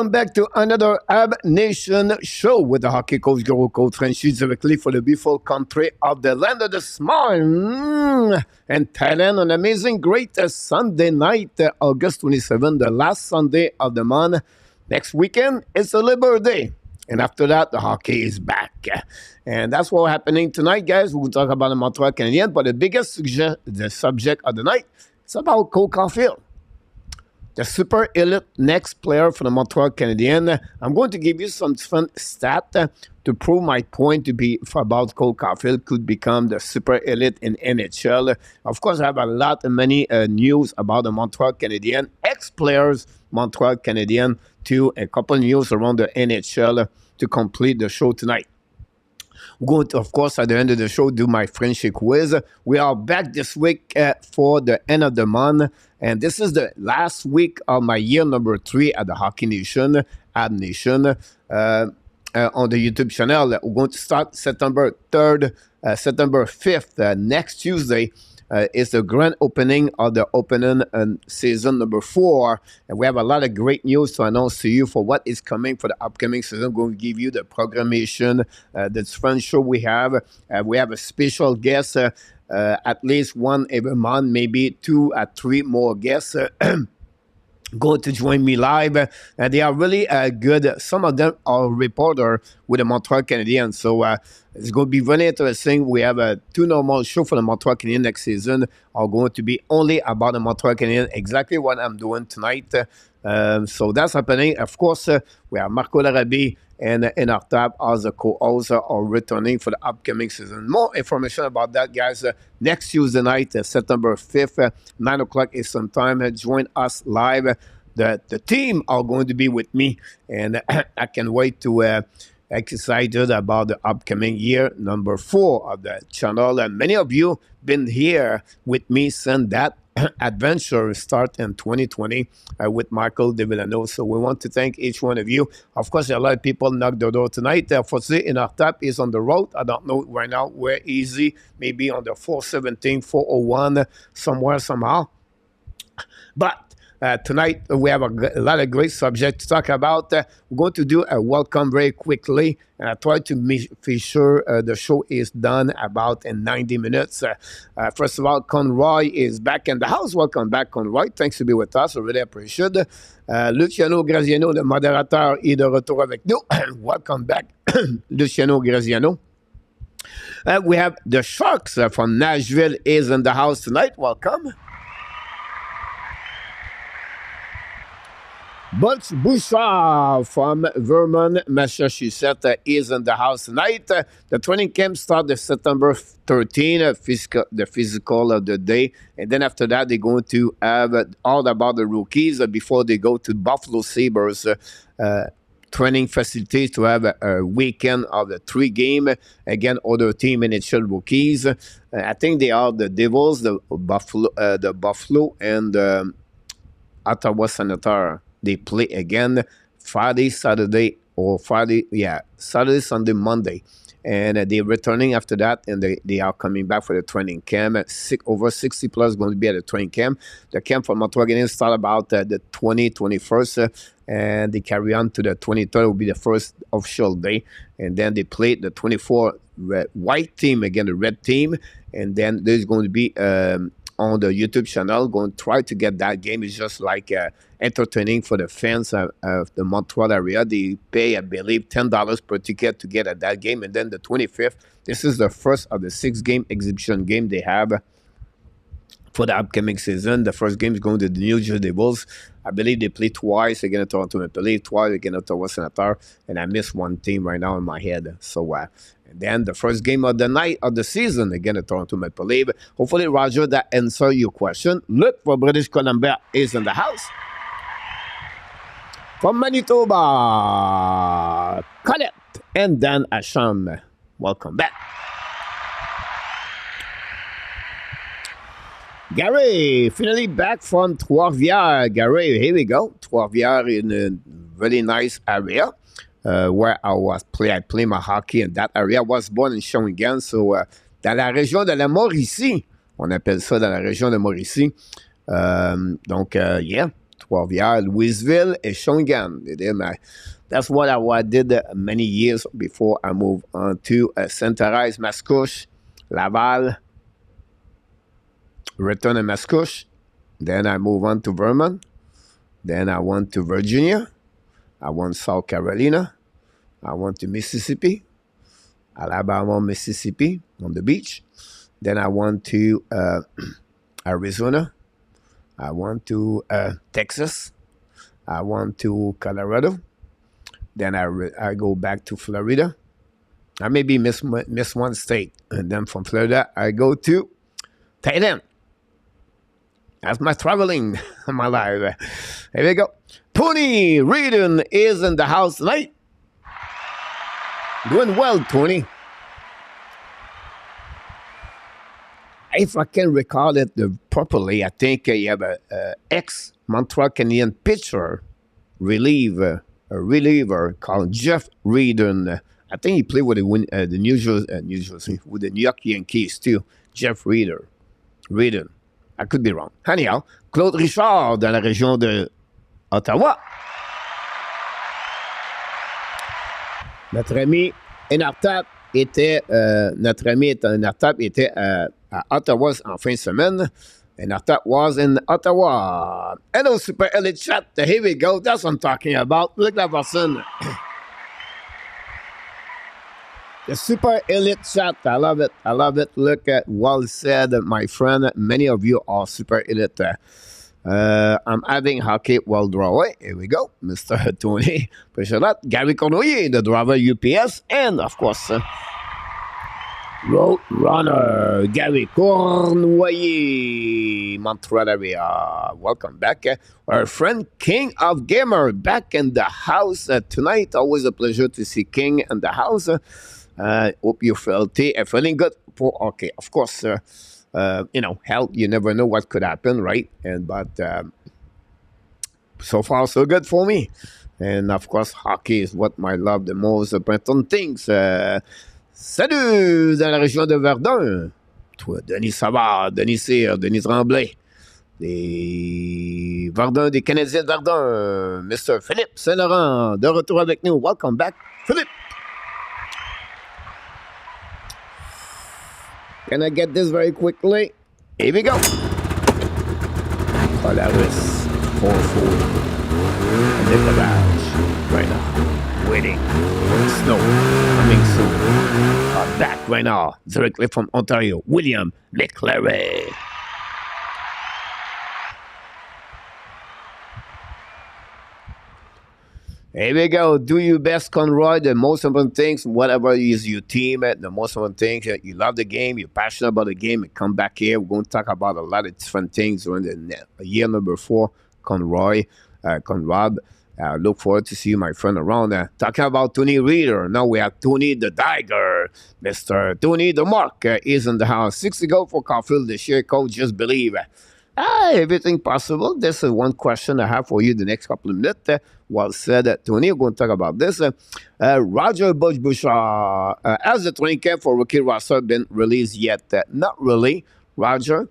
Welcome back to another Habs Nation Show with the hockey coach, Guru Coach Frenchy, directly for the beautiful country of the land of the smile and Thailand. An amazing, great Sunday night, August 27, the last Sunday of the month. Next weekend, it's a Labor Day. And after that, the hockey is back. And that's what's happening tonight, guys. We'll talk about the Montreal Canadiens, but the biggest subject of the night is about Cole Caufield, the super elite next player for the Montreal Canadiens. I'm going to give you some fun stat to prove my point about Cole Caufield could become the super elite in NHL. Of course, I have many news about the Montreal Canadiens, ex-players, Montreal Canadiens, to a couple news around the NHL to complete the show tonight. We're going to, of course, at the end of the show, do my Frenchy Quiz. We are back this week for the end of the month. And this is the last week of my year number 3 at the Hockey Nation, Habs Nation, on the YouTube channel. We're going to start September 3rd, September 5th, next Tuesday. Is the grand opening of the opening season number 4. And we have a lot of great news to announce to you for what is coming for the upcoming season. I'm going to give you the programmation, the fun show we have. We have a special guest, at least one every month, maybe 2 or 3 more guests. Going to join me live. They are really good. Some of them are reporters with the Montreal Canadiens. So it's going to be really interesting. We have 2 normal shows for the Montreal Canadiens next season are going to be only about the Montreal Canadiens, exactly what I'm doing tonight. So that's happening. Of course, we have Marco Larrabee and Artab as the co-hosts are returning for the upcoming season. More information about that, guys, next Tuesday night, September 5th, 9 o'clock Eastern Time. Join us live. The team are going to be with me, and I can wait to excited about the upcoming year number 4 of the channel. And many of you been here with me since that adventure start in 2020 with Michael DeVillano. So we want to thank each one of you. Of course, a lot of people knocked the door tonight. Fortunately, in our tap is on the road. I don't know right now where easy, maybe on the 417, 401, somewhere, somehow. But tonight, we have a lot of great subjects to talk about. We're going to do a welcome very quickly, and I try to make sure the show is done about in 90 minutes. First of all, Conroy is back in the house. Welcome back, Conroy. Thanks to be with us. I really appreciate it. Luciano Graziano, le modérateur, est de retour avec nous. Welcome back, Luciano Graziano. We have the Sharks from Nashville is in the house tonight. Welcome. Butch Bouchard from Vermont, Massachusetts is in the house tonight. The training camp starts September 13, the physical of the day. And then after that, they're going to have all about the rookies before they go to Buffalo Sabres training facilities to have a weekend of the 3 game. Again, other team NHL rookies. I think they are the Devils, the Buffalo, and Ottawa Senators. They play again Friday, Sunday, Monday. And they're returning after that, and they are coming back for the training camp. Over 60 plus going to be at the training camp. The camp for Montreal Canadiens start about the 21st, and they carry on to the 23rd, will be the first official day. And then they play the 24th white team, again, the red team. And then there's going to be on the YouTube channel, going to try to get that game. It's just like entertaining for the fans of the Montreal area. They pay, I believe, $10 per ticket to get at that game. And then the 25th, this is the first of the 6-game exhibition game they have for the upcoming season. The first game is going to the New Jersey Devils. I believe they play twice against Toronto Maple Leafs, twice against Ottawa Senators, and I missed one team right now in my head. So, and then the first game of the night of the season, again, the Toronto Maple Leafs. Hopefully, Roger, that answers your question. Luke from British Columbia is in the house. From Manitoba, Colette and Dan Asham. Welcome back. Gary, finally back from Trois-Rivières. Gary, here we go. Trois-Rivières in a really nice area. Where I play my hockey in that area. I was born in Shawinigan, so dans la région de la Mauricie. On appelle ça dans la région de Mauricie. Donc, yeah. Trois-Rivières, Louisville, and Shawinigan. That's what I did many years before I moved on to Sainte-Thérèse, Mascouche, Laval, return to Mascouche. Then I move on to Vermont. Then I went to Virginia. I went South Carolina. I went to Mississippi, Alabama, Mississippi on the beach. Then I went to Arizona. I went to Texas. I went to Colorado. Then I go back to Florida. I maybe miss one state. And then from Florida, I go to Thailand. That's my traveling, my life. Here we go. Tony Reardon is in the house tonight. Doing well, Tony. If I can recall it properly, I think you have a ex-Montreal Canadiens pitcher, reliever called Jeff Reardon. I think he played with the New Jersey, with the New York Yankees too. Jeff Reardon. I could be wrong. Anyhow, Claude Richard dans la région de Ottawa. Notre ami Enartap était à Ottawa en fin de semaine. Enartap was in Ottawa. Hello, Super Elite Chat. Here we go. That's what I'm talking about. Look at that person. The Super Elite Chat. I love it. Look at well said, my friend. Many of you are Super Elite. I'm adding hockey while drawing. Here we go. Mr. Tony. Appreciate that. Gary Cornoyer, the driver UPS. And, of course, Road Runner, Gary Cornoyer, Montreal area. Welcome back. Our friend King of Gamer back in the house tonight. Always a pleasure to see King in the house. Hope you feeling good for okay. Of course, health. You never know what could happen, right? But so far so good for me. And of course, hockey is what I love the most important things. Salut dans la région de Verdun. Toi, Denis Savard, Denis Cyr, Denis Tremblay. Des Verdun, des Canadiens de Verdun. Mr. Philippe Saint-Laurent, de retour avec nous. Welcome back, Philippe. Can I get this very quickly? Here we go. Polaris 4-4. Nicolage right now. Waiting. Snow coming soon. Back right now. Directly from Ontario. William McClary. Here we go. Do your best, Conroy. The most important things, whatever is your team, the most important things, you love the game, you're passionate about the game, and come back here. We're going to talk about a lot of different things during the year number 4, Conrad. Look forward to see you, my friend, around there. Talking about Tony Reader. Now we have Tony the Tiger. Mr. Tony the Mark is in the house. 6 to go for Caufield this year. Coach, just believe. Everything possible. This is one question I have for you the next couple of minutes. Well said, Tony. We're going to talk about this. Roger Bush-Bouchard. Has the training camp for rookie roster been released yet? Not really, Roger.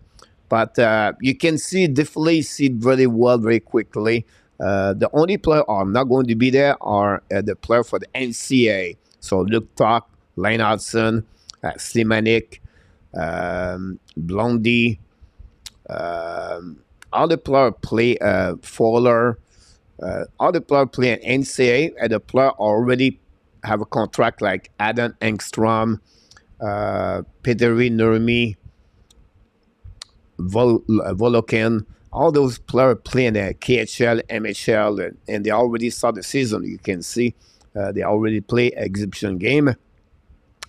But you can definitely see very well, very quickly. The only player are not going to be there are the player for the NCAA. So Luke Talk, Lane Hudson, Slimanik, Blondie. All the players play Fowler. All the players play an NCAA, and the player already have a contract like Adam Engstrom, Petteri Nurmi, Volokin. All those players play in the KHL, MHL, and they already start the season. You can see they already play exhibition game,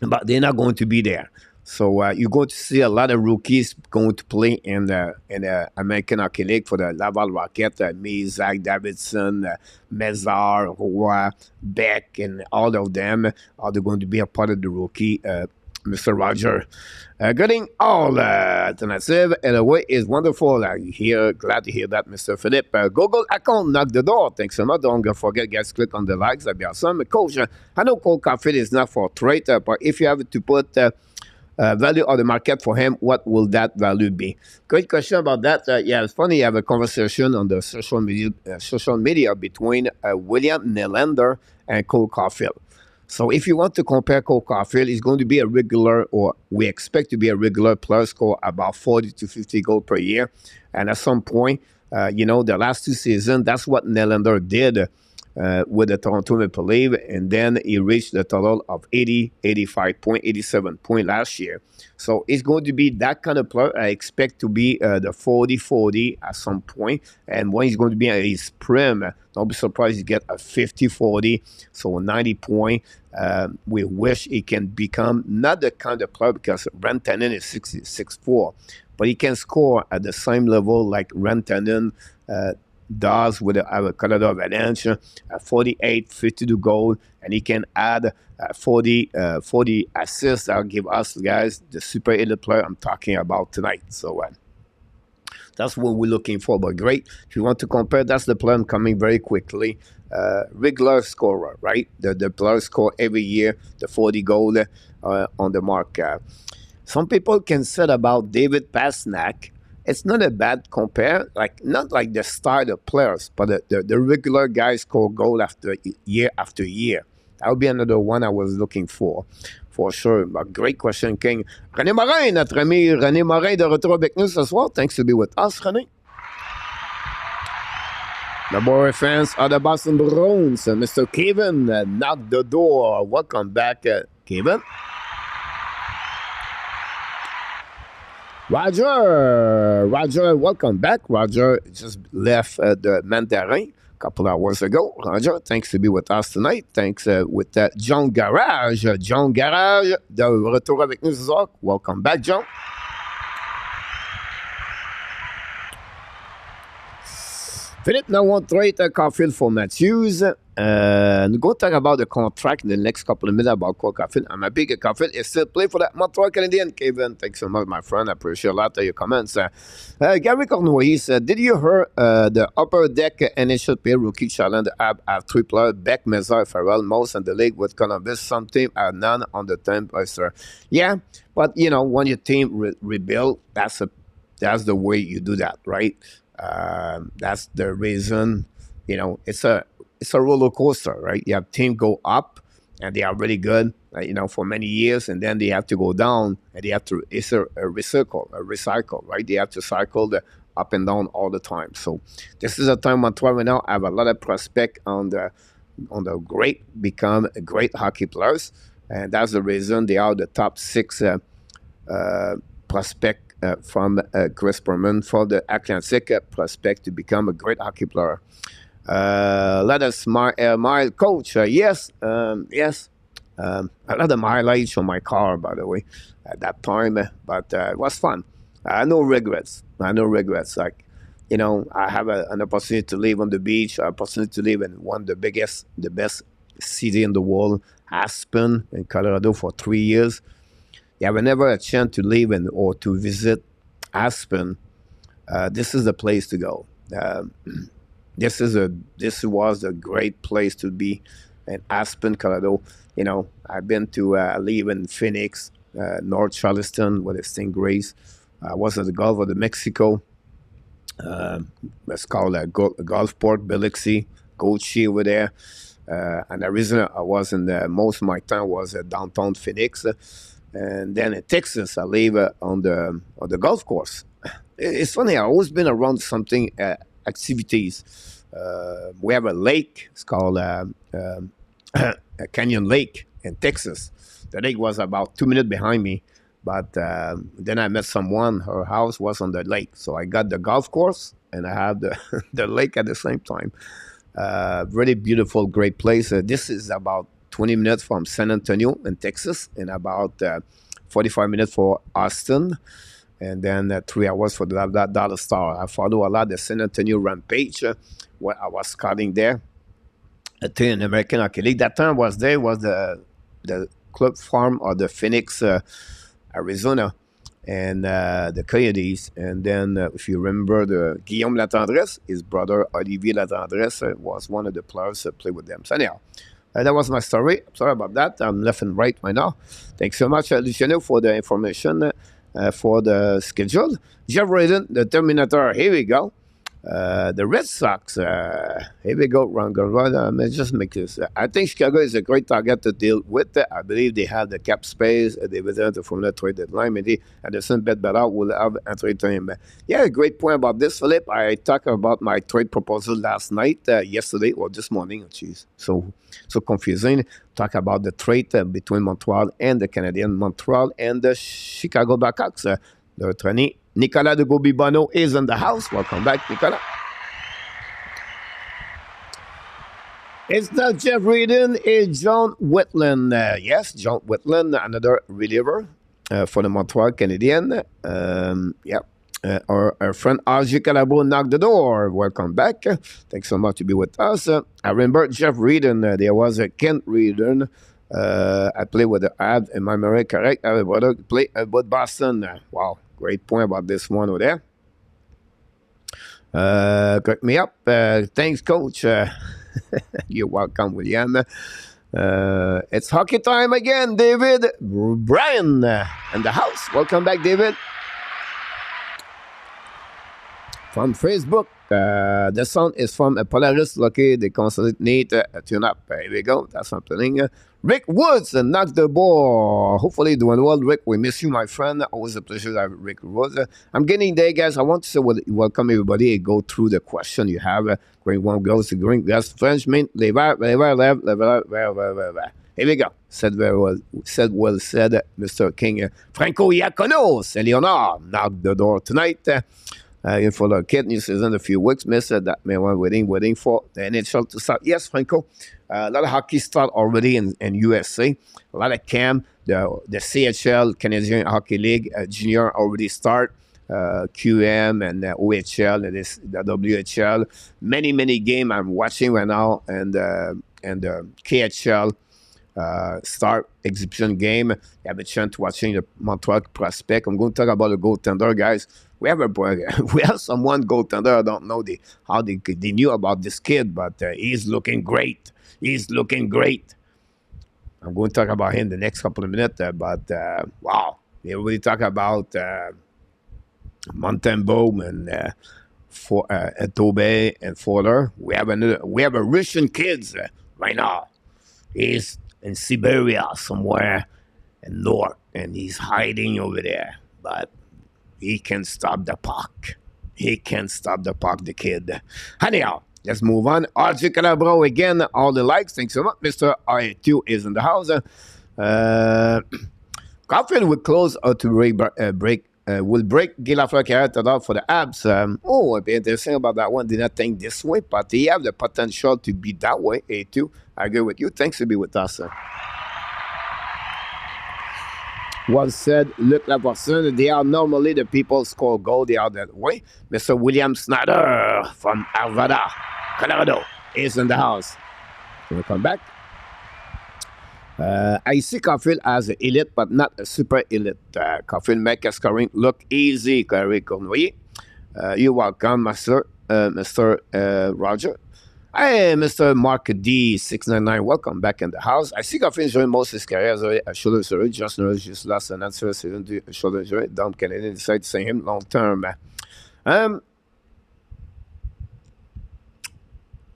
but they're not going to be there. So you're going to see a lot of rookies going to play in the American Hockey League for the Laval Rocket. Me, Zach Davidson, Mezar, Roy, Beck, and all of them are going to be a part of the rookie. Mr. Roger, getting all alternative in a way is wonderful. Glad to hear that, Mr. Philippe. Google account, knock the door. Thanks so much. Don't forget, guys, click on the likes. That'd be awesome. Coach, I know Cole Caufield is not for trade, but if you have to put value of the market for him, what will that value be? Great question about that. Yeah, it's funny. I have a conversation on the social media between William Nylander and Cole Caufield. So if you want to compare Cole Caufield, he's going to be a regular, or we expect to be a regular player, score about 40 to 50 goals per year. And at some point, the last 2 seasons, that's what Nylander did with the Toronto Maple Leafs, and then he reached the total of 80, 85 point, 87 point last year. So it's going to be that kind of player. I expect to be the 40-40 at some point, and when he's going to be at his prime, don't be surprised he get a 50-40, so 90 point. We wish he can become not the kind of player, because Rantanen is 6'4", but he can score at the same level like Rantanen does with the Colorado Avalanche, 48, 52 goals, and he can add 40 assists. That'll give us guys the super elite player I'm talking about tonight. So that's what we're looking for. But great, if you want to compare, that's the plan coming very quickly. Regular scorer, right? The player score every year, the 40 goal on the mark. Some people can say about David Pastrnak. It's not a bad compare, not like the style of players, but the regular guys score goal after year. That would be another one I was looking for sure. But great question, King. René Morin, notre ami René Morin de retour avec nous ce soir. Thanks to be with us, René. The Boy fans are the Boston Bruins. Mr. Kevin knocked the door. Welcome back, Kevin. Roger, welcome back. Roger just left the Mandarin a couple hours ago. Roger, thanks to be with us tonight. Thanks with John Garage. John Garage, de retour avec nous ce soir. Welcome back, John. Philippe now won't trade Caufield for Matthews. We're going to talk about the contract in the next couple of minutes about Cole Caufield. I'm a big Caufield. He still play for that Montreal Canadiens. Kevin, thanks so much, my friend. I appreciate a lot of your comments. Gary Cornoy said, did you hear the upper deck initial pair rookie challenge have 3 players, Beck, Mezar, Farrell, Moss, and the league with Columbus? Some team are none on the 10th roster. Yeah, but when your team rebuild, that's the way you do that, right? That's the reason. It's a roller coaster, right? You have teams go up and they are really good, for many years, and then they have to go down and they have to recycle, right? They have to cycle the up and down all the time. So this is a time Montreal right now. I have a lot of prospect on the become great hockey players, and that's the reason they are the top 6 prospect. From Chris Perman for the Atlantic prospect to become a great hockey player. Let us mile coach. Yes. A lot of mileage on my car, by the way, at that time, but it was fun. No regrets. I have an opportunity to live on the beach, an opportunity to live in one of the best city in the world, Aspen, in Colorado, for 3 years. You have never a chance to live or to visit Aspen. This is the place to go. This was a great place to be in Aspen, Colorado. I've been to live in Phoenix, North Charleston with the Stingrays. I was at the Gulf of Mexico. It's called a Gulfport, Biloxi, Gold over there. And the reason I was most of my time was downtown Phoenix. And then in Texas, I live on the golf course. It's funny. I've always been around something activities. We have a lake. It's called Canyon Lake in Texas. The lake was about 2 minutes behind me, but then I met someone. Her house was on the lake, so I got the golf course and I have the lake at the same time. Really beautiful, great place. This is about 20 minutes from San Antonio in Texas, and about 45 minutes for Austin, and then 3 hours for the Dallas Star. I follow a lot the San Antonio Rampage, where I was scouting there. In American Hockey League. That time was the club farm of the Phoenix, Arizona, and the Coyotes. And then, if you remember, the Guillaume Latendresse, his brother Olivier Latendresse was one of the players that played with them. So anyhow, That was my story. Sorry about that. I'm left and right right now. Thanks so much, Luciano, for the information for the schedule. Jeff Raiden, the Terminator. Here we go. The Red Sox. Here we go. Run, go, run. Let's just make this. I think Chicago is a great target to deal with. I believe they have the cap space. They return to Formula trade deadline. Maybe Anderson bet better will have entry time. Yeah, great point about this, Philip. I talked about my trade proposal last night, yesterday, or this morning. Jeez, so confusing. Talk about the trade between Montreal and the Canadian Montreal and the Chicago Blackhawks. The attorney Nicolas de Gobibano is in the house. Welcome back, Nicolas. It's not Jeff Reardon, it's John Whitland. Yes, John Whitland, another reliever for the Montreal Canadiens. Our friend Archie Calabro knocked the door. Welcome back. Thanks so much to be with us. I remember Jeff Reardon. There was a Kent Reardon. I played with the Habs, and my memory correct. I played with Boston. Wow, great point about this one over there. Correct me up. Thanks, Coach. You're welcome, William. It's hockey time again, David Bryan in the house. Welcome back, David. From Facebook, the sound is from a Polaris Lucky. They constantly need a tune up. Here we go. That's something. Rick Woods knocked the ball. Hopefully doing well. Rick, we miss you, my friend. Always a pleasure to have Rick Woods. I'm getting there, guys. I want to say welcome everybody and go through the question you have. Green one goes to green. That's Frenchman. Here we go. Said Mr. King. Franco Iacono, Saint Leonard knocked the door tonight. In for the kid new season, a few weeks missed that man waiting for the NHL to start. Yes, Franco, a lot of hockey start already in USA. A lot of camp, the CHL, Canadian Hockey League, junior already start. QM and OHL and the WHL. Many game I'm watching right now, and KHL start exhibition game. I have a chance to watching the Montreal prospect. I'm going to talk about the goaltender, guys. We have someone goaltender. I don't know how they knew about this kid, but he's looking great. He's looking great. I'm going to talk about him the next couple of minutes. Wow, they really talk about Montembeau and Tobey and Fowler. We have a Russian kids right now. He's in Siberia somewhere in north, and he's hiding over there. But he can stop the puck. He can stop the puck, the kid. Anyhow, let's move on. Archie Calabro again, all the likes. Thanks so much. Mr. I2 is in the house. Caufield will close to break. Will break Guy Lafleur career for the Habs. It'd be interesting about that one. Did not think this way, but he have the potential to be that way. A2, I agree with you. Thanks to be with us. Well said, Luc Laporson. They are normally the people score goal. They are that way. Mr. William Snyder from Arvada, Colorado, is in the house. Welcome back. I see Caufield as an elite, but not a super elite. Caufield make a scoring look easy. Carrie Cornoyer. You're welcome, Mr. Roger. Hey, Mr. Mark D699, welcome back in the house. I see Caufield enjoying most of his career as a shoulder injury. Just lost an answer season to a shoulder injury. Dom Canadian decided to sign him long term.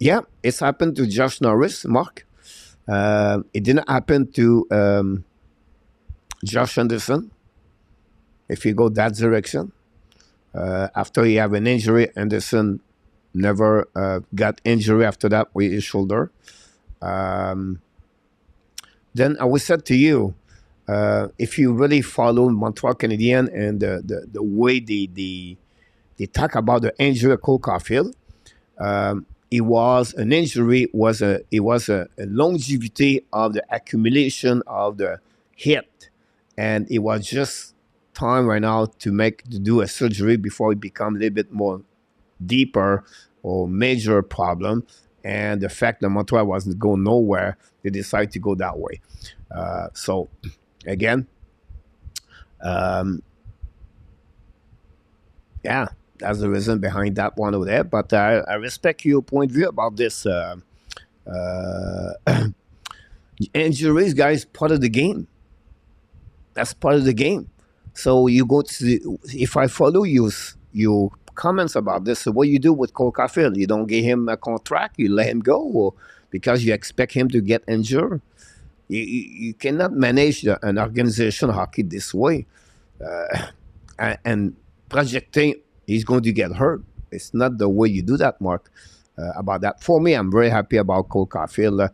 Yeah, it's happened to Josh Norris, Mark. It didn't happen to Josh Anderson. If you go that direction, after he have an injury, Anderson never got injury after that with his shoulder. Then I will say to you, if you really follow Montreal Canadiens and the way they talk about the injury of Cole Caufield, it was an injury. It was a longevity of the accumulation of the hit, and it was just time right now to do a surgery before it become a little bit more deeper or major problem. And the fact that Montreal wasn't going nowhere, they decided to go that way. So again, yeah, that's the reason behind that one over there. But I respect your point of view about this. Injuries, guys, part of the game. That's part of the game. So you go to if I follow your comments about this, so what you do with Cole Caufield? You don't give him a contract, you let him go, or because you expect him to get injured. You cannot manage an organization hockey this way, and projecting he's going to get hurt. It's not the way you do that, Mark. About that, for me, I'm very happy about Cole Caufield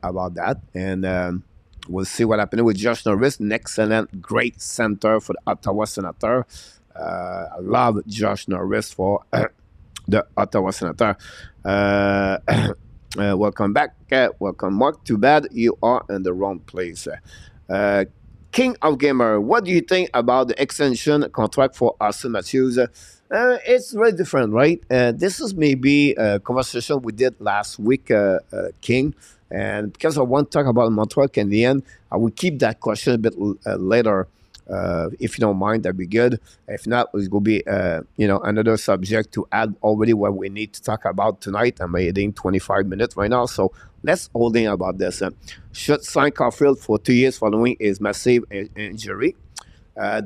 about that, and we'll see what happens with Josh Norris. An excellent, great center for the Ottawa Senator. I love Josh Norris for the Ottawa Senator. Welcome back. Welcome, Mark. Too bad you are in the wrong place. King of Gamer, what do you think about the extension contract for Austin Matthews? It's very different, right? This is maybe a conversation we did last week, King. And because I want to talk about Montreal Canadiens, I will keep that question a bit later. If you don't mind, that'd be good. If not, it's going to be another subject to add already what we need to talk about tonight. I'm hitting 25 minutes right now, so let's hold in about this. Should sign Caufield for 2 years following his massive injury.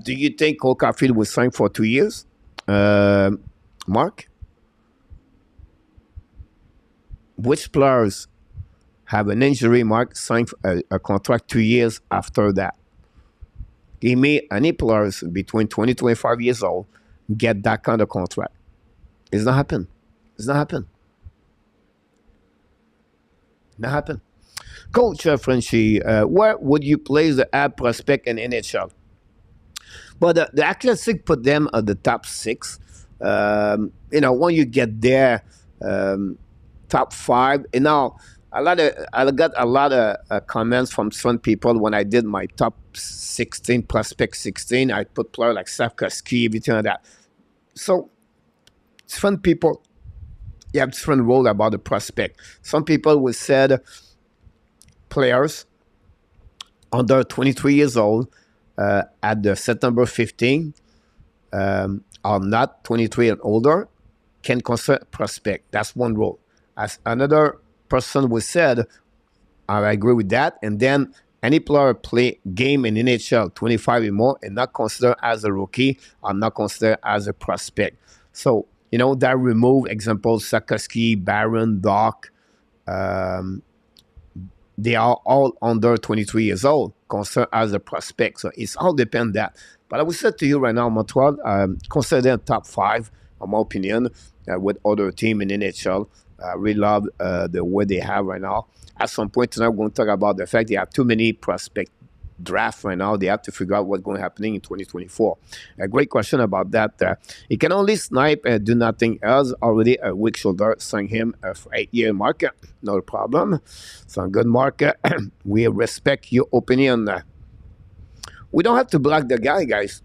Do you think Cole Caufield will sign for 2 years? Mark? Which players have an injury, Mark, sign a contract 2 years after that? Give me any players between 20 25 years old get that kind of contract. It's not happen. It's not happen. Not happen. Coach Frenchy, where would you place the Ab prospect in NHL? But the Athletic put them at the top 6. When you get there, top 5, I got a lot of comments from some people when I did my top 16 prospect 16. I put players like Safkoski, everything like that. So different people, you have different role about the prospect. Some people will said players under 23 years old at the September 15 are not 23 and older can consider prospect. That's one role. As another person was said, I agree with that. And then any player play game in NHL 25 and more and not considered as a rookie are not considered as a prospect. So, that remove examples, Sikorsky, Barron, Doc, they are all under 23 years old, considered as a prospect. So it's all depend that. But I will say to you right now, Montreal, consider them top 5, in my opinion, with other team in NHL. I really love the way they have right now. At some point tonight, we're going to talk about the fact they have too many prospect draft right now. They have to figure out what's going to happen in 2024. A great question about that. He can only snipe and do nothing else. Already a weak shoulder. Sign him for 8-year market. No problem. So good market. We respect your opinion. We don't have to block the guy, guys.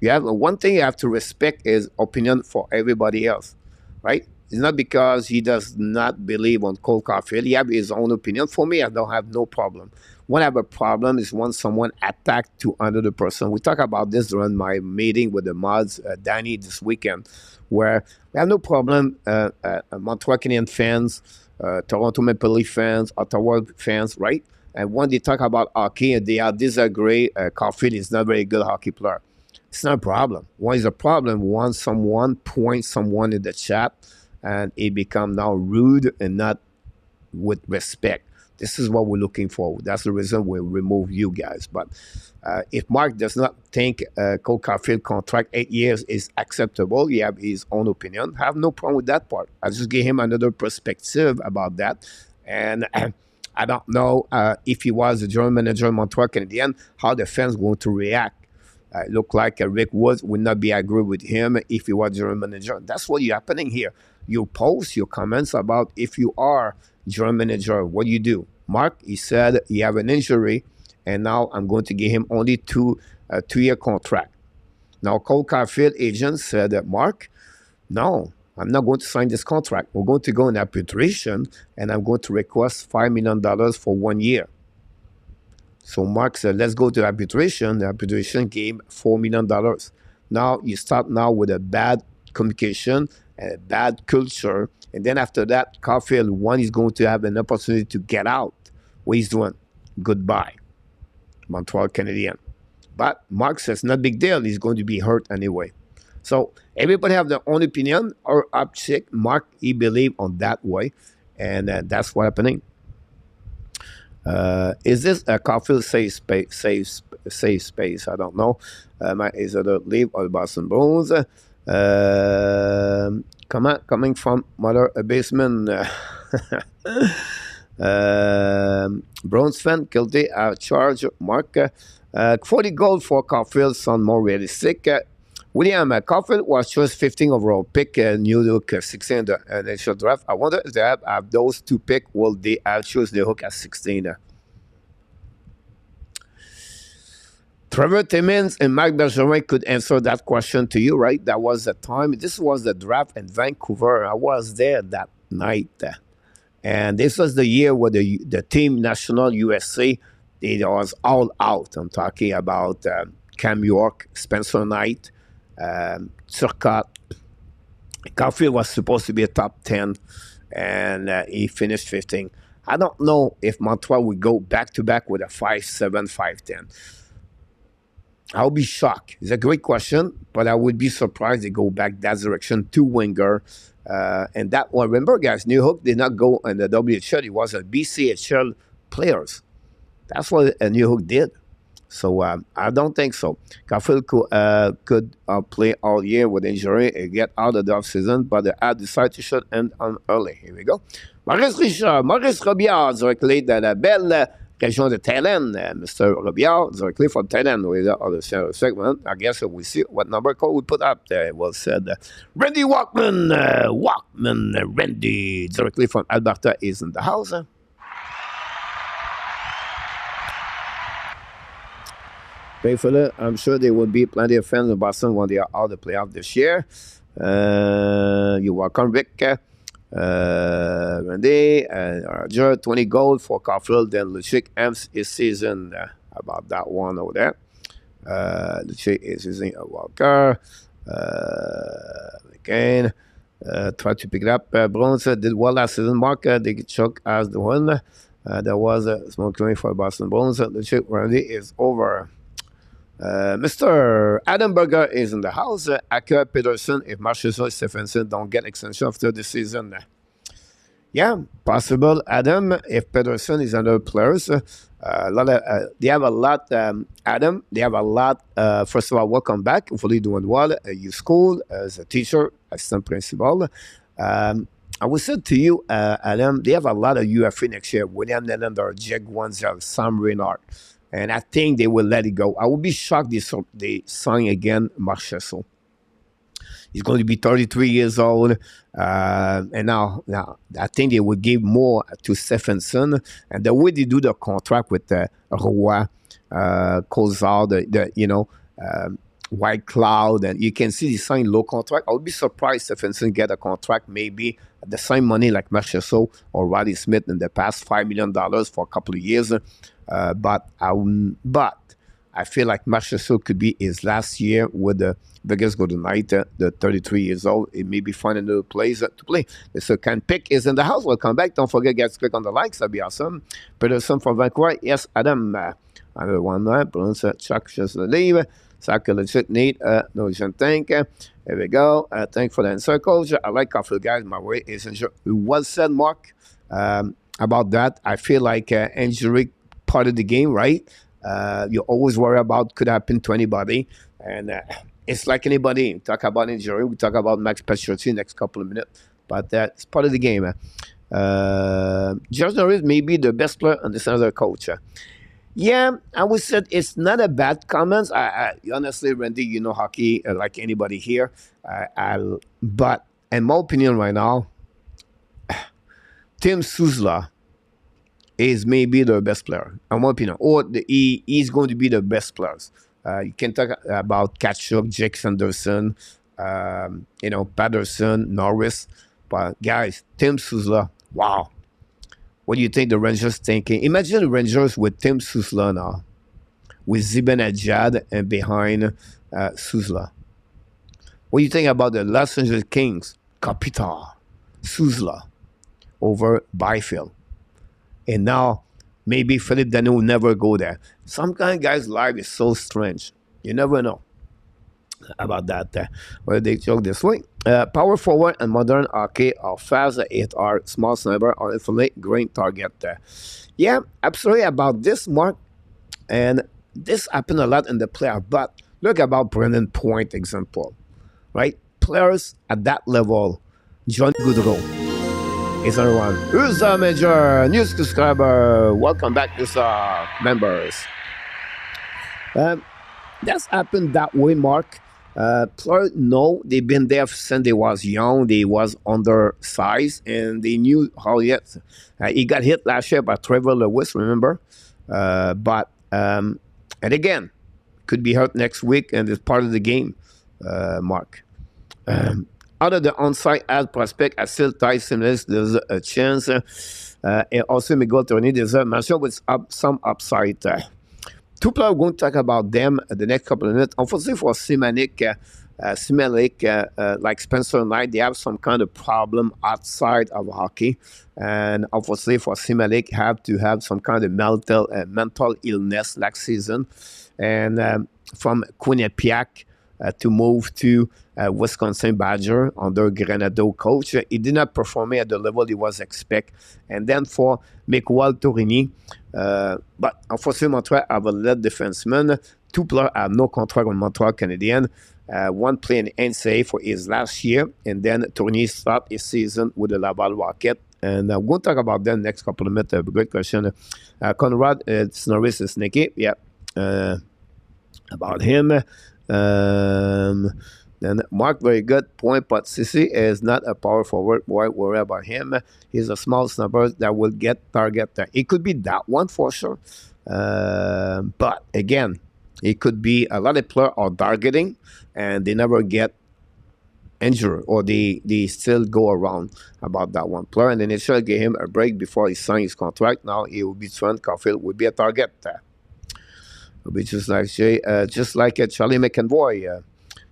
You have one thing you have to respect is opinion for everybody else, right? It's not because he does not believe on Cole Caufield. He has his own opinion. For me, I don't have no problem. When I have a problem is when someone attacked to another person. We talked about this during my meeting with the mods, Danny, this weekend, where we have no problem, Montreal Canadiens fans, Toronto Maple Leaf fans, Ottawa fans, right? And when they talk about hockey and they are disagree, Caufield is not a very good hockey player. It's not a problem. When it's a problem, when someone points someone in the chat, and it become now rude and not with respect. This is what we're looking for. That's the reason we remove you guys. But if Mark does not think Cole Caufield contract 8 years is acceptable, he have his own opinion. I have no problem with that part. I just give him another perspective about that. And I don't know if he was the general manager of Montreal Canadiens, how the fans going to react. It looked like Rick Woods would not be agree with him if he was general manager. That's what's happening here. You post your comments about if you are general manager, what you do. Mark, he said he have an injury, and now I'm going to give him only a 2-year contract. Now, Cole Caufield agent said that, Mark, no, I'm not going to sign this contract. We're going to go in arbitration, and I'm going to request $5 million for 1 year. So Mark said, let's go to arbitration. The arbitration gave $4 million. Now you start now with a bad communication and a bad culture. And then after that, Caufield, one is going to have an opportunity to get out. What he's doing. goodbye, Montreal Canadiens. But Mark says, not big deal. He's going to be hurt anyway. So everybody have their own opinion or uptick. Mark, he believe on that way. And that's what's happening. Is this a Caufield safe space? I don't know. Is it a leave or the Boston Bruins? Coming from Mother Basement. Bruins fan guilty charge. Mark. 40 goals for Caufield sound more realistic. William Caufield was chosen 15 overall pick, New York 16 in the initial draft. I wonder if they have those two picks, will they choose the hook at 16? Trevor Timmins and Marc Bergevin could answer that question to you, right? That was the time. This was the draft in Vancouver. I was there that night. And this was the year where the team National USA, it was all out. I'm talking about Cam York, Spencer Knight, Turcotte. Caufield was supposed to be a top 10, and he finished 15. I don't know if Montreal would go back-to-back with a 5-7, 5-10. I'll be shocked. It's a great question, but I would be surprised they go back that direction, two winger. And that one, remember, guys, New Hook did not go in the WHL. It was a BCHL players. That's what New Hook did. So I don't think so. Caufield could play all year with injury and get out of the offseason, but the Habs decided to shut end on early. Here we go. Maurice Richard, Maurice Robillard, directly de la belle région de Thailand. Mr. Robillard, directly from Thailand, with the other segment. I guess we see what number code we put up there. It was said Randy Walkman, Randy, directly from Alberta, is in the house. Payfully, I'm sure there will be plenty of fans in Boston when they are out of the playoff this year. You're welcome, Rick. Randy, Roger, 20 goals for Caufield. Then Lucic ends his season. About that one over there. Lucic is using a Walker. Again, try to pick it up. Bruins did well last season. Mark, they choke as the one. There was a small claim for Boston Bruins. Lucic, Randy is over. Mr. Adam Berger is in the house. Acker, Peterson, if Marchessault and Stephenson don't get extension after the season. Yeah, possible. Adam, if Peterson is another players. They have a lot, Adam. They have a lot. First of all, welcome back. Hopefully doing well at your school as a teacher, assistant principal. I would say to you, Adam, they have a lot of UFA next year. William Nylander, Jake Wanzel, Sam Reinhart. And I think they will let it go. I would be shocked they sign again Marchessault. He's going to be 33 years old. And now I think they will give more to Stephenson. And the way they do the contract with Roy, Kozar, White Cloud, and you can see they sign low contract. I would be surprised Stephenson get a contract maybe the same money like Marchessault or Roddy Smith in the past $5 million for a couple of years. But I feel like Marchessault could be his last year with the Vegas Golden Knights, the 33 years old. It may be finding another place to play. Mr. Ken Pick is in the house. Welcome back. Don't forget, guys, click on the likes. That'd be awesome. Peterson from Vancouver. Yes, Adam. Another one, right? Chuck just leave. Saka legit need. No, you think. There we go. Thank for the answer, coach. I like Caufield, guys. My way is injured. Well said, Mark. About that, I feel like injury part of the game, right? You always worry about could happen to anybody, and it's like anybody. We talk about injury, we talk about Max Pacioretty next couple of minutes, but it's part of the game. George Norris may be the best player and this other coach. Yeah, I would say it's not a bad comment. I honestly, Randy, you know hockey like anybody here. But in my opinion right now, Tim Suzla is maybe the best player, in my opinion. Or he's going to be the best players. You can talk about Tkachuk, Jake Sanderson, Patterson, Norris. But guys, Tim Suzla, wow. What do you think the Rangers thinking? Imagine the Rangers with Tim Suzla now, with Zibanejad and behind Suzla. What do you think about the Los Angeles Kings? Kopitar, Suzla over Byfield. And now maybe Philippe Dano will never go there. Some kind of guy's life is so strange. You never know about that. Whether they joke this way. Power forward and modern hockey are fast, it are small sniper or inflate great target. Yeah, absolutely about this, Mark. And this happened a lot in the playoff. But look about Brendan Point example, right? Players at that level, John Goodrow is another one. Who's the major new subscriber? Welcome back, members. That's happened that way, Mark. Players know they've been there since they was young. They was undersized, and they knew how yet. He got hit last year by Trevor Lewis, remember? And again, could be hurt next week, and it's part of the game, Mark. Out of the on-site ad prospect, I still tie Simmons. There's a chance. And also, Miguel Tournier, there's a matchup with some upside. Two players, we're going to talk about them the next couple of minutes. Unfortunately for Simanik, like Spencer Knight, they have some kind of problem outside of hockey. And unfortunately for Simanik, have to have some kind of mental illness last season. And from Quinnipiac to move to Wisconsin Badger under Granado coach, he did not perform at the level he was expect. And then for Miguel Tournier, but unfortunately, Montreal have a lead defenseman. Two players have no contract with Montreal Canadiens. One playing NCAA for his last year, and then Tournier start his season with the Laval Rocket. And we're going to talk about them next couple of minutes. Great question. Conrad Snorris is sneaky. Yeah. About him. Then Mark, very good point, but Sissi is not a power forward. Why worry about him? He's a small snubber that will get target there. It could be that one for sure. But again, it could be a lot of players are targeting and they never get injured, or they still go around about that one player. And then they should give him a break before he signs his contract. Now he will be Trent Caufield would be a target there. It'll be just like Charlie McEnvoy.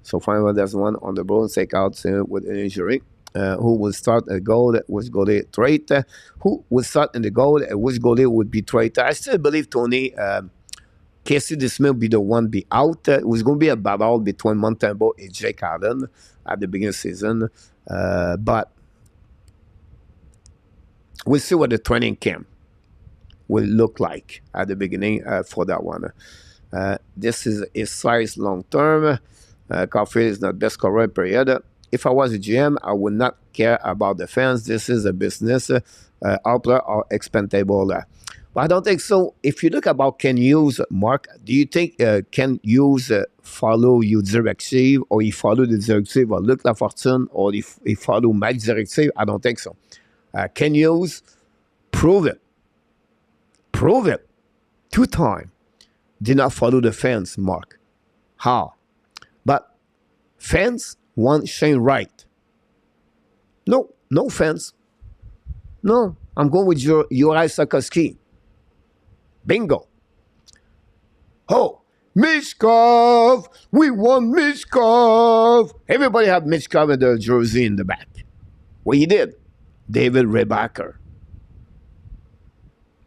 So finally, there's one on the ball take out with an injury. Who will start a goal? Which goalie trade? Who will start in the goal? Which goalie would be traded? I still believe Tony Casey DeSmith will be the one be out. It was going to be a battle between Montembeault and Jake Allen at the beginning of the season. But we'll see what the training camp will look like at the beginning for that one. This is a size long term. Caufield is not best scorer period. If I was a GM, I would not care about the fans. This is a business. Our players are expendable. But I don't think so. If you look about Ken Hughes, Mark, do you think Ken Hughes follow your directive, or he follow the directive of Luc Lafortune, or he follow Mike's directive? I don't think so. Ken Hughes, prove it. 2 times. Did not follow the fans, Mark. How? But fans want Shane Wright. No fans. No, I'm going with Juraj Sikorsky. Bingo. Oh, Mishkov. We want Mishkov. Everybody have Mishkov in their jersey in the back. Well, he did. David Rebacker.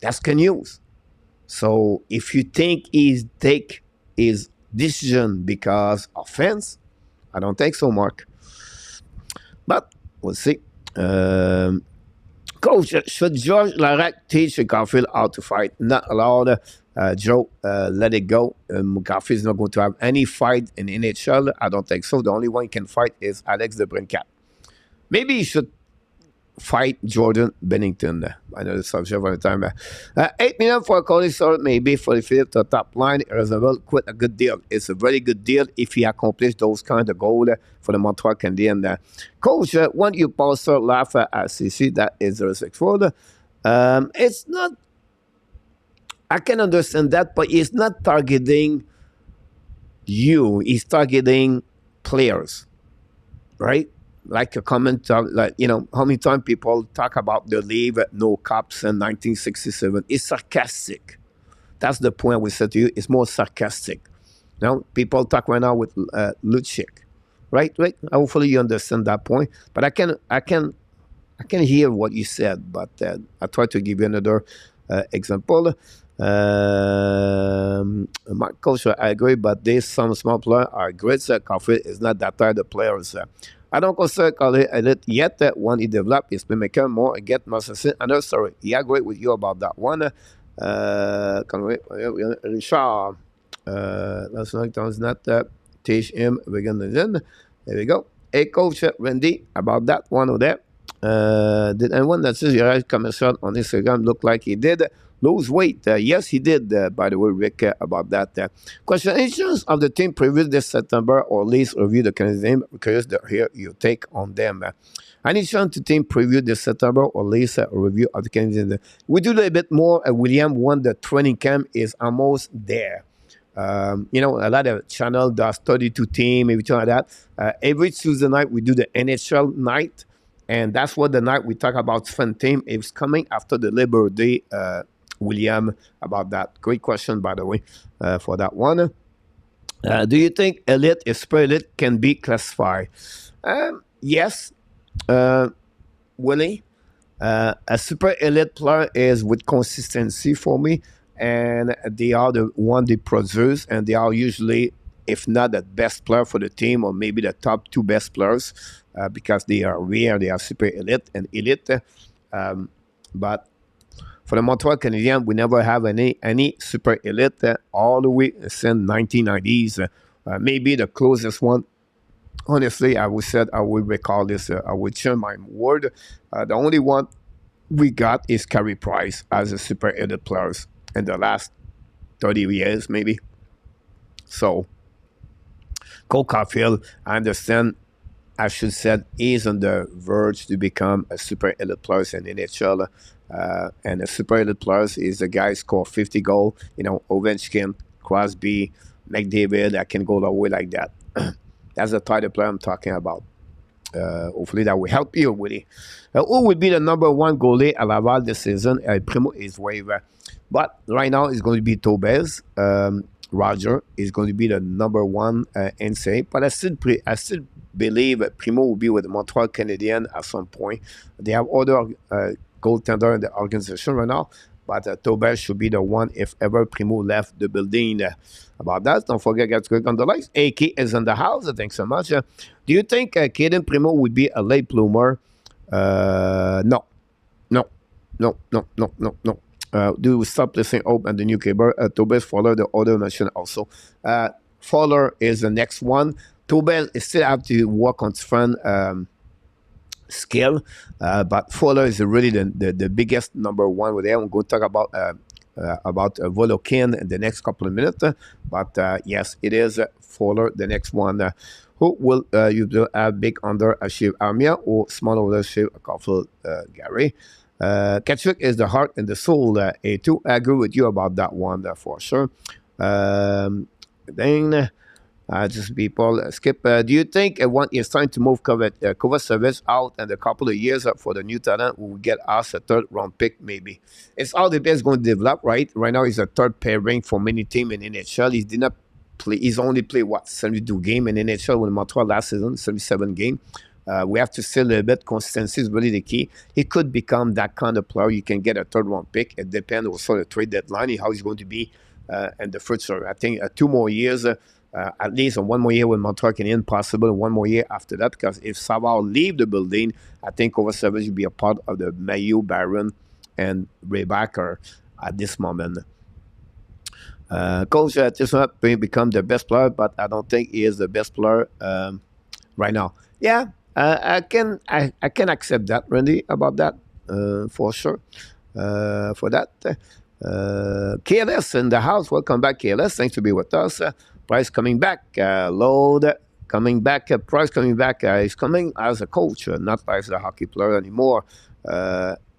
That's Ken Hughes. So if you think he's take his decision because of fans, I don't think so, Mark. But we'll see. Coach, should George Larac teach Caufield how to fight? Not allowed. Joe, let it go. Caufield is not going to have any fight in NHL. I don't think so. The only one he can fight is Alex DeBrincat. Maybe he should fight Jordan Bennington. I know the subject for the time. 8 million for a college sort, maybe for the fifth to top line. Roosevelt quite a good deal. It's a very good deal if he accomplished those kind of goals for the Montreal Canadiens. Coach, when you pastor laugh at CC, that is respectful. It's not, I can understand that, but it's not targeting you. He's targeting players, right? Like a comment, like, you know, how many times people talk about the league at no cups in 1967. It's sarcastic. That's the point we said to you. It's more sarcastic. You know, people talk right now with Lucic, right? Hopefully you understand that point. But I can hear what you said. But I try to give you another example. My coach, I agree, but there's some small players are great. Caufield is not that type of players. I don't consider Caufield elite yet. When he develop his playmaker more and get more success. Another story. Yeah, agree with you about that one. Richard, last night does not teach him. We're gonna then. There we go. Hey, coach Randy, about that one of that. Did anyone that says your commission on Instagram look like he did lose weight? Yes, he did, by the way, Rick, about that. Question: any chance of the team preview this September or at least review the Canadian team? Because hear your take on them. Any chance to team preview this September or at least a review of the Canadian team? We do a little bit more. William, when the training camp is almost there. You know, a lot of channel does 32 team, everything like that. Every Tuesday night, we do the NHL night. And that's what the night we talk about fun team is coming after the Labor Day, William, about that. Great question, by the way, for that one. Do you think elite, if super elite, can be classified? Yes, Willie. A super elite player is with consistency for me, and they are the one they produce, and they are usually, if not the best player for the team, or maybe the top two best players, because they are rare, they are super elite and elite. But for the Montreal Canadiens, we never have any super elite all the way since 1990s. Maybe the closest one. Honestly, I would recall this. I would share my word. The only one we got is Carey Price as a super elite player in the last 30 years, maybe. So, Cole Caufield, I understand, I should say, is on the verge to become a super elite player in the NHL. And a super elite player is the guy who score 50 goals, you know, Ovechkin, Crosby, McDavid, that can go the way like that. That's the type of player I'm talking about. Hopefully that will help you, Willie. Who will be the number one goalie at Laval this season? Primo is waiver. But right now it's going to be Tobes. Roger is going to be the number one NCAA. But I still believe Primo will be with the Montreal Canadiens at some point. They have other goaltender in the organization right now. But Tobes should be the one if ever Primo left the building. About that, don't forget to click on the likes. AK is in the house. Thanks so much. Do you think Caden Primo would be a late bloomer? No. Do we stop listening Hope and the new cable? Tobes Fowler, the other nation also. Fowler is the next one. Tobes still have to work on his friend skill, but Fowler is really the biggest number one with them. I'm going to talk about Volokin in the next couple of minutes. But yes, it is Fowler, the next one. Who will you have big under a Shiv Armia or small over Shiv Caufield, Gary? Ketchwick is the heart and the soul. A2. I agree with you about that one for sure. Then just people skip. Do you think it's time to move Kovacevic out and a couple of years for the new talent will get us a third round pick maybe? It's all the best going to develop, right? Right now he's a third pairing for many teams in NHL. He did not play. He's only played 72 games in NHL with Montreal last season, 77 games. We have to see a little bit. Consistency is really the key. He could become that kind of player. You can get a third round pick. It depends also on the trade deadline, how he's going to be in the future. I think 2 more years. At least 1 more year with Montreal Canadiens, possible 1 more year after that, because if Savard leave the building, I think Kovacevic will be a part of the Mayu, Barron, and Raybacker at this moment. Coach just not become the best player, but I don't think he is the best player right now. Yeah, I can accept that, Randy, about that for sure. For that. KLS in the house. Welcome back, KLS. Thanks to be with us. Price coming back. Load coming back. Price coming back. He's coming as a coach, not as a hockey player anymore.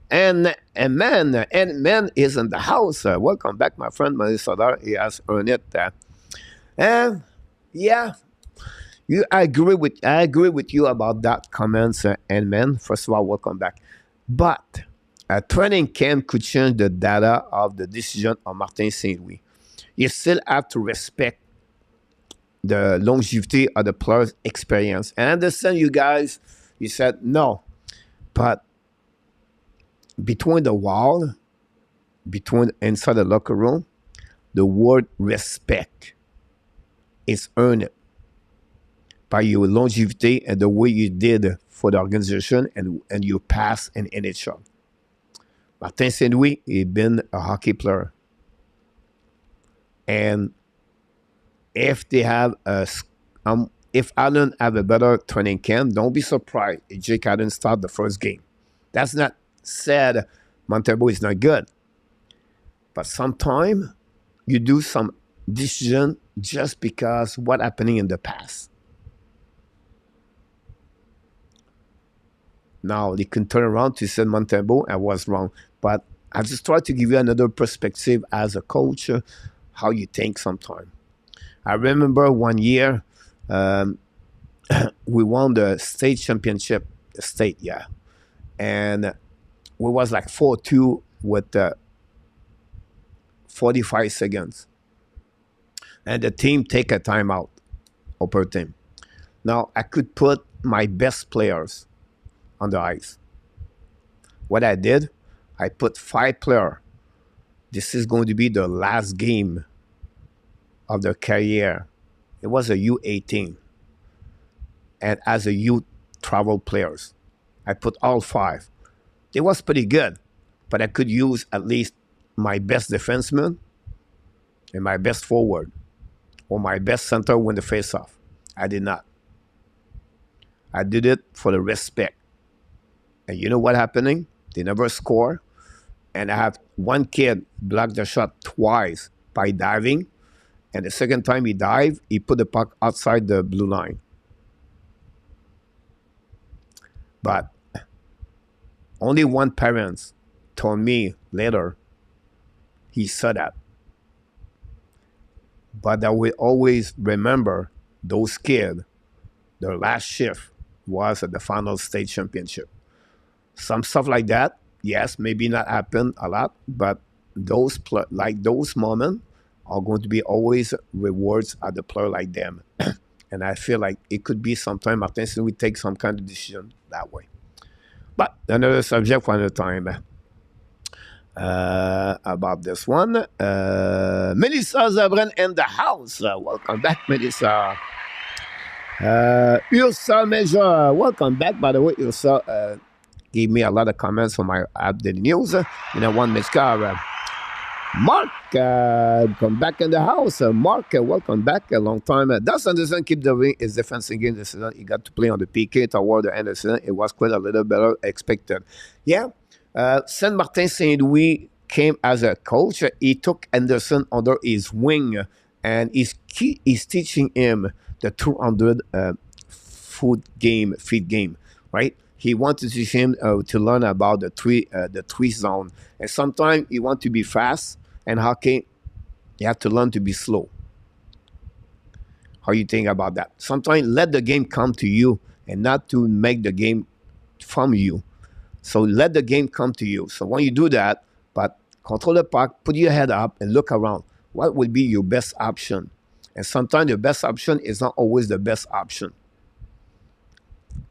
And man is in the house. Welcome back, my friend. Melissa. He has earned it. Yeah. I agree with you about that comments, and man. First of all, welcome back. But training camp could change the data of the decision of Martin Saint-Louis. You still have to respect the longevity of the player's experience. And I understand you guys, you said no. But between the wall, between inside the locker room, the word respect is earned by your longevity and the way you did for the organization and your past in NHL. Martin Saint-Louis, he's been a hockey player. And if they have if Allen have a better training camp, don't be surprised if Jake Allen start the first game. That's not said Montreal is not good. But sometimes you do some decision just because what happening in the past. Now they can turn around to say Montreal, I was wrong. But I just try to give you another perspective as a coach, how you think sometimes. I remember one year we won the state championship, the state, yeah. And we was like 4-2 with 45 seconds. And the team take a timeout, upper team. Now, I could put my best players on the ice. What I did, I put 5 players. This is going to be the last game of their career. It was a U18. And as a youth travel players, I put all 5. It was pretty good, but I could use at least my best defenseman and my best forward or my best center win the face-off. I did not. I did it for the respect. And you know what happening? They never score. And I have one kid block the shot twice by diving. And the second time he dived, he put the puck outside the blue line. But only one parent told me later he said that. But I will always remember those kids, their last shift was at the final state championship. Some stuff like that, yes, maybe not happen a lot, but those moments are going to be always rewards at the player like them. And I feel like it could be sometime Martin we take some kind of decision that way. But another subject for another time. About this one. Melissa Zabren in the house. Welcome back, Melissa. Ursa Major. Welcome back, by the way. Ursa gave me a lot of comments on my app Daily News. And I want Miska. Mark, come back in the house. Mark, welcome back. A long time. Does Anderson keep doing his defense again this season? He got to play on the PK toward the end of the season. It was quite a little better expected. Yeah. Saint Martin Saint Louis came as a coach. He took Anderson under his wing and he's teaching him the 200 feet game, right? He wants to teach him to learn about the three zone. And sometimes you want to be fast, and hockey, you have to learn to be slow. How you think about that? Sometimes let the game come to you and not to make the game from you. So let the game come to you. So when you do that, but control the puck, put your head up and look around. What would be your best option? And sometimes the best option is not always the best option.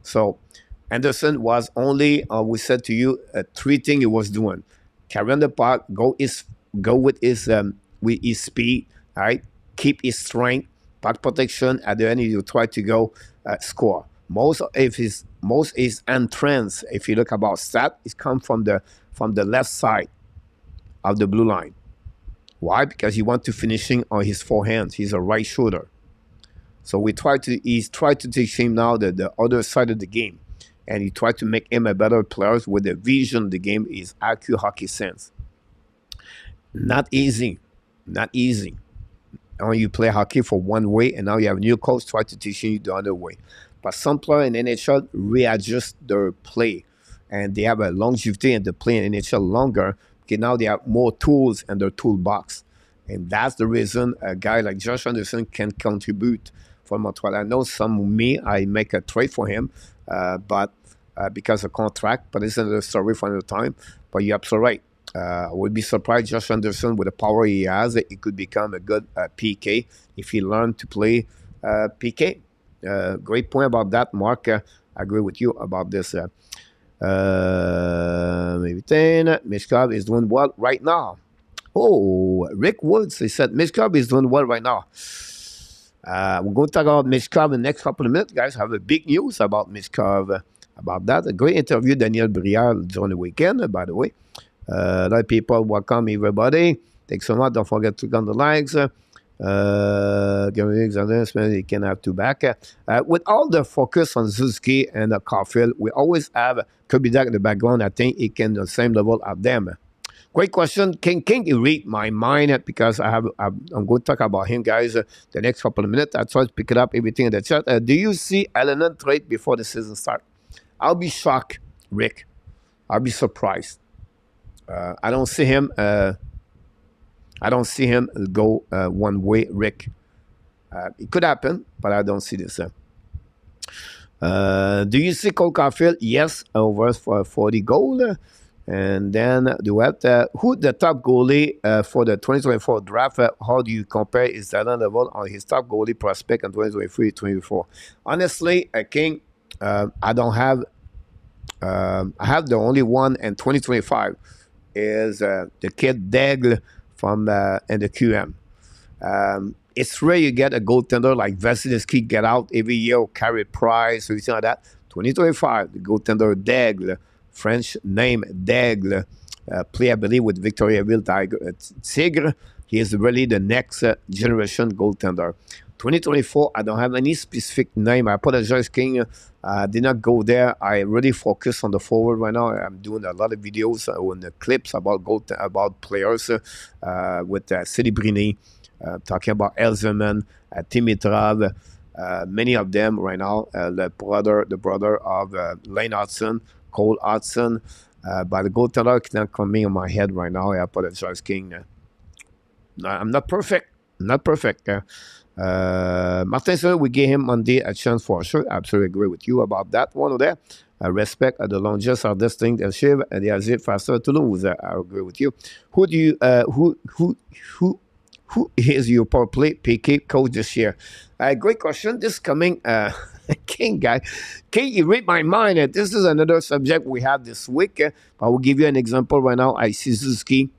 So Anderson was only, we said to you, 3 things he was doing. Carry on the puck, go with his speed, all right? Keep his strength, puck protection. At the end, you try to go score. Most his entrance, if you look about stat, it comes from the left side of the blue line. Why? Because he wants to finishing on his forehand. He's a right shooter. So he's tried to teach him now the other side of the game. And he tried to make him a better player with the vision of the game, his IQ hockey sense. Not easy. Not easy. Now you play hockey for one way, and now you have a new coach try to teach you the other way. But some players in NHL readjust their play, and they have a longevity and they play in NHL longer. Okay, now they have more tools in their toolbox. And that's the reason a guy like Josh Anderson can contribute for Montreal. I know I make a trade for him, but because of contract, but it's another story for another time. But you're absolutely right. I would be surprised Josh Anderson, with the power he has, he could become a good PK if he learned to play PK. Great point about that, Mark. I agree with you about this. Everything. Mishkov is doing well right now. Oh, Rick Woods, he said Mishkov is doing well right now. We're going to talk about Mishkov in the next couple of minutes, guys. I have a big news about Mishkov, about that. A great interview, Daniel Brière, during the weekend, by the way. A lot of people, welcome everybody. Thanks so much. Don't forget to click on the likes. He can have two back. With all the focus on Suzuki and Caufield, we always have Kirby Duck in the background. I think he can the same level of them. Great question. Can you read my mind? Because I'm going to talk about him, guys, the next couple of minutes. I try to pick it up, everything in the chat. Do you see Allen trade before the season starts? I'll be shocked, Rick. I'll be surprised. I don't see him. I don't see him go one way, Rick. It could happen, but I don't see this. Do you see Cole Caufield? Yes, over for 40 goal. And then do have who the top goalie for the 2024 draft? How do you compare his talent level on his top goalie prospect in 2023-24? Honestly, King, I don't have. I have the only one in 2025 is the kid Daigle from in the QM. It's rare you get a goaltender like Vasilevsky get out every year, carry prize, or anything like that. 2025, the goaltender Daigle, French name Daigle, play I believe with Victoriaville Tigre. He is really the next generation goaltender. 2024, I don't have any specific name. I apologize, King. I did not go there. I really focus on the forward right now. I'm doing a lot of videos on the clips about players with City Brini, talking about Elzerman, Dimitrov, many of them right now. The brother of Lane Hudson, Cole Hudson. But the goaltender cannot come in my head right now. I apologize, King. I'm not perfect. Not perfect. Martin said we gave him Monday a chance for sure. Absolutely agree with you about that one there. Respect the longest of this thing and Shiv and the Azir faster to lose. I agree with you. Who do you who is your power play PK coach this year? Great question. This coming King guy. King, you read my mind. This is another subject we have this week. I will give you an example right now. I see Suzuki,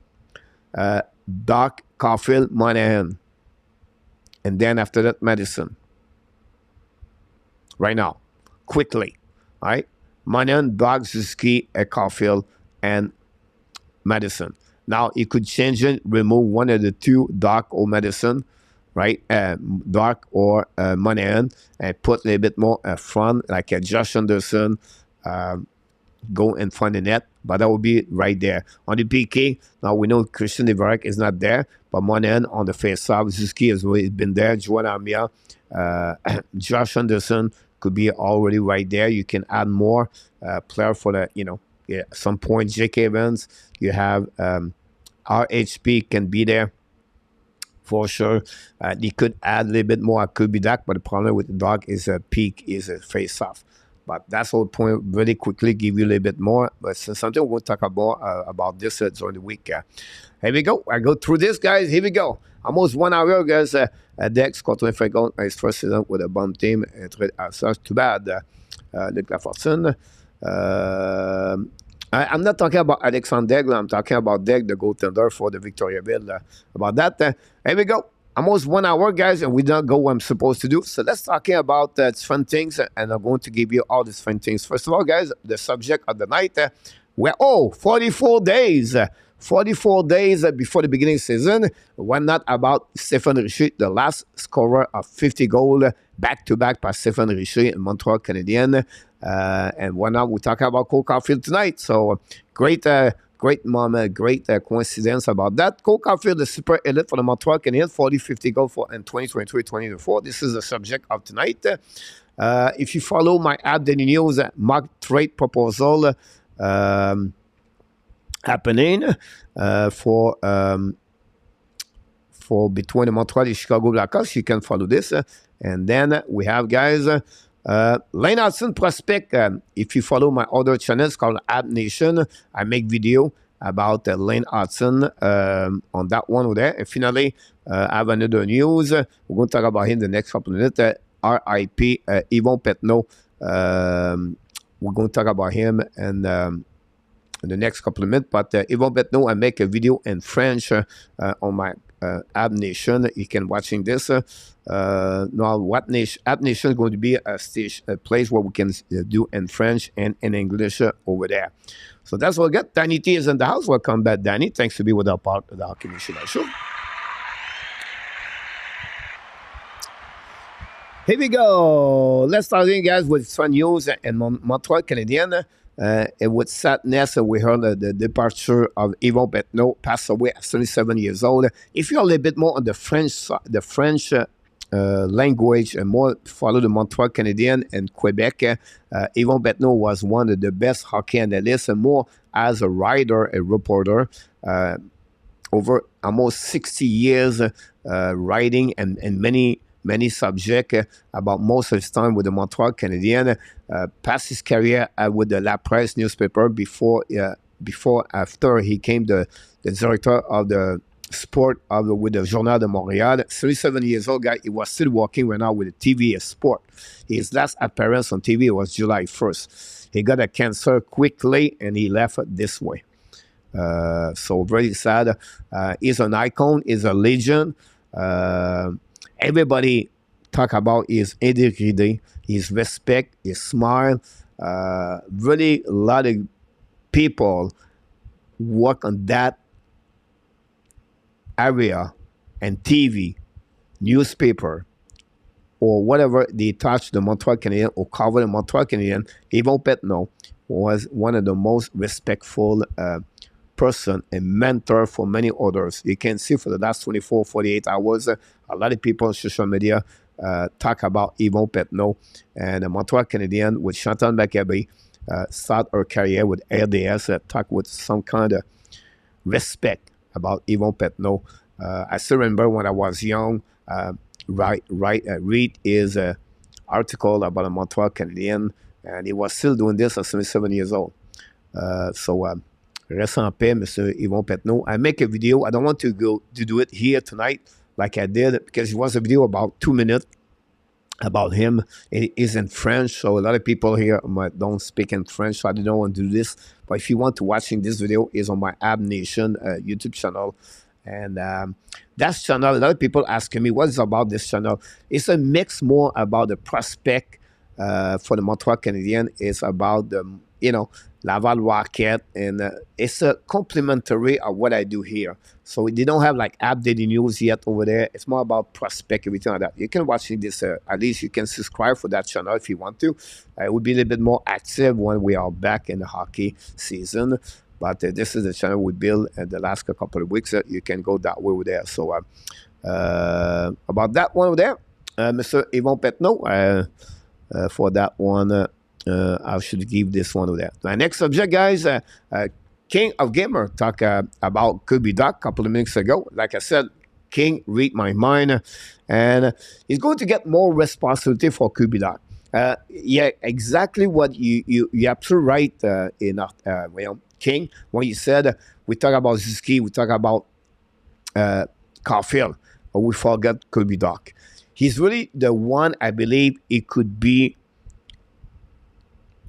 Doc, Caufield, Monahan. And then after that, Madison. Right now. Quickly. All right? Monahan, Doc, Suzuki, Caufield, and Madison. Now, you could change it, remove one of the two, Doc or Madison, right? Doc or Monahan, and put a little bit more front, like Josh Anderson, go in front of the net, but that would be right there. On the PK, now we know Christian Devarek is not there, but Monahan on the face-off, Suzuki has always been there, Joan Armia, Josh Anderson could be already right there. You can add more player for the, at some point, Jake Evans, you have RHP can be there for sure. They could add a little bit more. Could be that, but the problem with the dog is a peak, is a face-off. But that's the whole point. Really quickly give you a little bit more. But something we'll talk about this during the week. Here we go. I go through this, guys. Here we go. Almost 1 hour, guys. Dex contre Frégon is first season with a bomb team. Too bad. Luc Lafortune. I'm not talking about Alexandre Daigle. I'm talking about Daigle, the goaltender for the Victoriaville. About that. Here we go. Almost 1 hour, guys, and we don't go what I'm supposed to do. So let's talk about fun things, and I'm going to give you all these fun things. First of all, guys, the subject of the night, 44 days. 44 days before the beginning of the season. Why not about Stéphane Richer, the last scorer of 50 goals back-to-back by Stéphane Richer in Montreal Canadiens. And why not we talk about Cole Caufield tonight. So great moment, great coincidence about that. Cole Caufield, the super elite for the Montreal Canadiens, 40-50 goals in 2023-2024. This is the subject of tonight. If you follow my app, Daily News, mock trade proposal happening for between the Montreal and Chicago Blackhawks. You can follow this. And then we have, guys, Lane Hudson prospect. If you follow my other channels called Habs Nation, I make video about Lane Hudson on that one over there. And finally, I have another news. We're going to talk about him the next couple of minutes. RIP Yvon Pedneault we're going to talk about him and in the next couple of minutes. But Yvon Pedneault, I make a video in French on my Habs Nation. You can watching this. Now, what nation? Habs Nation is going to be a place where we can do in French and in English over there. So that's what we got. Danny T is in the house. Welcome back, Danny. Thanks to be with our part of the Hockey Nation Show. Here we go. Let's start in, guys, with some news in Montreal Canadiens. With sadness, we heard the departure of Yvon Pedneault Pass Away at 77 years old. If you're a little bit more on the French language and more follow the Montreal Canadiens and Quebec, Yvon Pedneault was one of the best hockey analysts and more as a writer, a reporter. Over almost 60 years writing and many subjects about most of his time with the Montreal Canadiens. Past his career with the La Presse newspaper before after he came the director of the sport with the Journal de Montréal. 37 years old guy. He was still working right now with the TV sport. His last appearance on TV was July 1st. He got a cancer quickly and he left this way. So very sad. He's an icon. He's a legend. Everybody talk about his integrity, his respect, his smile. Really, a lot of people work on that area and TV, newspaper, or whatever they touch the Montreal Canadiens or cover the Montreal Canadiens. Yvon Pedneault was one of the most respectful person, a mentor for many others. You can see for the last 24, 48 hours, a lot of people on social media talk about Yvon Pedneault and the Montreal Canadiens with Chantal Maccabi start her career with RDS, talk with some kind of respect about Yvon Pedneault. I still remember when I was young, read his article about the Montreal Canadiens, and he was still doing this at 77 years old. Rest en paix, Mr. Yvon Pedneault. I make a video. I don't want to go to do it here tonight like I did because it was a video about 2 minutes about him. It is in French, so a lot of people here don't speak in French, so I don't want to do this. But if you want to watching this video, is on my Habs Nation YouTube channel. And that channel, a lot of people asking me, what is about this channel? It's a mix more about the prospect for the Montreal Canadiens. It's about the, Laval Rocket, and it's a complementary of what I do here. So they don't have like updated news yet over there. It's more about prospect, everything like that. You can watch this, at least you can subscribe for that channel if you want to. It would be a little bit more active when we are back in the hockey season. But this is the channel we built in the last couple of weeks. You can go that way over there. So about that one over there, Mr. Yvon Pedneault, for that one, I should give this one over there. My next subject, guys, King of Gamer talked about Kirby Duck a couple of minutes ago. Like I said, King read my mind, and he's going to get more responsibility for Kirby Duck. Yeah, exactly what you're absolutely right in King, when you said we talk about Zuski, we talk about Caufield, but we forget Kirby Duck. He's really the one, I believe, he could be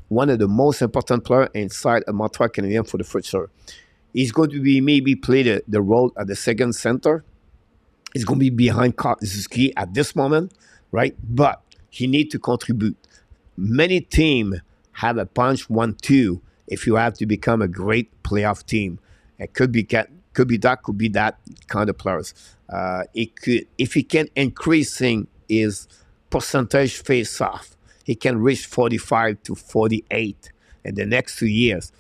one of the most important players inside a Montreal Canadiens for the future. He's going to be maybe play the role at the second center. He's going to be behind Zuski at this moment, right? But he needs to contribute. Many teams have a punch 1-2 if you have to become a great playoff team. It could be that could be that kind of players. If he can increasing his percentage face off, he can reach 45 to 48 in the next 2 years.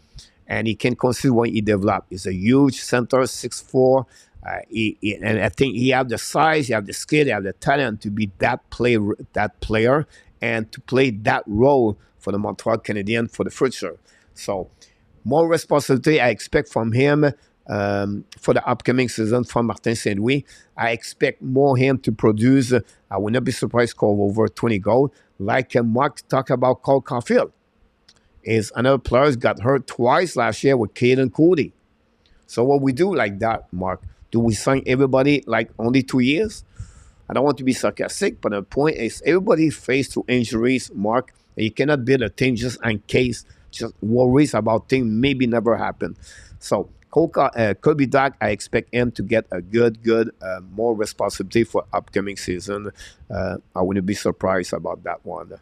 And he can consider when he develop. He's a huge center, 6'4". And I think he have the size, he have the skill, he have the talent to be that player and to play that role for the Montreal Canadiens for the future. So more responsibility I expect from him for the upcoming season from Martin Saint-Louis. I expect more him to produce. I will not be surprised score over 20 goals. Like Mark talked about Cole Caufield. Is another player who got hurt twice last year with Caden Cody. So what we do like that, Mark? Do we sign everybody like only 2 years? I don't want to be sarcastic, but the point is everybody faced to injuries, Mark, and you cannot build a team just in case, just worries about things maybe never happen. So Kobe Doc, I expect him to get a good, more responsibility for upcoming season. I wouldn't be surprised about that one.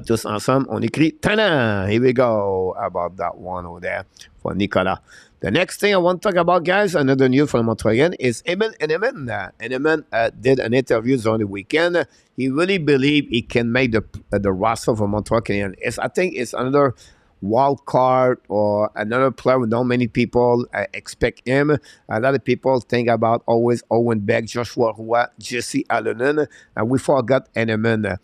Tous ensemble, on écrit Tana. Here we go about that one over there for Nicolas. The next thing I want to talk about, guys, another news from Montreal is Eamon Eneman. Eneman did an interview on the weekend. He really believes he can make the roster for Montreal Canadiens. I think it's another wild card or another player with not many people expect him. A lot of people think about always Owen Beck, Joshua Roy, Jesse Allen, and we forgot Eneman.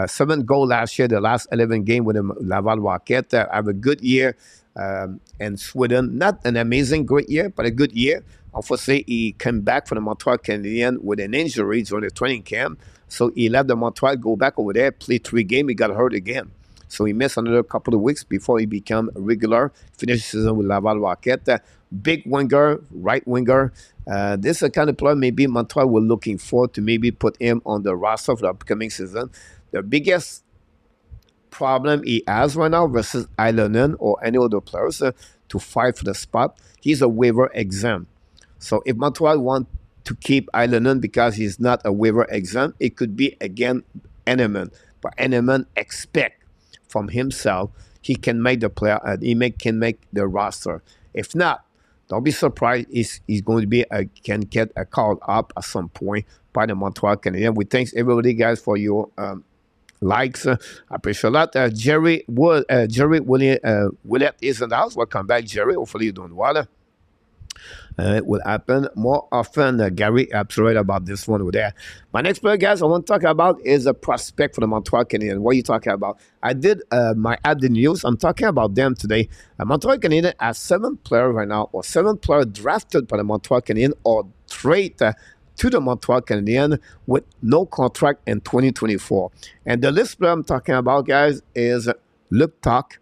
7 goals last year, the last 11 games with the Laval Rocket. Have a good year in Sweden. Not an amazing, great year, but a good year. Unfortunately, he came back from the Montreal Canadiens with an injury during the training camp. So he left the Montreal, go back over there, play 3 games. He got hurt again. So he missed another couple of weeks before he became regular. Finished the season with Laval Rocket. Big winger, right winger. This is the kind of player maybe Montreal were looking for to maybe put him on the roster for the upcoming season. The biggest problem he has right now versus Ilonen or any other players to fight for the spot, he's a waiver exempt. So if Montreal want to keep Ilonen because he's not a waiver exempt, it could be again Eneman. But Eneman expect from himself he can make the player, can make the roster. If not, don't be surprised. He's going to be can get a call up at some point by the Montreal Canadiens. We thanks everybody, guys, for your likes. I appreciate a lot. Jerry Willett is in the house. Welcome back, Jerry. Hopefully you're doing well. It will happen more often. Gary, absolutely about this one over there. My next player, guys, I want to talk about is a prospect for the Montreal Canadiens. What are you talking about? I did my ad the news. I'm talking about them today. Montreal Canadiens has 7 players right now, or 7 players drafted by the Montreal Canadiens or traded to the Montreal Canadiens with no contract in 2024. And the list player I'm talking about, guys, is Luke Tuck,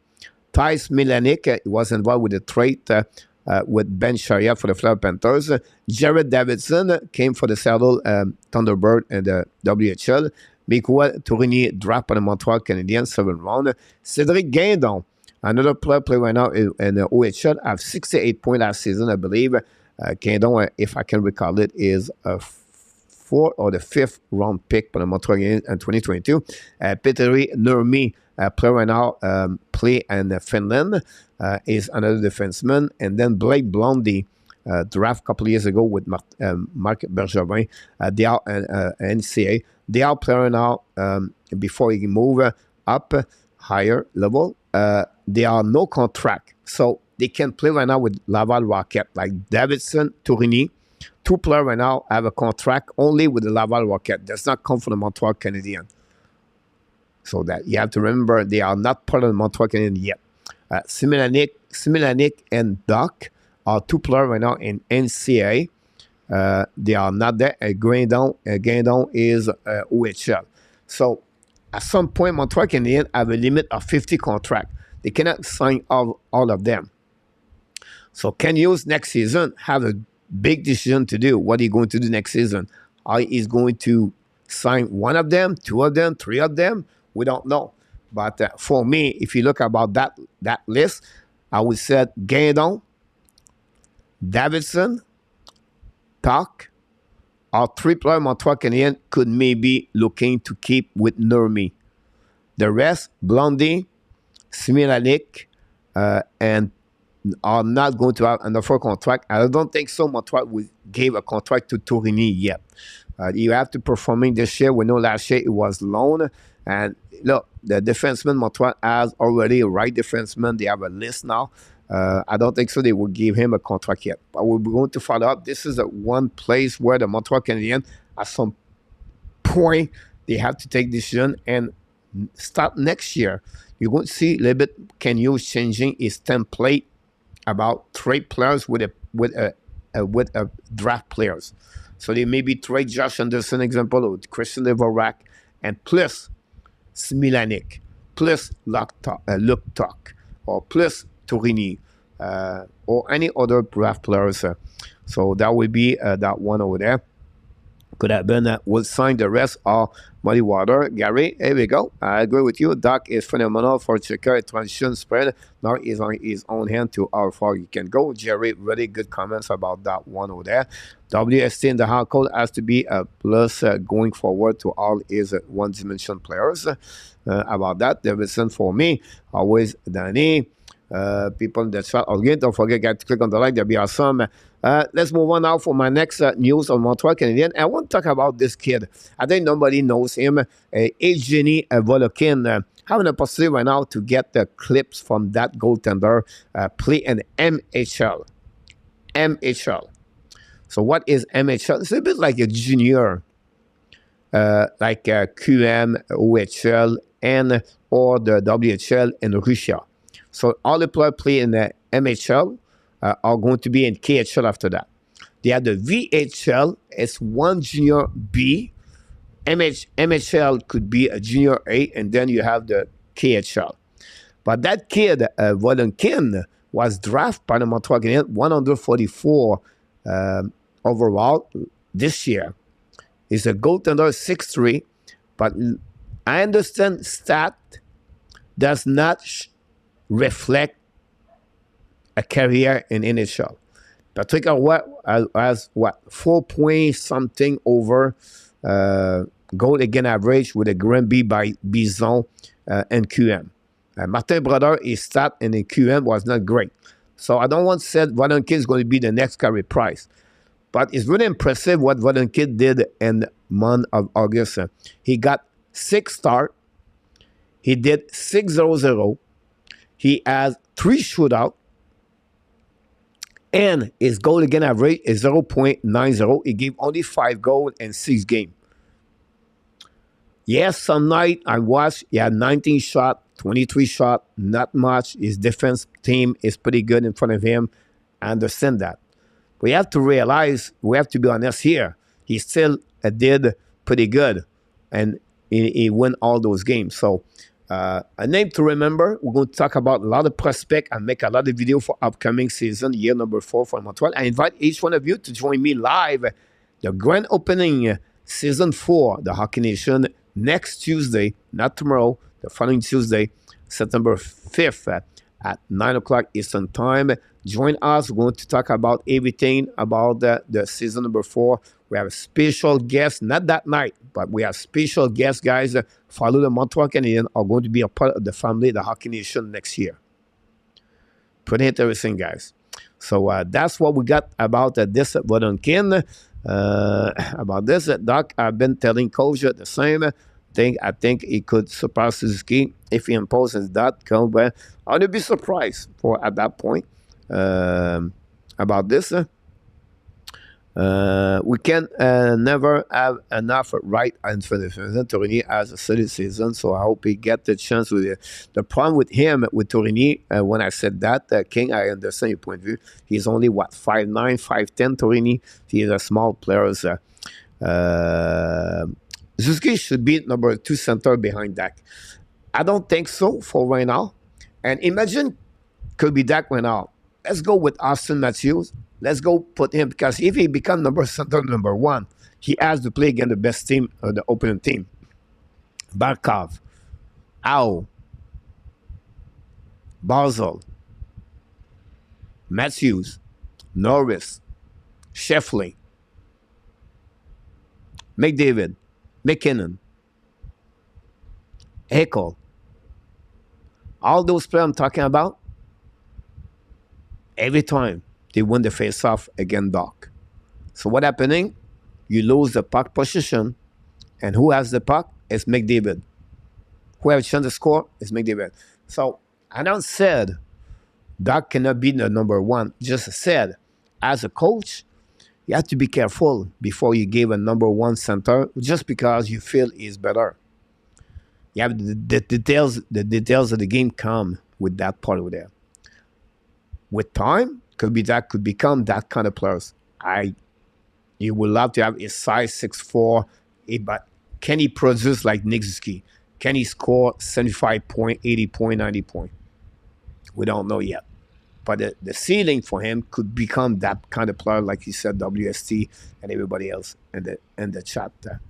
Thijs Milanik. He was involved with the trade with Ben Sharia for the Florida Panthers. Jared Davidson came for the Seattle Thunderbird and the WHL. Mikael Tourigny dropped by the Montreal Canadiens 7th round. Cédric Guindon, another player playing right now in the OHL, have 68 points last season, I believe. Guindon, if I can recall it, is a 4th or the 5th round pick by the Montreal Canadiens in 2022. Petteri Nurmi, player right now, play in Finland, is another defenseman. And then Blake Blondie, draft a couple of years ago with Marc Bergevin. They are NCA. They are playing now before he move up higher level. They are no contract. So they can play right now with Laval Rocket, like Davidson, Tourigny. 2 players right now have a contract only with the Laval Rocket. Does not come from the Montreal Canadiens. So that you have to remember, they are not part of the Montreal Canadiens yet. Similanik and Doc are 2 players right now in NCA. They are not there. Guindon is OHL. So at some point, Montreal Canadiens have a limit of 50 contracts. They cannot sign all of them. So Ken Hughes next season have a big decision to do. What are you going to do next season? Is going to sign 1 of them, 2 of them, 3 of them? We don't know. But for me, if you look about that list, I would say Guindon, Davidson, Tuck, are 3 players Montreal Canadiens could maybe looking to keep with Nurmi. The rest, Blondie, Smilanik, and are not going to have another contract. I don't think so. Montreal gave a contract to Tourigny yet. You have to performing this year. We know last year it was loan. And look, the defenseman Montreal has already a right defenseman. They have a list now. I don't think so they will give him a contract yet. But we're going to follow up. This is the one place where the Montreal Canadiens, at some point, they have to take decision and start next year. You're going to see a little bit Ken Hughes changing his template about trade players with a draft players. So they maybe trade Josh Anderson, example, or Christian Dvorak, and plus Smilanik, plus Luke Tuck, or plus Tourigny, or any other draft players. So that would be that one over there. Could have been will sign the rest or muddy water. Gary, here we go. I agree with you. Doc is phenomenal for checker transition spread. Now he's on his own hand to how far he can go. Jerry, really good comments about that one over there. WST in the household has to be a plus going forward to all his one-dimension players. About that, Davidson for me. Always Danny. People in the chat again, don't forget guys, to click on the like. That'd be awesome. Let's move on now for my next news on Montreal Canadiens. I want to talk about this kid. I think nobody knows him. Evgeny Volokin having a possibility right now to get the clips from that goaltender play in MHL. MHL. So what is MHL? It's a bit like a junior, like QM, OHL, and or the WHL in Russia. So all the players play in the MHL are going to be in KHL after that. They have the VHL, it's one junior B. MHL could be a junior A, and then you have the KHL. But that kid, Volunkin, was drafted by the Montreal Canadiens 144 overall this year. He's a goaltender, 6'3", but I understand stat does not reflect a career in NHL. Patrick Roy has what 4 point something over goal against average with a Granby by Bison and QM. Martin Brodeur, his stat in the QM was not great. So I don't want to say Volunkin is going to be the next Carey Price. But it's really impressive what Volunkin did in the month of August. He got 6 stars. He did 6-0-0. He has 3 shootouts. And his goal against average is 0.90. He gave only 5 goals in 6 games. Yes, some night I watched, he had 19 shots, 23 shots, not much. His defense team is pretty good in front of him. I understand that. We have to realize, we have to be honest here. He still did pretty good. And he won all those games. So, a name to remember. We're going to talk about a lot of prospects and make a lot of videos for upcoming season, year number 4 for Montreal. I invite each one of you to join me live. The grand opening, season 4, the Hockey Nation, next Tuesday, not tomorrow, the following Tuesday, September 5th at 9 o'clock Eastern Time. Join us. We're going to talk about everything about the season number 4. We have a special guest, not that night, but we have special guests, guys. Follow the Montreal Canadiens are going to be a part of the family, the Hockey Nation, next year. Pretty interesting, guys. So that's what we got about this Volunkin. About this, Doc, I've been telling Coach the same thing. I think he could surpass Suzuki if he imposes that. But I'd be surprised for at that point about this. We can never have enough right for the season. Tourigny has a solid season, so I hope he get the chance with it. The problem with him, with Tourigny, when I said that, King, I understand your point of view. He's only, what, 5'9", 5'10", Tourigny. He is a small player. Suzuki should be number 2 center behind Dak. I don't think so for right now. And imagine could be Dak right now. Let's go with Austin Matthews. Let's go put him, because if he becomes number 1, he has to play against the best team, or the opponent team. Barkov, Au, Barzal, Matthews, Norris, Sheffley, McDavid, McKinnon, Eichel. All those players I'm talking about, every time they win the face-off against Doc. So what happening? You lose the puck position, and who has the puck? It's McDavid. Who has a chance to score? It's McDavid. So I don't said Doc cannot be the number 1. Just said, as a coach, you have to be careful before you give a number 1 center just because you feel he's better. You have the details of the game come with that part over there. With time, could become that kind of players. You would love to have his size 6'4", but can he produce like Nick Suzuki? Can he score 75 point, 80 point, 90 point? We don't know yet. But the ceiling for him could become that kind of player, like you said, WST and everybody else in the chat there.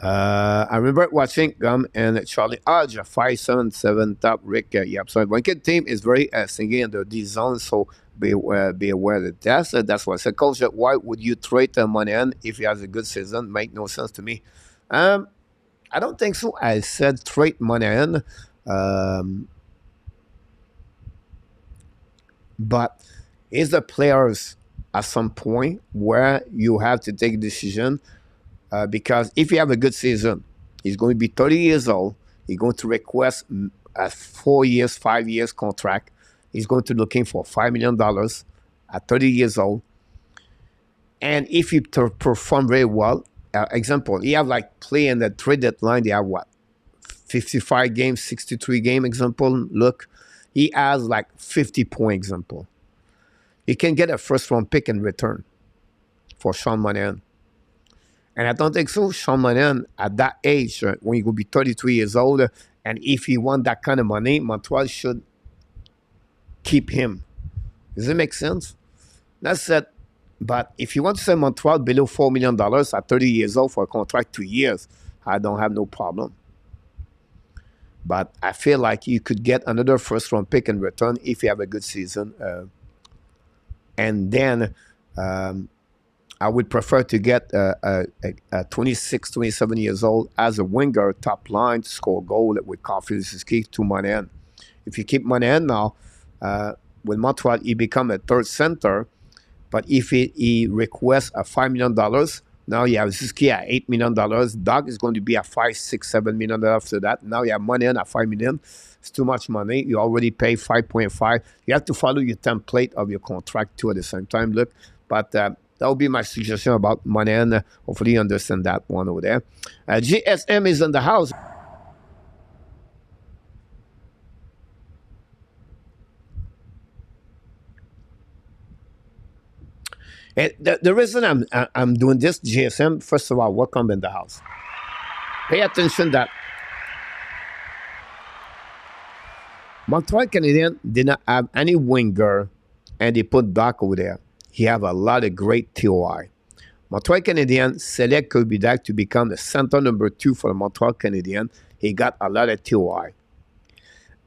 I remember watching Gum and Charlie Hodge, 577 top Rick. So one kid team is very singing in the D zone, so be aware of that. That's what I said. Coach, why would you trade money in if he has a good season? Make no sense to me. I don't think so. I said trade money in. But is the players at some point where you have to take a decision? Because if you have a good season, he's going to be 30 years old. He's going to request a 4 years, 5 years contract. He's going to be looking for $5 million at 30 years old. And if he perform very well, example, he have like play in the trade deadline, they have what? 55 games, 63 game example. Look, he has like 50 point example. He can get a first round pick in return for Sean Monahan. And I don't think so. Sean Monahan, at that age, when he will be 33 years old, and if he want that kind of money, Montreal should keep him. Does it make sense? That's it. But if you want to send Montreal below $4 million at 30 years old for a contract 2 years, I don't have no problem. But I feel like you could get another first-round pick in return if you have a good season. And then I would prefer to get a 26, 27 years old as a winger, top line, to score a goal with Caufield, Suzuki, to Monahan. If you keep Monahan now, with Montreal, he become a third center. But if he requests a $5 million, now you have Suzuki at $8 million. Doug is going to be at $5, $6, $7 million after that. Now you have Monahan at $5 million. It's too much money. You already pay 5.5. You have to follow your template of your contract too at the same time. Look, but that would be my suggestion about Monahan. Hopefully you understand that one over there. GSM is in the house. And the reason I'm doing this, GSM, first of all, welcome in the house. Pay attention that Montreal Canadiens did not have any winger, and they put Doc over there. He have a lot of great TOI. Montreal Canadiens select Kirby Dak to become the center number 2 for the Montreal Canadiens. He got a lot of TOI.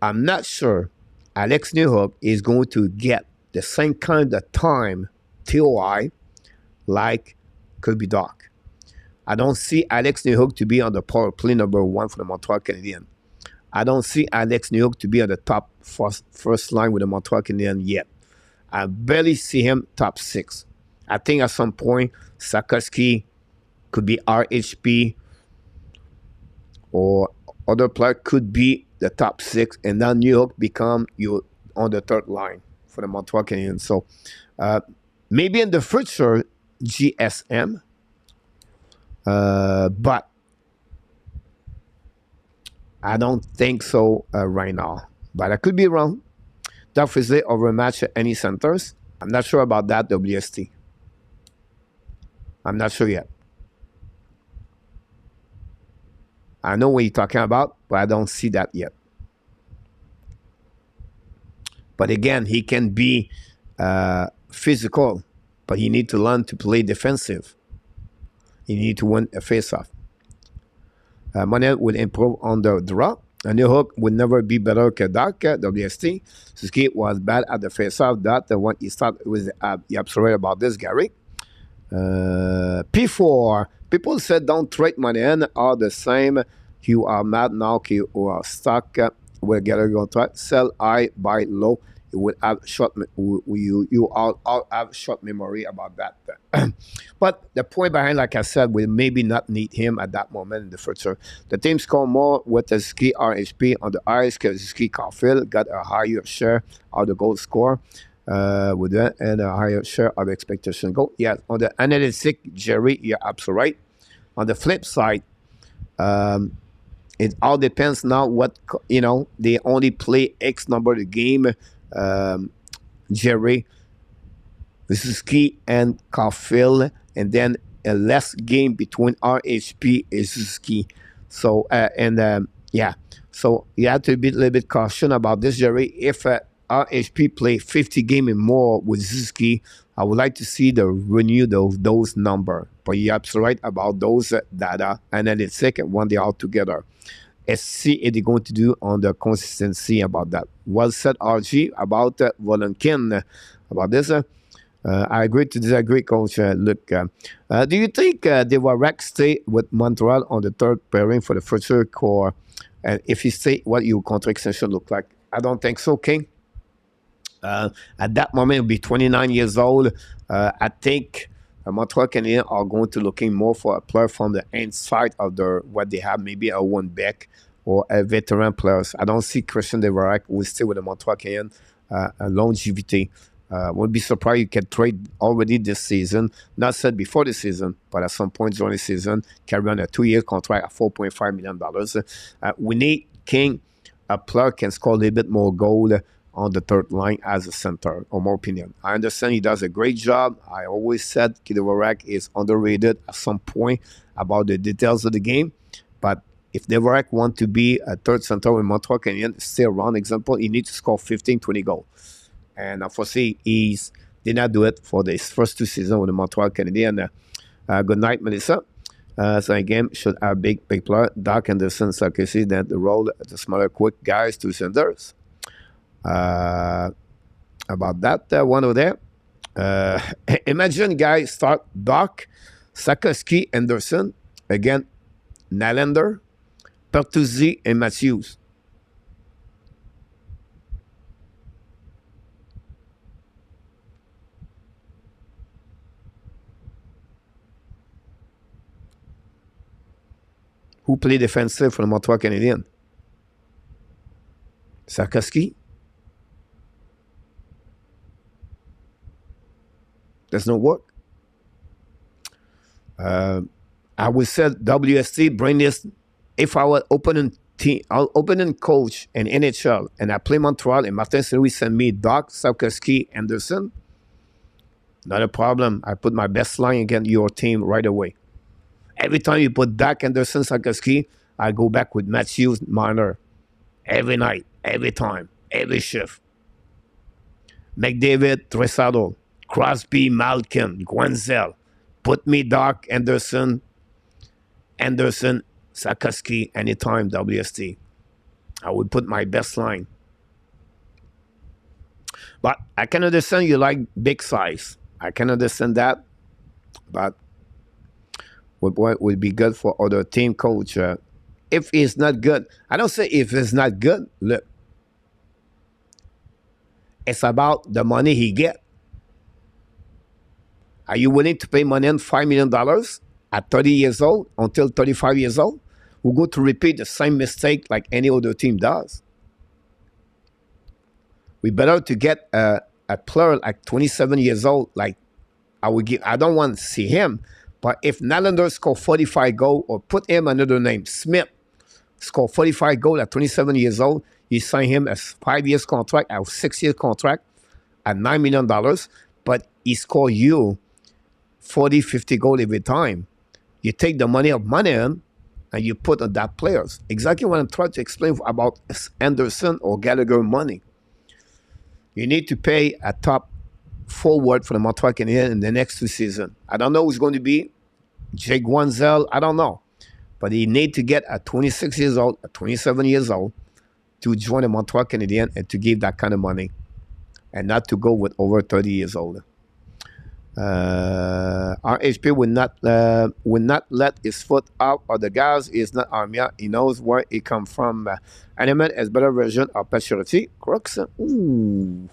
I'm not sure Alex Newhook is going to get the same kind of time TOI like Kirby Doc. I don't see Alex Newhook to be on the power play number 1 for the Montreal Canadiens. I don't see Alex Newhook to be on the top first line with the Montreal Canadiens yet. I barely see him top 6. I think at some point, Sakoski could be RHP or other player could be the top 6, and then Newhook become you on the third line for the Montreal Canadiens. So maybe in the future, GSM, but I don't think so right now. But I could be wrong. Damphousse overmatch any centers. I'm not sure about that, WST. I'm not sure yet. I know what you're talking about, but I don't see that yet. But again, he can be physical, but he need to learn to play defensive. He need to win a face-off. Monahan will improve on the draw. A Newhook would never be better than Doc, WST. Suzuki was bad at the face-off. That when he started with you're absolutely about this, Gary. P4. People said don't trade Monahan are the same. You are mad now. You are stuck. We'll get a contract. Sell high, buy low. You will have short. You all have short memory about that. But the point behind, like I said, we maybe not need him at that moment in the future. The team score more with the ski RHP on the ice because Ski Caufield got a higher share of the goal score with that and a higher share of expectation goal. Yeah, on the analytic, Jerry, you're absolutely right. On the flip side, it all depends now what, they only play X number of game. Jerry, Suzuki and Caufield, and then a less game between RHP and Suzuki. So, yeah. So you have to be a little bit cautious about this, Jerry. If RHP play 50 game and more with Suzuki, I would like to see the renew those number. But you're absolutely right about those data, and then the second one they are together. Let's see if they're going to do on the consistency about that. Well said, RG, about Volenkin, about this. I agree to disagree, Coach. Look, do you think they will stay with Montreal on the third pairing for the future core? And if you say what your contract extension look like, I don't think so, King. At that moment, he'll be 29 years old. I think Montreal Canadiens are going to looking more for a player from the inside of what they have, maybe a one back or a veteran players. I don't see Christian Dvorak will stay with the Montreal Canadiens longevity. Won't be surprised you can trade already this season. Not said before the season, but at some point during the season, carry on a 2-year contract at $4.5 million. We need King, a player can score a little bit more goal on the third line as a center, in my opinion. I understand he does a great job. I always said Dvorak is underrated at some point about the details of the game. But if Dvorak want to be a third center in Montreal Canadiens, stay around, example, he needs to score 15, 20 goals. And unfortunately, he did not do it for his first 2 seasons with the Montreal Canadiens. Good night, Melissa. So again, should have a big player. Doc Anderson, so I can see that the role, the smaller, quick guys, 2 centers. About that one over there. Imagine guys start Doc, Sakoski, Anderson, again, Nylander, Pertuzzi, and Matthews. Who play defensive for the Montreal Canadiens? Sakoski? Does not work. I would say WST bring this. If I were opening coach in NHL and I play Montreal and Martin St-Louis send me Doc, Sakoski, Anderson, not a problem. I put my best line against your team right away. Every time you put Doc, Anderson, Sakoski, I go back with Matthews, Marner. Every night, every time, every shift. McDavid, Dressado, Crosby, Malkin, Gwenzel. Put me Doc, Anderson, Sakoski, anytime, WST. I would put my best line. But I can understand you like big size. I can understand that. But what would be good for other team coach? If he's not good, I don't say if it's not good. Look, it's about the money he get. Are you willing to pay money on $5 million at 30 years old until 35 years old? Who go to repeat the same mistake like any other team does? We better to get a player like 27 years old. Like I don't want to see him. But if Nylander score 45 goals, or put him another name, Smith, score 45 goals at 27 years old, you sign him as 5 years contract, a 6 year contract at $9 million, but he score you 40, 50 goals every time. You take the money of money and you put on that players. Exactly what I'm trying to explain about Anderson or Gallagher money. You need to pay a top forward for the Montreal Canadiens in the next 2 seasons. I don't know who's going to be. Jake Gwenzel, I don't know. But he need to get at 26 years old, at 27 years old, to join the Montreal Canadiens and to give that kind of money. And not to go with over 30 years old. RHP will not let his foot out of the gas. He's not Armia. He knows where he come from. Animal is better version of Pacioretty. Crooks. Ooh.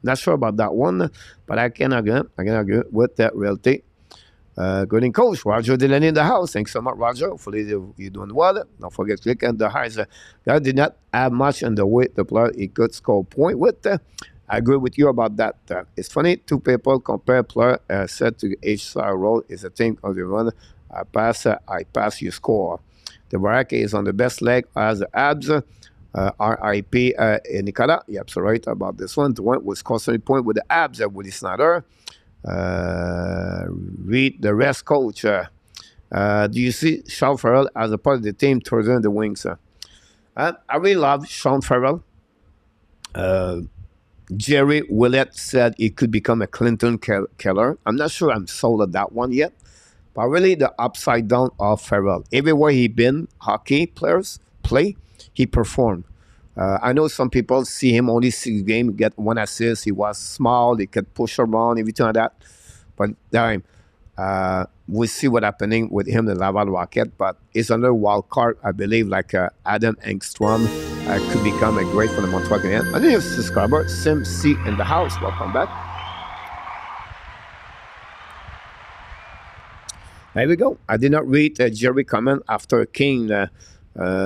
Not sure about that one, but I can agree with that reality. Good in coach, Roger Delaney in the house. Thanks so much, Roger. Hopefully you're doing well. Don't forget to click on the highs. God did not have much in the way the player he could score point with. I agree with you about that. It's funny, 2 people compare player set to each side role is a thing of the run. I pass, you score. The Baraka is on the best leg as the Habs. RIP Nicola. Yep, so right about this one. The one was constantly point with the Habs at Woody Snyder. Read the rest, coach. Do you see Sean Farrell as a part of the team towards the wings? I really love Sean Farrell. Jerry Willett said he could become a Clinton killer. I'm not sure I'm sold on that one yet. But really, the upside down of Farrell. Everywhere he been, hockey players play, he performed. I know some people see him only 6 games, get 1 assist. He was small, he could push around, everything like that. But we'll see what's happening with him, the Laval Rocket. But it's another wild card, I believe, like Adam Engstrom could become a great for the Montreal Canadiens. I think it's subscriber, Sim C in the house. Welcome back. There we go. I did not read Jerry comment after King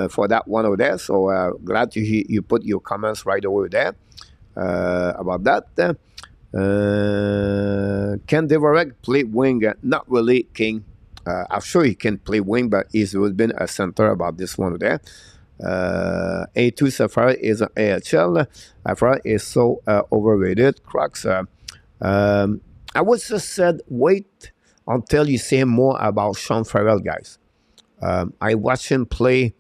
for that one over there. So glad you put your comments right over there about that. Can Devorek play wing? Not really, King. I'm sure he can play wing, but he's been a center about this one there. A2 Safari is an AHL. Safari is so overrated. Crux. I would just said wait until you say more about Sean Farrell, guys. I watched him play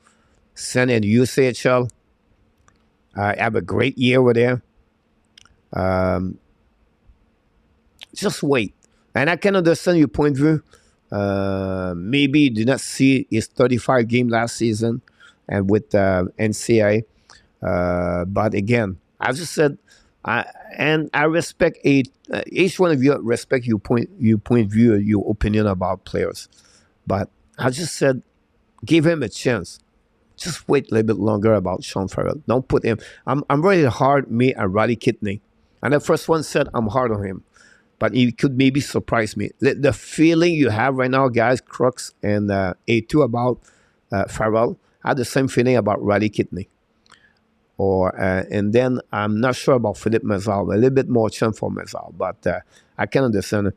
Sen and UCHL. I have a great year over there. Just wait. And I can understand your point of view. Maybe you did not see his 35 game last season and with NCAA. But again, I just said, I respect each one of you respect your point of view, your opinion about players. But I just said, give him a chance. Just wait a little bit longer about Sean Farrell. Don't put him. I'm really hard, me and Riley Kidney. And the first one said I'm hard on him. But he could maybe surprise me. The feeling you have right now, guys, Crooks and A2 about Farrell, I had the same feeling about Riley Kidney. And then I'm not sure about Philippe Mazal. A little bit more chance for Mazal, but I can understand.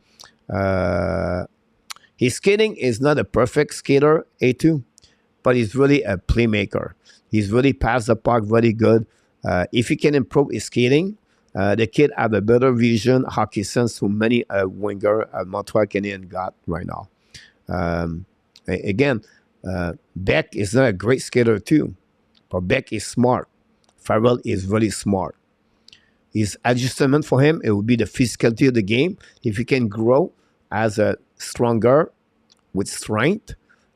His skating is not a perfect skater, A2, but he's really a playmaker. He's really passed the puck very good. If he can improve his skating, the kid have a better vision, hockey sense to many winger Montreal Canadiens got right now. Again, Beck is not a great skater too, but Beck is smart. Farrell is really smart. His adjustment for him, it would be the physicality of the game. If he can grow as a stronger with strength,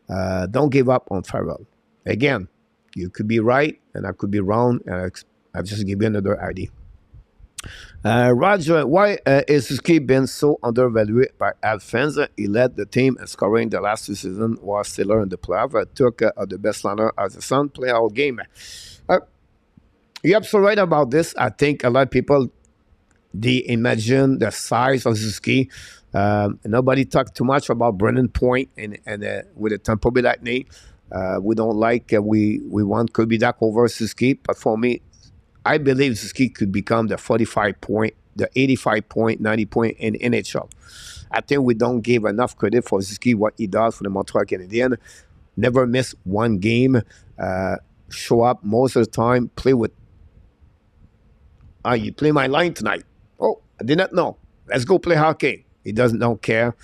don't give up on Farrell. Again, you could be right and I could be wrong, and I'll just give you another idea. Roger, why is Suzuki been so undervalued by ad fans? He led the team in scoring the last 2 seasons, was Steeler in the playoff. Took the best liner as a son, play all game. You're absolutely right about this. I think a lot of people, they imagine the size of Suzuki. Nobody talked too much about Brendan Point and with the Tampa Bay Lightning. We don't like, we want Kirby Duck over Suzuki, but for me, I believe Suzuki could become the 45 point, the 85 point, 90 point in NHL. I think we don't give enough credit for Suzuki, what he does for the Montreal Canadiens. Never miss one game, show up most of the time, play with. You play my line tonight. Oh, I did not know. Let's go play hockey. He don't care.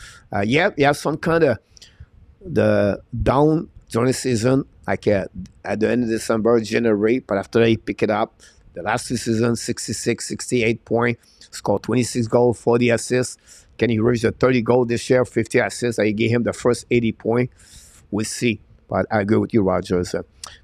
Yeah, he has some kind of the down during the season, like at the end of December, January, but after that, he pick it up. The last 2 seasons, 66, 68 points, scored 26 goals, 40 assists. Can he reach the 30 goal this year, 50 assists? I gave him the first 80 points. We'll see. But I agree with you, Rogers.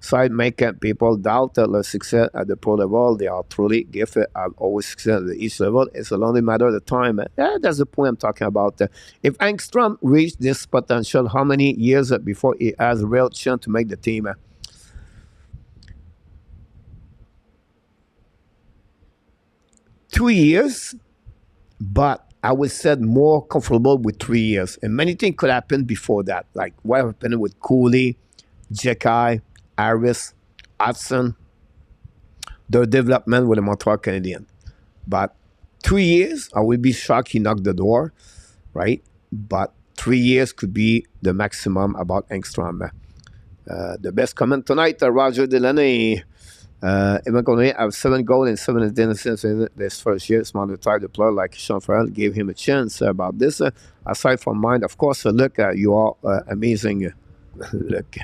So I make people doubt the success at the pro level. They are truly gifted. I've always succeeded at each level. It's a only matter of the time. That's the point I'm talking about. If Engstrom reached this potential, how many years before he has a real chance to make the team? 2 years, but I was said more comfortable with 3 years. And many things could happen before that, like what happened with Cooley, Jekai, Harris, Hudson, their development with the Montreal Canadiens. But 3 years, I would be shocked he knocked the door, right? But 3 years could be the maximum about Engstrom. The best comment tonight, Roger Delaney. Yvon Pedneault have 7 goals and 7 assists in this first year. Smart retired the player like Sean Farrell gave him a chance about this. Aside from mine, of course, look, you are amazing. Look.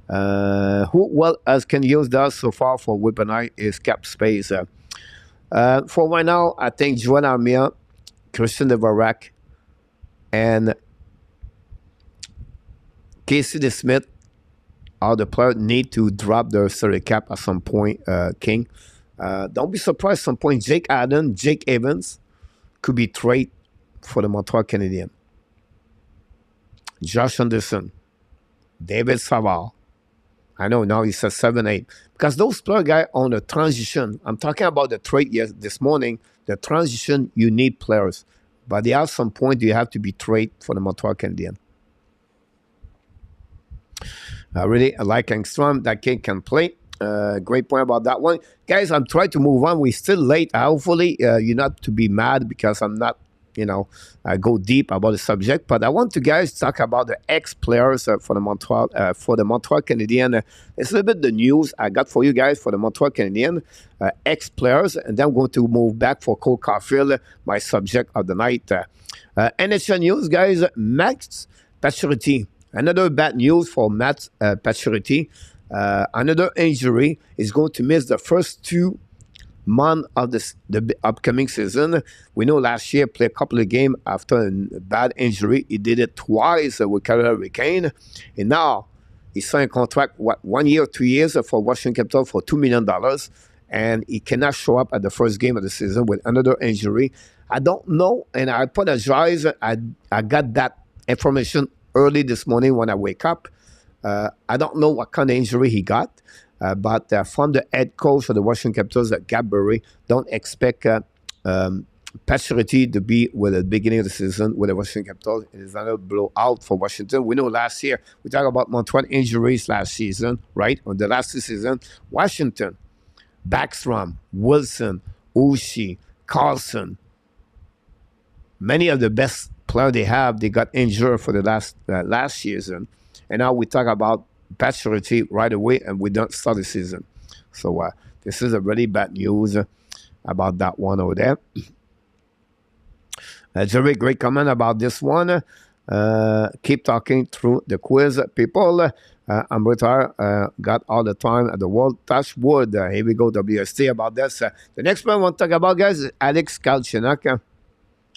Who well as can use that so far for weaponized is cap space. For right now, I think Joel Armia, Christian Dvorak, and Casey DeSmith are the players need to drop their salary cap at some point, King. Don't be surprised at some point Jake Allen, Jake Evans could be traded for the Montreal Canadiens. Josh Anderson, David Savard. I know now he says 7-8. Because those player guys on the transition, I'm talking about the trade this morning, the transition, you need players. But there are some point you have to be traded for the Montreal Canadiens. I really like Engstrom. That kid can play. Great point about that one. Guys, I'm trying to move on. We're still late. Hopefully, you're not to be mad because I'm not, go deep about the subject. But I want to guys talk about the ex-players for the Montreal Canadiens. It's a little bit the news I got for you guys for the Montreal Canadiens ex-players. And then I'm going to move back for Cole Caufield, my subject of the night. NHL news, guys. Max Pacioretty. Another bad news for Matt Pacioretty. Another injury. Is going to miss the first 2 months of the upcoming season. We know last year played a couple of games after a bad injury. He did it twice with Carolina Hurricane. And now he signed a contract, 1 year, 2 years for Washington Capitals for $2 million. And he cannot show up at the first game of the season with another injury. I don't know, and I apologize. I got that information early this morning when I wake up. I don't know what kind of injury he got, but from the head coach of the Washington Capitals, Gab Burry, don't expect Pacioretty to be with the beginning of the season with the Washington Capitals. It is another blowout for Washington. We know last year, we talked about Montreal injuries last season, right? On the last 2 seasons, Washington, Backstrom, Wilson, Oshie, Carlson, many of the best players they have, they got injured for the last season. And now we talk about Pacioretty right away, and we don't start the season. So this is a really bad news about that one over there. Jerry, great comment about this one. Keep talking through the quiz, people. I'm retired. Got all the time at the world. Touch wood. Here we go, WST, about this. The next one I want to talk about, guys, is Alex Galchenyuk.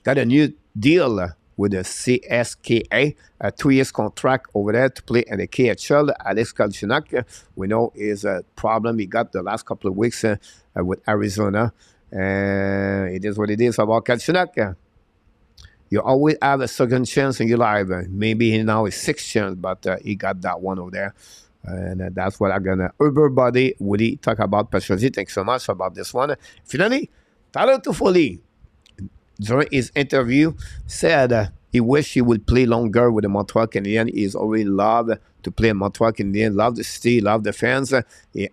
Got a new deal with the CSKA, a 2 years contract over there to play in the KHL. Alex Galchenyuk, we know, is a problem he got the last couple of weeks with Arizona. It is what it is about Galchenyuk. You always have a second chance in your life. Maybe now it's 6th chance, but he got that one over there. And that's what I'm going to everybody Woody talk about. Pacioretty, thanks so much about this one. Finally, Tyler Toffoli, during his interview, said he wished he would play longer with the Montreal Canadiens. He's already loved to play in Montreal Canadiens, loved the city, loved the fans. It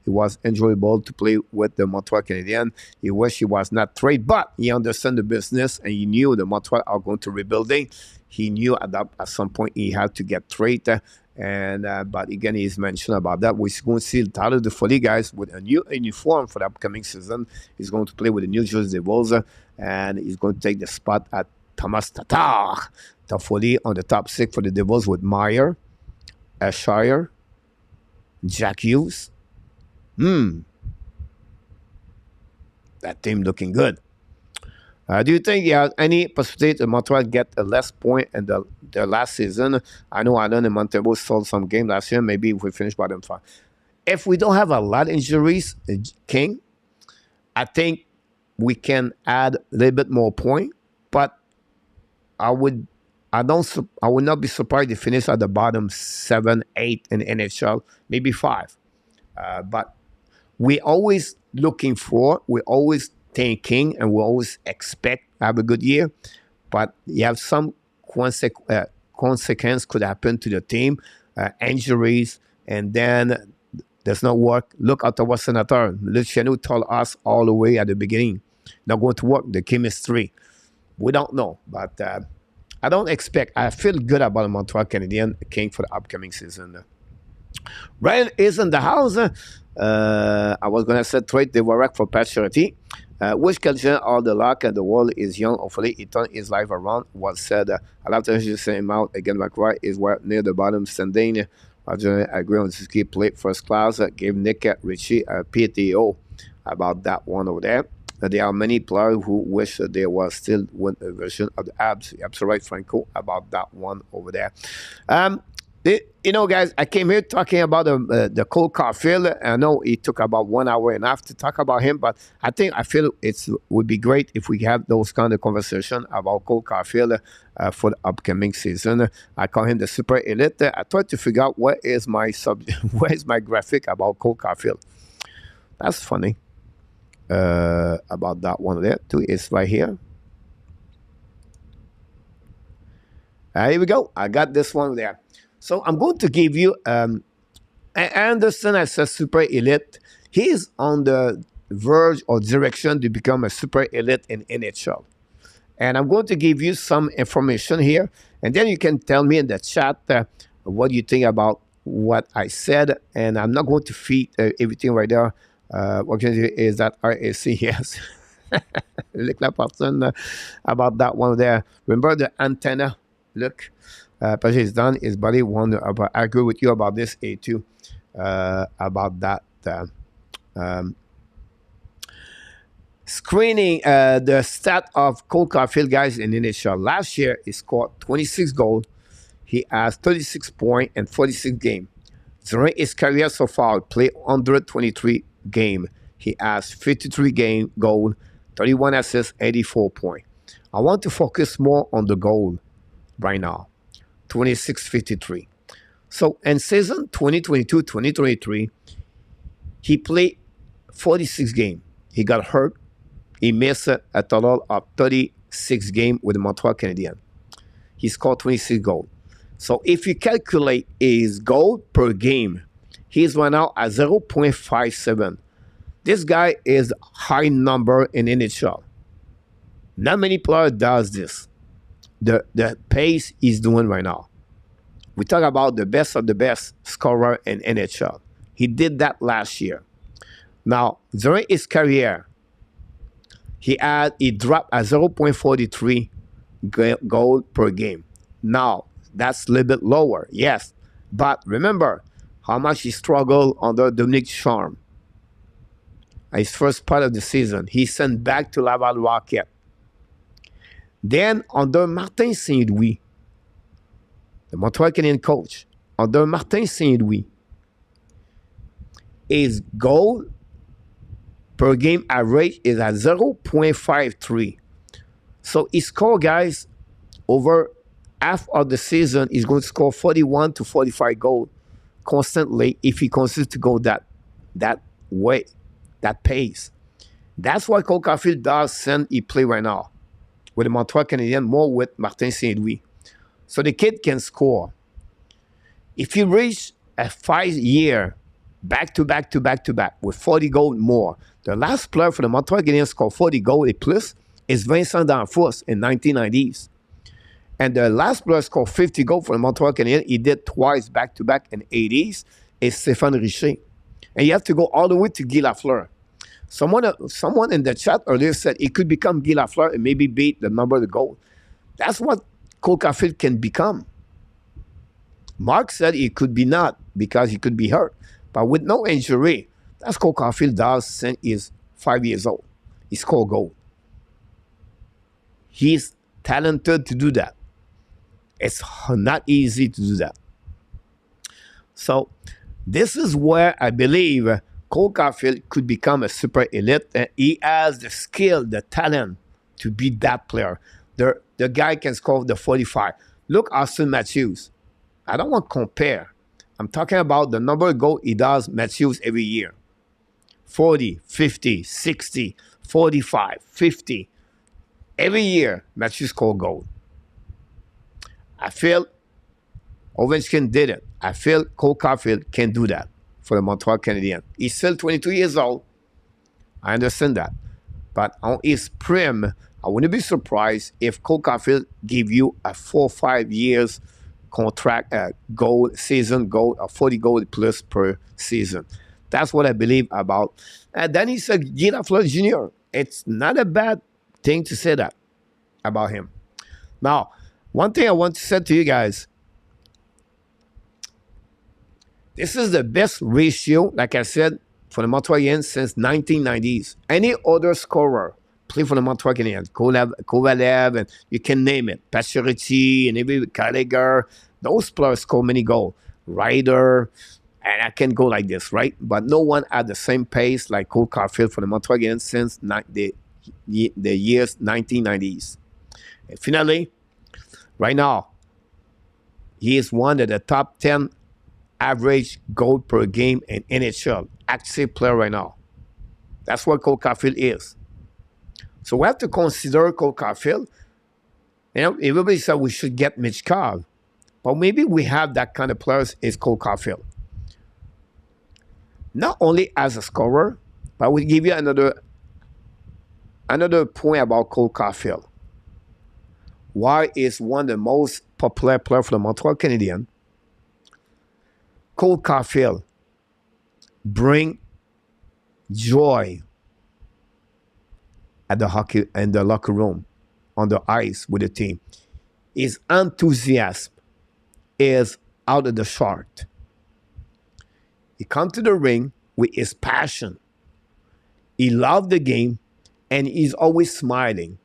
was enjoyable to play with the Montreal Canadiens. He wished he was not traded, but he understood the business and he knew the Montreal are going to rebuilding. He knew at some point he had to get traded. But again, he's mentioned about that. We're going to see Tyler Toffoli, guys, with a new uniform for the upcoming season. He's going to play with the New Jersey Devils, and he's going to take the spot at Thomas Tatar. Toffoli on the top 6 for the Devils with Meyer, Shire, Jack Hughes. That team looking good. Do you think you have any possibility that Montreal get a less point in the last season? I know Allen and Montreal sold some game last year. Maybe if we finish bottom 5. If we don't have a lot of injuries, King, I think we can add a little bit more point. But I would not be surprised to finish at the bottom 7, 8 in NHL, maybe 5. But we always looking for, we always thinking, and we always expect to have a good year. But you have some consequence could happen to the team, injuries, and then does not work. Look at our senator. Luciano told us all the way at the beginning, not going to work, the chemistry. We don't know, but I don't expect. I feel good about the Montreal Canadiens, King, for the upcoming season. Ryan is in the house. I was going to say trade the Warwick for Paturity. Wish Kelchen all the luck and the world is young. Hopefully, he turned his life around. Was said, I love to just say him out again. McRae is where near the bottom standing. I agree on this key play first class. Gave Nick Richie a PTO about that one over there. There are many players who wish there was still one version of the Habs. You're absolutely right, Franco, about that one over there. Guys, I came here talking about the Cole Caufield. I know it took about 1 hour and a half to talk about him, but I feel it would be great if we have those kind of conversation about Cole Caufield for the upcoming season. I call him the super elite. I tried to figure out where is my graphic about Cole Caufield. That's funny. About that one there too is right here. Here we go. I got this one there. So I'm going to give you Anderson as a super elite. He's on the verge or direction to become a super elite in NHL. And I'm going to give you some information here. And then you can tell me in the chat what you think about what I said. And I'm not going to feed everything right there. What is that RAC? Yes. Look la person about that one there. Remember the antenna? Look. Paget is done. His body won. I agree with you about this A2. About that. Screening the stat of Cole Caufield, guys, in NHL. Last year, he scored 26 goals. He has 36 points and 46 games. During his career so far, he played 123 games. He has 53 goals, 31 assists, 84 points. I want to focus more on the goal right now. 26-53. So in season 2022-2023, he played 46 games. He got hurt. He missed a total of 36 games with the Montreal Canadiens. He scored 26 goals. So if you calculate his goal per game, he's right now at 0.57. This guy is a high number in NHL. Not many players does this. The pace he's doing right now. We talk about the best of the best scorer in NHL. He did that last year. Now, during his career, he dropped at 0.43 goal per game. Now, that's a little bit lower, yes. But remember how much he struggled under Dominique Charm. His first part of the season, he sent back to Laval Rocket. Then, under Martin Saint-Louis, the Montreal Canadiens coach, under Martin Saint-Louis, his goal per game average is at 0.53. So he scored, guys, over half of the season, he's going to score 41 to 45 goals constantly if he continues to go that way, that pace. That's why Cole Caufield does send he play right now with the Montreal Canadiens, more with Martin Saint-Louis. So the kid can score. If you reach a 5-year back-to-back with 40 goals more, the last player for the Montreal Canadiens scored 40 goals et plus is Vincent Damphousse in 1990s. And the last player scored 50 goals for the Montreal Canadiens, he did twice back-to-back in 80s, is Stéphane Richer. And you have to go all the way to Guy Lafleur. Someone in the chat earlier said he could become Guy Lafleur and maybe beat the number of the goal. That's what Cole Caufield can become. Mark said he could be not because he could be hurt. But with no injury, that's Cole Caufield does since he's 5 years old. He scored goal. He's talented to do that. It's not easy to do that. So this is where I believe Cole Caufield could become a super elite. And he has the skill, the talent to be that player. The guy can score the 45. Look, Austin Matthews. I don't want to compare. I'm talking about the number of goals he does, Matthews, every year. 40, 50, 60, 45, 50. Every year, Matthews score goal. I feel Ovechkin did it. I feel Cole Caufield can do that for the Montreal Canadiens. He's still 22 years old. I understand that. But on his prime, I wouldn't be surprised if Cole Caufield give you a 4 or 5 years contract goal, season goal, 40 goal plus per season. That's what I believe about. And then he's a Guy Lafleur Jr. It's not a bad thing to say that about him. Now, one thing I want to say to you guys, this is the best ratio, like I said, for the Montreal Canadiens since 1990s. Any other scorer play for the Montreal Canadiens, Kovalev, and you can name it, Pacioretty, and even Gallagher, those players score many goals. Ryder, and I can go like this, right? But no one at the same pace like Cole Caufield for the Montreal Canadiens since the years 1990s. And finally, right now, he is one of the top 10 average goal per game in NHL. Active player right now. That's what Cole Caufield is. So we have to consider Cole Caufield. You know, everybody said we should get Mitch Carl. But maybe we have that kind of players is Cole Caufield. Not only as a scorer, but I will give you another point about Cole Caufield. Why is one of the most popular players for the Montreal Canadiens? Cole Caufield bring joy at the hockey and the locker room, on the ice with the team. His enthusiasm is out of the chart. He comes to the ring with his passion. He loves the game, and he's always smiling.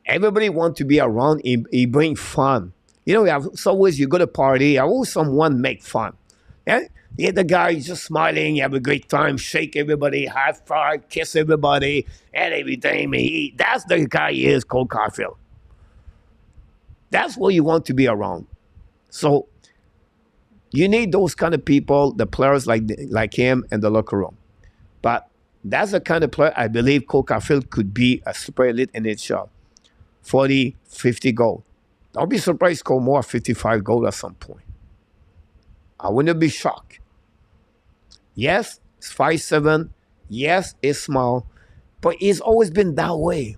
Everybody wants to be around him. He brings fun. You know, it's always you go to party, always someone make fun. Yeah? Yeah, the guy is just smiling, you have a great time, shake everybody, high five, kiss everybody, and everything. That's the guy he is, Cole Caufield. That's what you want to be around. So you need those kind of people, the players like him in the locker room. But that's the kind of player I believe Cole Caufield could be a super elite in NHL. 40, 50 goals. Don't be surprised to score more 55 goals at some point. I wouldn't be shocked. Yes, it's 5'7". Yes, it's small. But he's always been that way.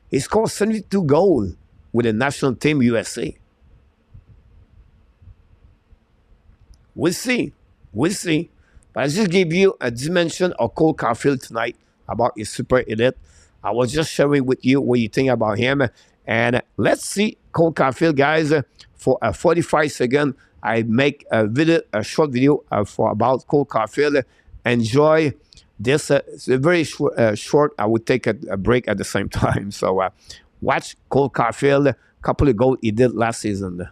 He scored 72 goals with the national team USA. We'll see. We'll see. But I just give you a dimension of Cole Caufield tonight about his super elite. I was just sharing with you what you think about him. And let's see Cole Caufield, guys, for a 45 second. I make a short video for about Cole Caufield. Enjoy this. It's a very short. I would take a break at the same time. So watch Cole Caufield. A couple of goals he did last season.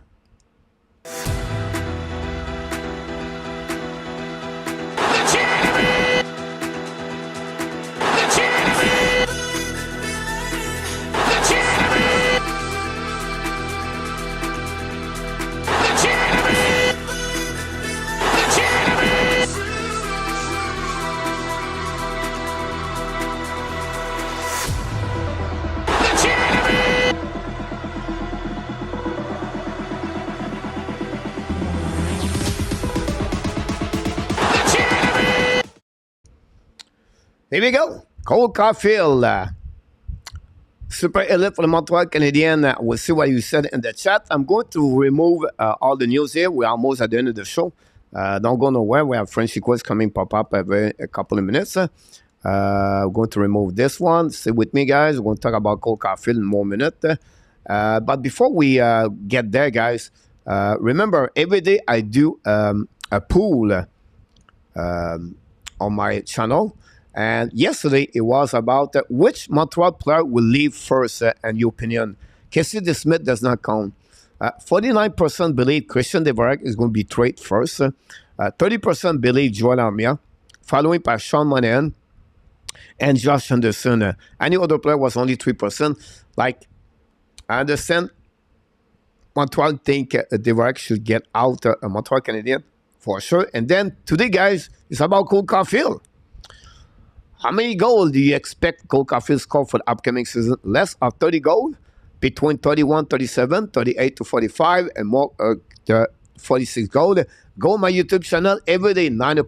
Here we go. Cole Caufield, super elite for the Montreal Canadiens. We'll see what you said in the chat. I'm going to remove all the news here. We're almost at the end of the show. Don't go nowhere. We have Frenchy Quiz coming pop up every a couple of minutes. We're going to remove this one. Stay with me, guys. We're going to talk about Cole Caufield in more minutes. But before we get there, guys, remember, every day I do a poll on my channel. And yesterday, it was about which Montreal player will leave first, in your opinion. Casey DeSmith does not count. 49% believe Christian Dvorak is going to be traded first. 30% believe Joel Armia, following by Sean Monahan and Josh Anderson. Any other player was only 3%. Like, I understand Montreal think Dvorak should get out a Montreal Canadien for sure. And then today, guys, it's about Cole Caufield. How many goals do you expect Cole Caufield to score for the upcoming season? Less of 30 goals, between 31, 37, 38 to 45, and more 46 goals. Go on my YouTube channel every day, 10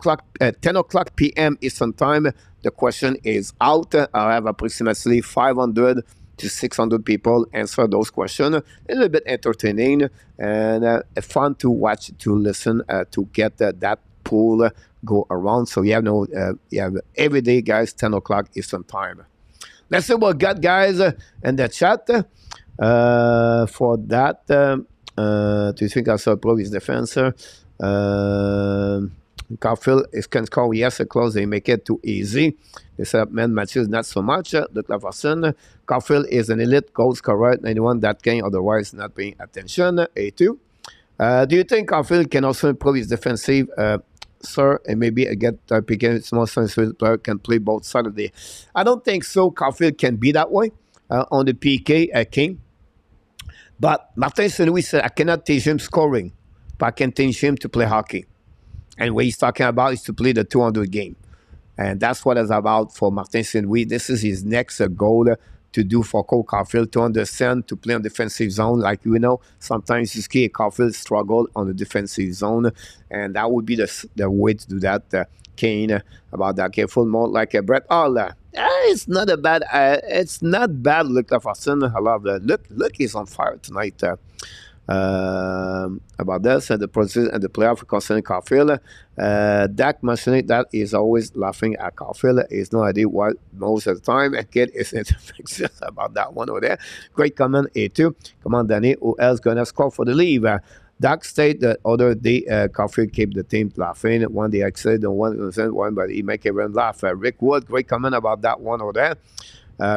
o'clock p.m. Eastern Time. The question is out. I have approximately 500 to 600 people answer those questions. A little bit entertaining and fun to watch, to listen, to get that pool go around. So you have every day, guys, 10 o'clock Eastern time. Let's see what we got, guys, in the chat. For that, do you think I saw prove his defense? Caufield can score, yes, close. They make it too easy. They set up man matches, not so much. Luc Laverson. Caufield is an elite goal scorer, anyone that can otherwise not paying attention. A2. Do you think Caufield can also improve his defensive, sir, and maybe get picking small sensitive player can play both sides of the. I don't think so. Caufield can be that way on the PK King. But Martin St. Louis said, I cannot teach him scoring, but I can teach him to play hockey. And what he's talking about is to play the 200 game. And that's what it's about for Martin St. Louis. This is his next goal to do for Cole Caufield, to understand, to play on defensive zone. Like, sometimes you see Caufield struggle on the defensive zone. And that would be the way to do that. Kane, about that. Careful, more like a Brett Hall. It's not a bad, Luc Laverson. I love that. Look, he's on fire tonight. About this and the process and the playoff concerning Caufield. Dak mentioned that he's always laughing at Caufield. He's no idea what most of the time. And kid is infectious about that one over there. Great comment, A2. Come on, Danny. Who else gonna score for the leave? Dak state the other day Caufield kept the team laughing. One day I said one, but he make everyone laugh. Rick Wood, great comment about that one over there.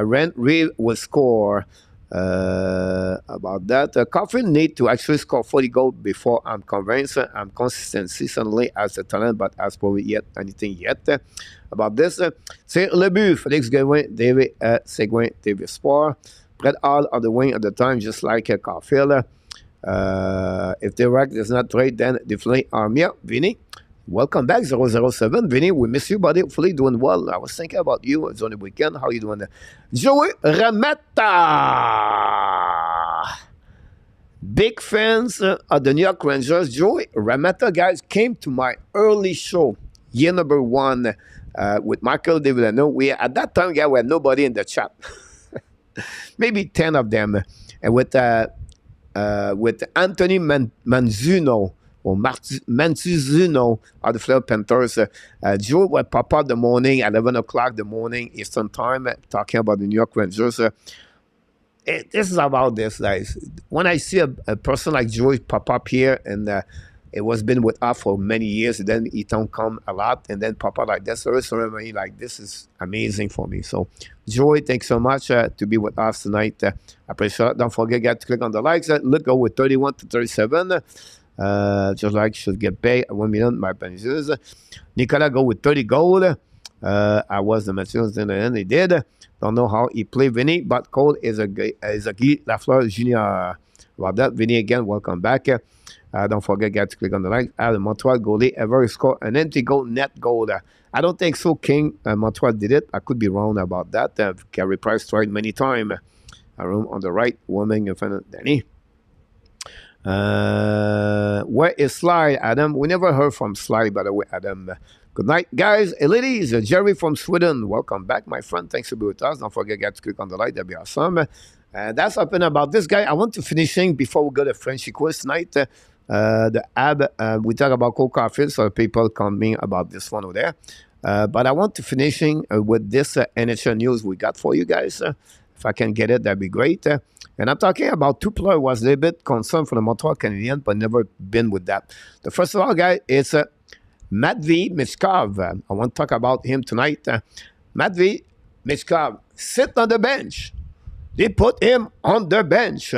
Ren Reed will score. About that. Caufield need to actually score 40 goals before I'm convinced. I'm consistent seasonally as a talent, but as probably yet anything yet about this. C'est le but. Félix Gouin, David Seguin, David Sport. Brett Hall on the wing at the time, just like Caufield. If the rack does not trade, then definitely Armia. Vinny, welcome back, 007. Vinny, we miss you, buddy. Hopefully doing well. I was thinking about you. It's on the weekend. How you doing? Joey Rametta. Big fans of the New York Rangers. Joey Rametta, guys, came to my early show, year number 1, with Michael David. I know at that time, guys, we had nobody in the chat. Maybe 10 of them. And with Anthony Manzuno, or Manzuno of the Florida Panthers. Joe would pop up the morning at 11 o'clock the morning Eastern time, talking about the New York Rangers. This is about this, guys. When I see a person like Joe pop up here, and it was been with us for many years, and then he don't come a lot, and then pop up like this, ceremony, like this is amazing for me. So, Joey, thanks so much to be with us tonight. I appreciate it. Don't forget, guys, to click on the likes. Look, go with 31 to 37. Just like should get paid 1 million. My pensions. Nicolas go with 30 gold. I was the materials in the end. He did. Don't know how he played Vinny, but Cole is a Guy Lafleur Junior. About that, Vinny again. Welcome back. Don't forget, guys, to click on the like. The Montreal goalie ever scored an empty goal, net goal. I don't think so. King Montreal did it. I could be wrong about that. Carey Price tried many times. A room on the right, woman in front of Danny. Where is Sly, Adam? We never heard from Sly, by the way, Adam. Good night, guys. Ladies, Jerry from Sweden. Welcome back, my friend. Thanks for being with us. Don't forget, guys, to click on the like. That'd be awesome. That's up and about this guy. I want to finishing before we go to Frenchy Quiz tonight. The AB, we talk about Cole Caufield, so people comment about this one over there. But I want to finishing with this NHL news we got for you guys. If I can get it, that'd be great. And I'm talking about two players who was a little bit concerned for the Montreal Canadiens, but never been with that. The first of all, guys, is Matvei Michkov. I want to talk about him tonight. Matvei Michkov sit on the bench. They put him on the bench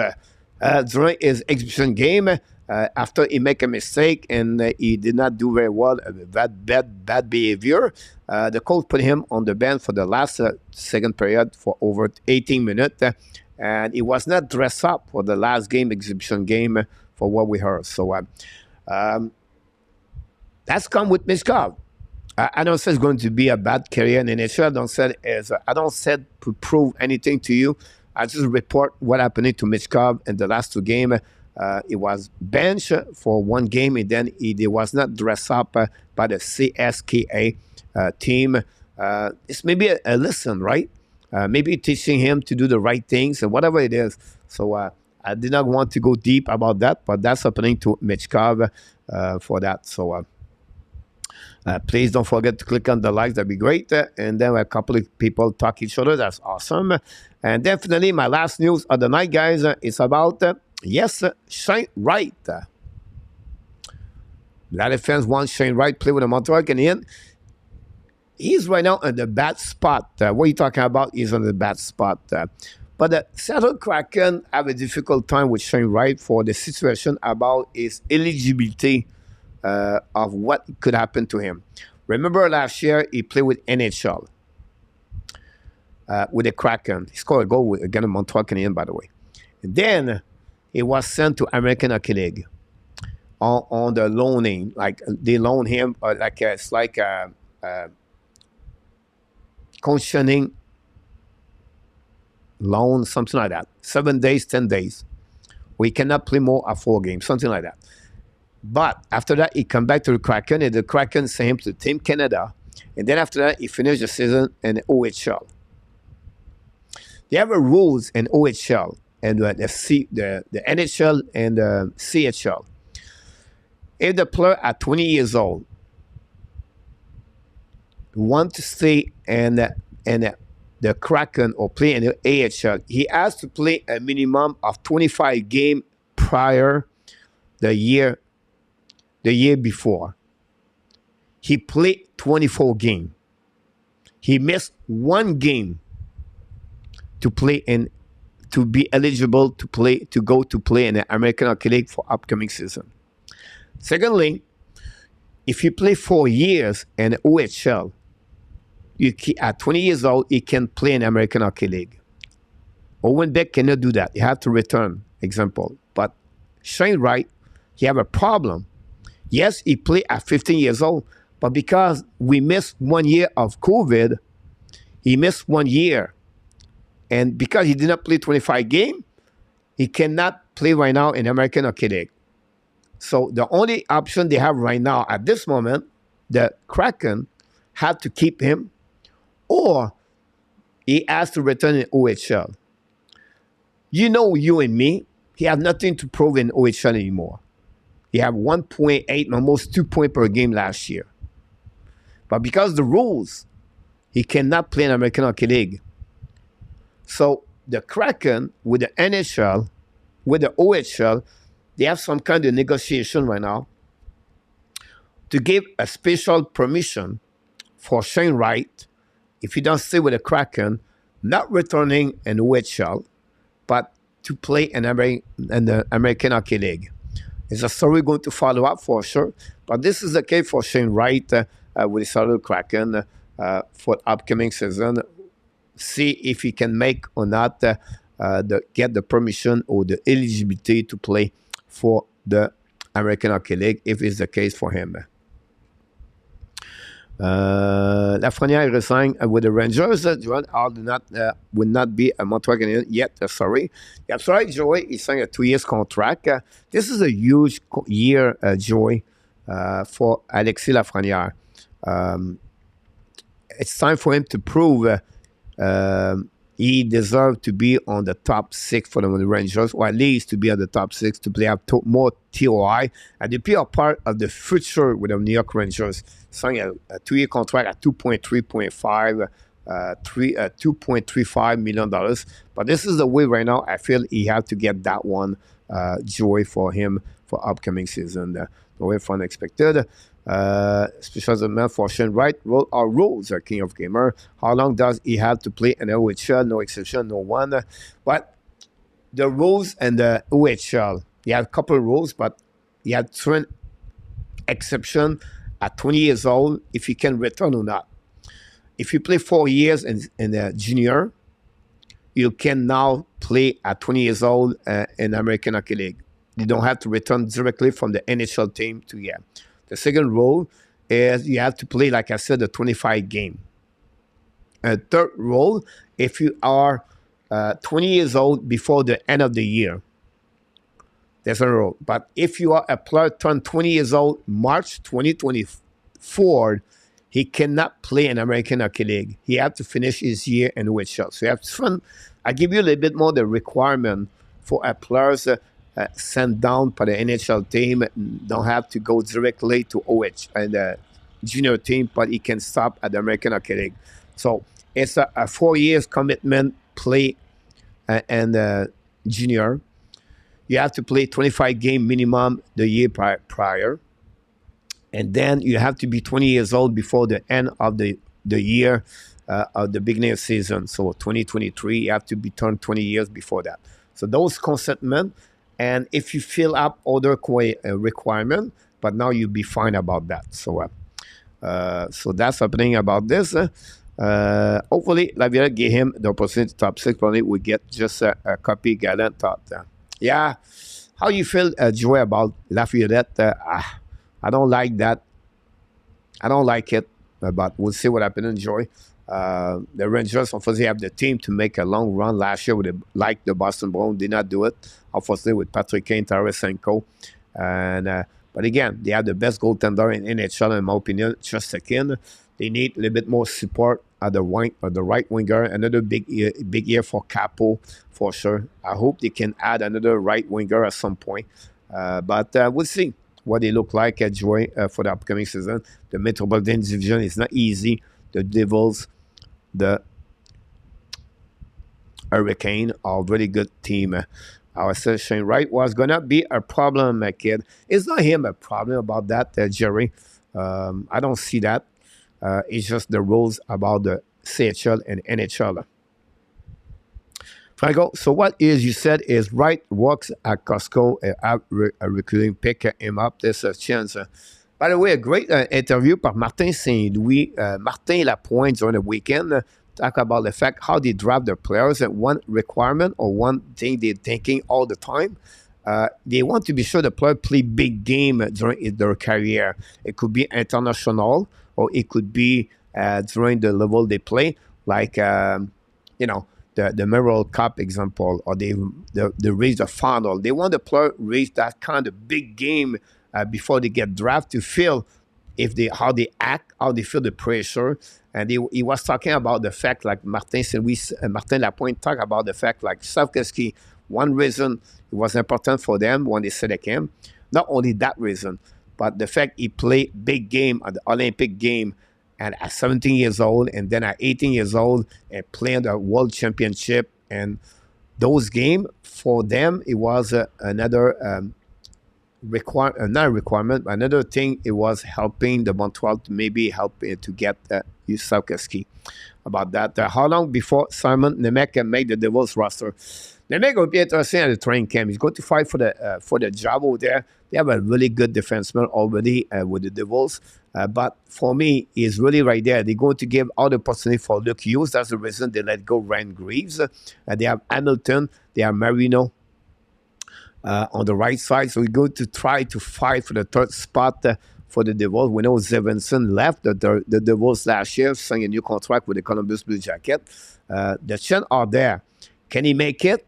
during his exhibition game after he make a mistake and he did not do very well. Bad behavior. The coach put him on the bench for the last second period for over 18 minutes. And he was not dressed up for the last game, exhibition game, for what we heard. So that's come with Michkov. I don't say it's going to be a bad career in the NHL. I don't say to prove anything to you. I just report what happened to Michkov in the last two games. He was benched for one game, and then he was not dressed up by the CSKA team. It's maybe a lesson, right? maybe teaching him to do the right things and whatever it is. So I did not want to go deep about that, but that's happening to Michkov for that. So please don't forget to click on the likes. That'd be great. And then a couple of people talk each other. That's awesome. And definitely my last news of the night, guys, is about, Shane Wright. A lot of fans want Shane Wright play with the Montreal Canadiens. He's right now in the bad spot. What are you talking about? He's on the bad spot. But the Seattle Kraken have a difficult time with Shane Wright for the situation about his eligibility of what could happen to him. Remember last year, he played with NHL, with the Kraken. He scored a goal against Montreal Canadiens, by the way. And then he was sent to American Hockey League on the loaning. Like they loan him, it's like conditioning loan, something like that. 7 days, 10 days. We cannot play more at 4 games, something like that. But after that, he come back to the Kraken, and the Kraken sent him to Team Canada. And then after that, he finished the season in OHL. They have a rules in OHL and the NHL and the CHL. If the player at 20 years old want to stay in the Kraken or play in the AHL, he has to play a minimum of 25 games prior the year before. He played 24 games. He missed 1 game to play to be eligible to go to play in the American Hockey League for upcoming season. Secondly, if you play 4 years in OHL, at 20 years old, he can play in American Hockey League. Owen Beck cannot do that. You have to return, example. But Shane Wright, he have a problem. Yes, he played at 15 years old, but because we missed 1 year of COVID, he missed 1 year. And because he did not play 25 games, he cannot play right now in American Hockey League. So the only option they have right now at this moment, the Kraken had to keep him, or he has to return in OHL. You and me, he has nothing to prove in OHL anymore. He had 1.8, almost 2 points per game last year. But because the rules, he cannot play in American Hockey League. So the Kraken with the NHL, with the OHL, they have some kind of negotiation right now to give a special permission for Shane Wright, if he doesn't stay with the Kraken, not returning in OHL, but to play in the American Hockey League. It's a story going to follow up for sure, but this is the case for Shane Wright with the Seattle Kraken for upcoming season. See if he can make or not get the permission or the eligibility to play for the American Hockey League, if it's the case for him. Lafrenière resigned with the Rangers. Joan Hall will not be a Montreal Canadien yet. Sorry. That's right, Joey. He signed a 2 years contract. This is a huge year, Joey, for Alexis Lafrenière. It's time for him to prove he deserves to be on the top 6 for the Rangers, or at least to be on the top 6 to play up more TOI and to be a part of the future with the New York Rangers. Signing a 2-year contract at $2.35 million. But this is the way right now I feel he have to get that one, Joy, for him for upcoming season. The way fun expected. Special man for Shane Wright. Our rules are King of Gamer. How long does he have to play in the OHL? No exception, no one. But the rules and the OHL, you have a couple of rules, but you have certain exception at 20 years old if you can return or not. If you play 4 years in the junior, you can now play at 20 years old in American Hockey League. You don't have to return directly from the NHL team to here. The second rule is you have to play, like I said, a 25 game. Third rule, if you are 20 years old before the end of the year, there's a rule. But if you are a player turned 20 years old March 2024, he cannot play in American Hockey League. He had to finish his year in OHL. So you have to, I give you a little bit more the requirement for a players sent down by the NHL team. Don't have to go directly to OH and the junior team, but he can stop at the American Hockey League. So it's a 4 years commitment, play and junior. You have to play 25 game minimum the year prior. And then you have to be 20 years old before the end of the year of the beginning of season. So 2023, you have to be turned 20 years before that. So those consentment, and if you fill up other requirement, but now you'll be fine about that. So that's happening about this. Hopefully, Laviolette gave him the opportunity to top 6. Probably we get just a copy Gallant thought. Yeah. How you feel, Joey, about Laviolette? I don't like that. I don't like it, but we'll see what happens. Enjoy. The Rangers, unfortunately, have the team to make a long run last year with the Boston Bruins. Did not do it, unfortunately, with Patrick Kane, Tarasenko. But again, they have the best goaltender in NHL, in my opinion, just a kid. They need a little bit more support at the right winger. Another big year for Capo, for sure. I hope they can add another right winger at some point. But we'll see what they look like at Joy for the upcoming season. The Metropolitan Division is not easy. The Devils, the Hurricane are a really good team. Our Shane Wright was going to be a problem, kid. It's not him a problem about that, Jerry. I don't see that. It's just the rules about the CHL and NHL. Franco, so what you said is Wright works at Costco, recruiting, pick him up. There's a chance. By the way, a great interview by Martin Saint-Louis. Martin Lapointe during the weekend talk about the fact how they draft their players, and one requirement or one thing they're thinking all the time. They want to be sure the player play big game during their career. It could be international, or it could be during the level they play, like the Memorial Cup example, or they reach the final. They want the player reach that kind of big game before they get drafted to feel how they act, how they feel the pressure. And he was talking about the fact, like Martin Lapointe talked about the fact, like Savkeski, one reason it was important for them when they select him, not only that reason, but the fact he played big game at the Olympic game, and at 17 years old, and then at 18 years old, and playing the World Championship. And those games, for them, it was another requirement, but another thing, it was helping the Montreal to maybe help to get Yusaukeski. About that. How long before Simon Nemec can make the Devils roster? Nemec will be interesting at the training camp. He's going to fight for the job over there. They have a really good defenseman already with the Devils. But for me, he's really right there. They're going to give all the opportunity for Luke Hughes. That's the reason they let go Ryan Greaves. They have Hamilton. They have Marino on the right side. So we're going to try to fight for the third spot for the Devils. We know Zevenson left the Devils last year, signed a new contract with the Columbus Blue Jacket. The chance are there. Can he make it?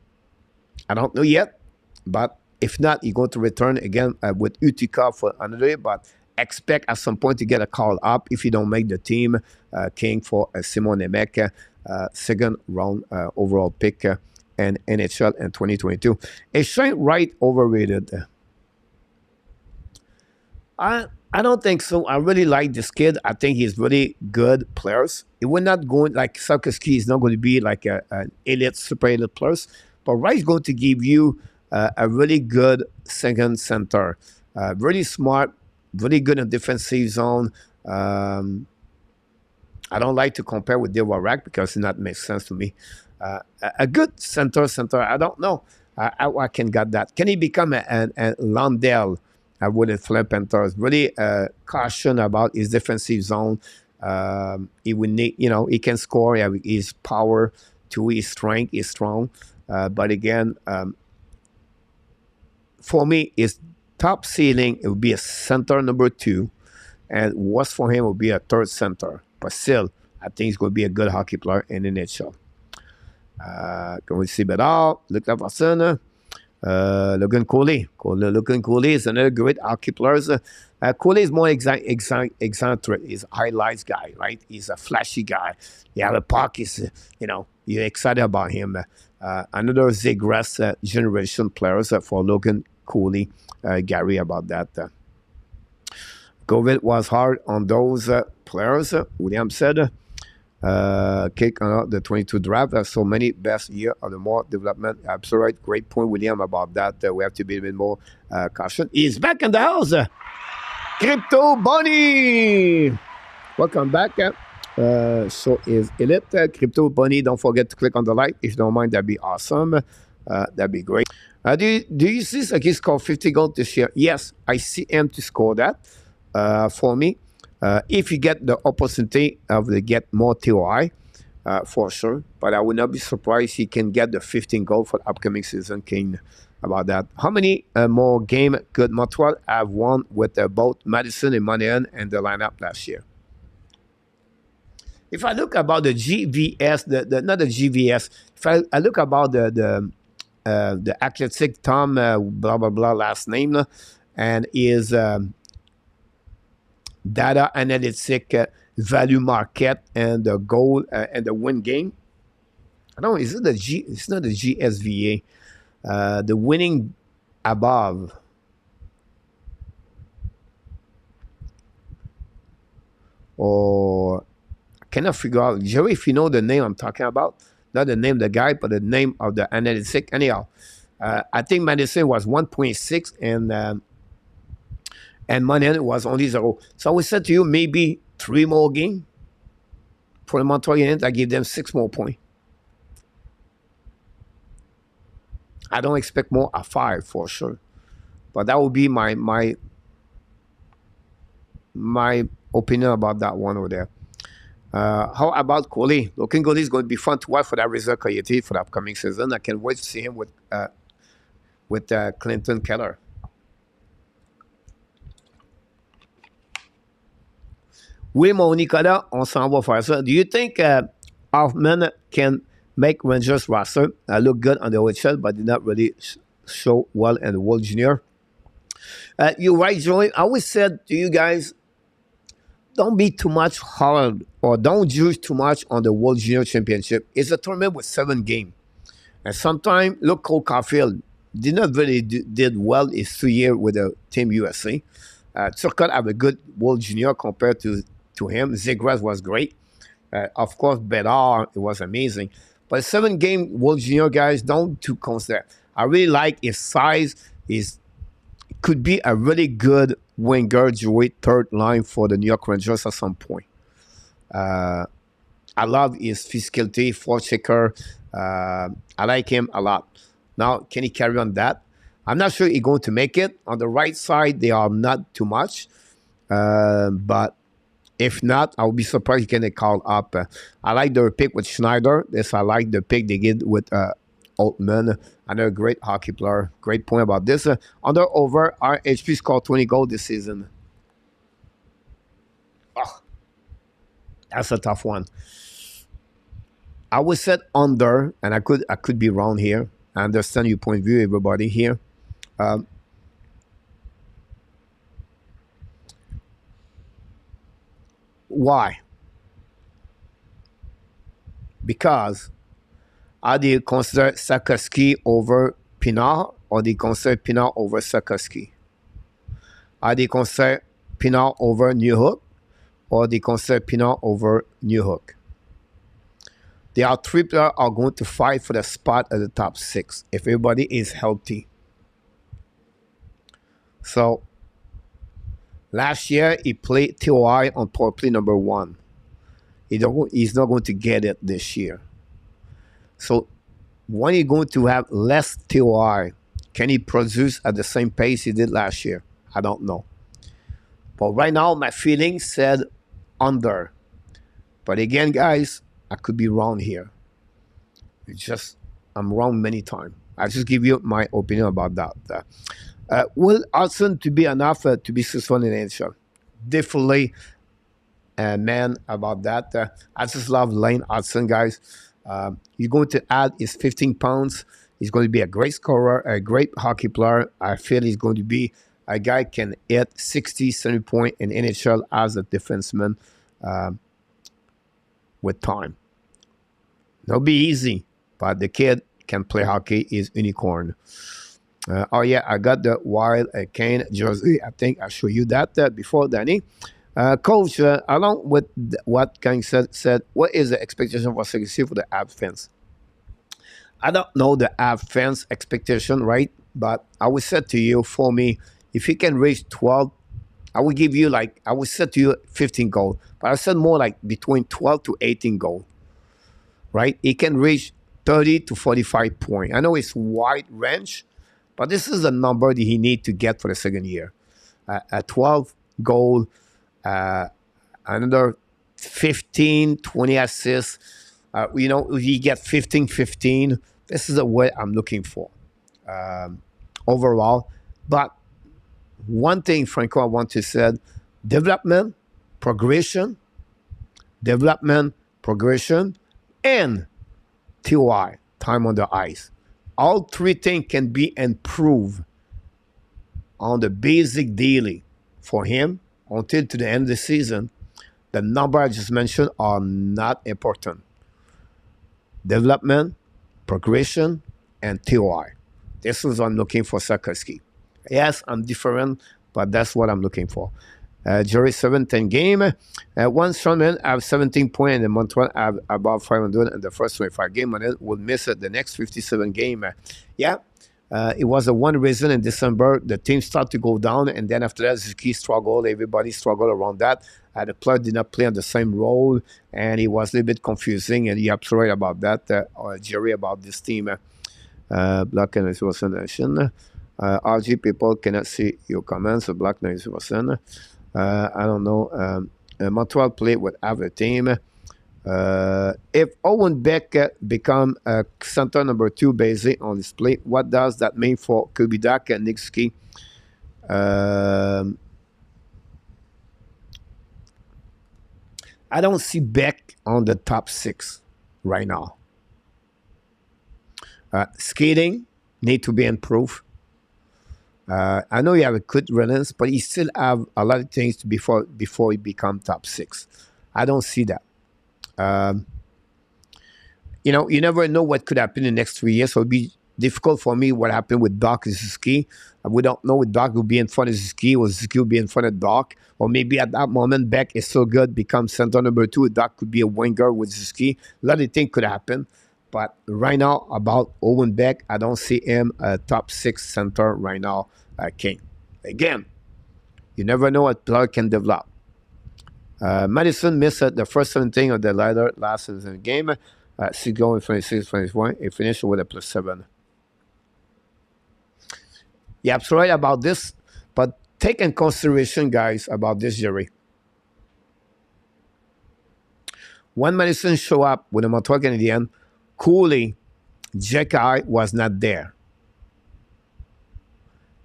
I don't know yet. But if not, he's going to return again with Utica for another year. But expect at some point to get a call up if you don't make the team. King for Simon Nemec, second round overall pick in NHL in 2022. Is Shane Wright overrated? I don't think so. I really like this kid. I think he's really good players. It would not go like Sarkowski is not going to be like an elite, super elite players. But Wright's going to give you a really good second center. Really smart, really good in defensive zone. I don't like to compare with Dewarak because it not makes sense to me. A good center, I don't know. I can get that. Can he become a Lundell with the Flint Panthers? Really caution about his defensive zone. He would need, he can score. He have his power, too. His strength is strong. But again, for me, his top ceiling, it would be a center number 2. And worst for him would be a third center. But still, I think he's going to be a good hockey player in the NHL. Can we see Bedard? Look at Vassana. Logan Cole. Logan Cole is another great hockey player. Cole is more eccentric. He's a highlights guy, right? He's a flashy guy. He has a puck. You're excited about him. Another Zegras generation players for Logan Cole. Gary, about that. COVID was hard on those players. William said. Kick on the 22 draft. So many best year of the more development. Absolutely right. Great point, William, about that. We have to be a bit more cautious. He's back in the house. Crypto Bunny. Welcome back. So is Elite Crypto Bunny. Don't forget to click on the like. If you don't mind, that'd be awesome. That'd be great. Do you see Saki score 50 goals this year? Yes, I see him to score that for me. If you get the opportunity of the get more TOI, for sure. But I would not be surprised he can get the 15 goal for the upcoming season. King about that. How many more game could Montreal have won with both Madison and Monahan and the lineup last year? If I look about the GVS, not the GVS. If I look about the athletic Tom blah blah blah last name and is data analytic value market and the goal and the win game. I don't know, is it the G? It's not the GSVA. The winning above. Or I cannot figure out. Jerry, if you know the name I'm talking about, not the name of the guy, but the name of the analytic. Anyhow, I think Madison was 1.6 and Monahan was only 0. So we said to you, maybe 3 more games for the Montreal Canadiens. I give them 6 more points. I don't expect more at 5 for sure. But that would be my opinion about that one over there. How about Cole? Looking Cole is going to be fun to watch for that result Coyote for the upcoming season. I can't wait to see him with Clinton Keller. Oui, mon Nicolas, on s'en va faire ça. Do you think Hoffman can make Rangers roster? Look good on the OHL, but did not really show well in the World Junior. You're right, Joey. I always said to you guys, don't be too much hard or don't judge too much on the World Junior Championship. It's a tournament with 7 games. And sometimes, look, Cole Caufield did not really did well his 2 years with the Team USA. Turcotte have a good World Junior compared to him. Zegras was great. Of course, Bedard, it was amazing. But 7-game World Junior, guys, don't too consider. I really like his size. Could be a really good winger, Joey, third line for the New York Rangers at some point. I love his physicality, forechecker. I like him a lot. Now, can he carry on that? I'm not sure he's going to make it. On the right side, they are not too much. But if not, I will be surprised he can call up. I like their pick with Schneider. Yes, I like the pick they did with Altman. Another great hockey player. Great point about this. Under over, our HP scored 20 goals this season. Oh, that's a tough one. I would set under, and I could be wrong here. I understand your point of view, everybody here. Why? Because are they consider Sakoski over Pinard, or they consider Pinard over Sakoski? Are they consider Pinard over Newhook, or they consider Pinard over Newhook? There are 3 players are going to fight for the spot at the top 6 if everybody is healthy. So last year he played TOI on power play number 1. He's not going to get it this year. So when you're going to have less TOI, can he produce at the same pace he did last year? I don't know. But right now, my feeling said under. But again, guys, I could be wrong here. I'm wrong many times. I'll just give you my opinion about that. Will Hudson to be enough to be successful in the NHL? Definitely, man, about that. I just love Lane Hudson, guys. You're going to add his 15 pounds. He's going to be a great scorer, a great hockey player. I feel he's going to be a guy can hit 60, 70 points in NHL as a defenseman with time. It'll be easy, but the kid can play hockey. Is unicorn. Oh yeah, I got the Wild Kane jersey. I think I showed you that before, Danny. Coach, along with what Kane said, what is the expectation for Selassie for the Habs fans? I don't know the Habs fans' expectation, right? But I would say to you, for me, if he can reach 12, I would give you I would say to you 15 goals. But I said more like between 12 to 18 goals, right? He can reach 30 to 45 points. I know it's wide range, but this is the number that he needs to get for the second year. A 12 goal, another 15, 20 assists. If you get 15, this is what I'm looking for overall. But one thing, Franco, I want to say, development, progression, and TOI, time on the ice. All three things can be improved on the basic daily for him until to the end of the season. The number I just mentioned are not important. Development, progression, and TOI. This is what I'm looking for Sikorsky. Yes, I'm different, but that's what I'm looking for. Jerry 7-10 game. One Strongman have 17 points and the Montreal have above 500 in the first 25 game, and it will miss it the next 57 game. It was the one reason in December the team started to go down, and then after that, Suzuki struggled. Everybody struggled around that. The player did not play on the same role, and it was a little bit confusing, and you're absolutely right about that, Jerry, about this team. Black and Nation. RG people cannot see your comments. Black Noise Wilson. I don't know. Montreal played with other team. If Owen Beck become center number 2 based on this play, what does that mean for Kubidak and Nixki? I don't see Beck on the top 6 right now. Skating need to be improved. I know you have a good relance, but you still have a lot of things before you become top 6. I don't see that. You never know what could happen in the next 3 years. So it'll be difficult for me what happened with Doc and Suzuki. We don't know if Doc will be in front of Suzuki or Suzuki will be in front of Doc. Or maybe at that moment, Beck is so good, becomes center number 2. Doc could be a winger with Suzuki. A lot of things could happen. But right now, about Owen Beck, I don't see him a top 6 center right now, King. Again, you never know what player can develop. Madison missed the first 17 of the last season game. 6 goals, 26, 21. He finished with a +7. Yeah, absolutely right about this. But take in consideration, guys, about this, Jerry. When Madison showed up with the Montreal Canadiens, Cooley, Jekai was not there.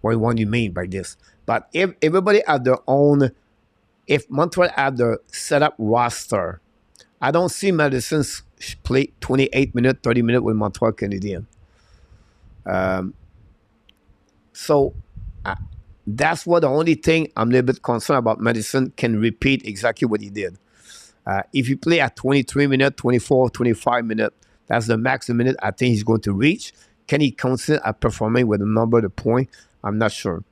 What do you mean by this? But if everybody had their own, if Montreal had their set up roster, I don't see Madison play 28 minutes, 30 minutes with Montreal Canadiens. So that's what the only thing I'm a little bit concerned about. Madison can repeat exactly what he did. If you play at 23 minutes, 24, 25 minutes, that's the maximum minute I think he's going to reach. Can he consider performing with a number of points? I'm not sure.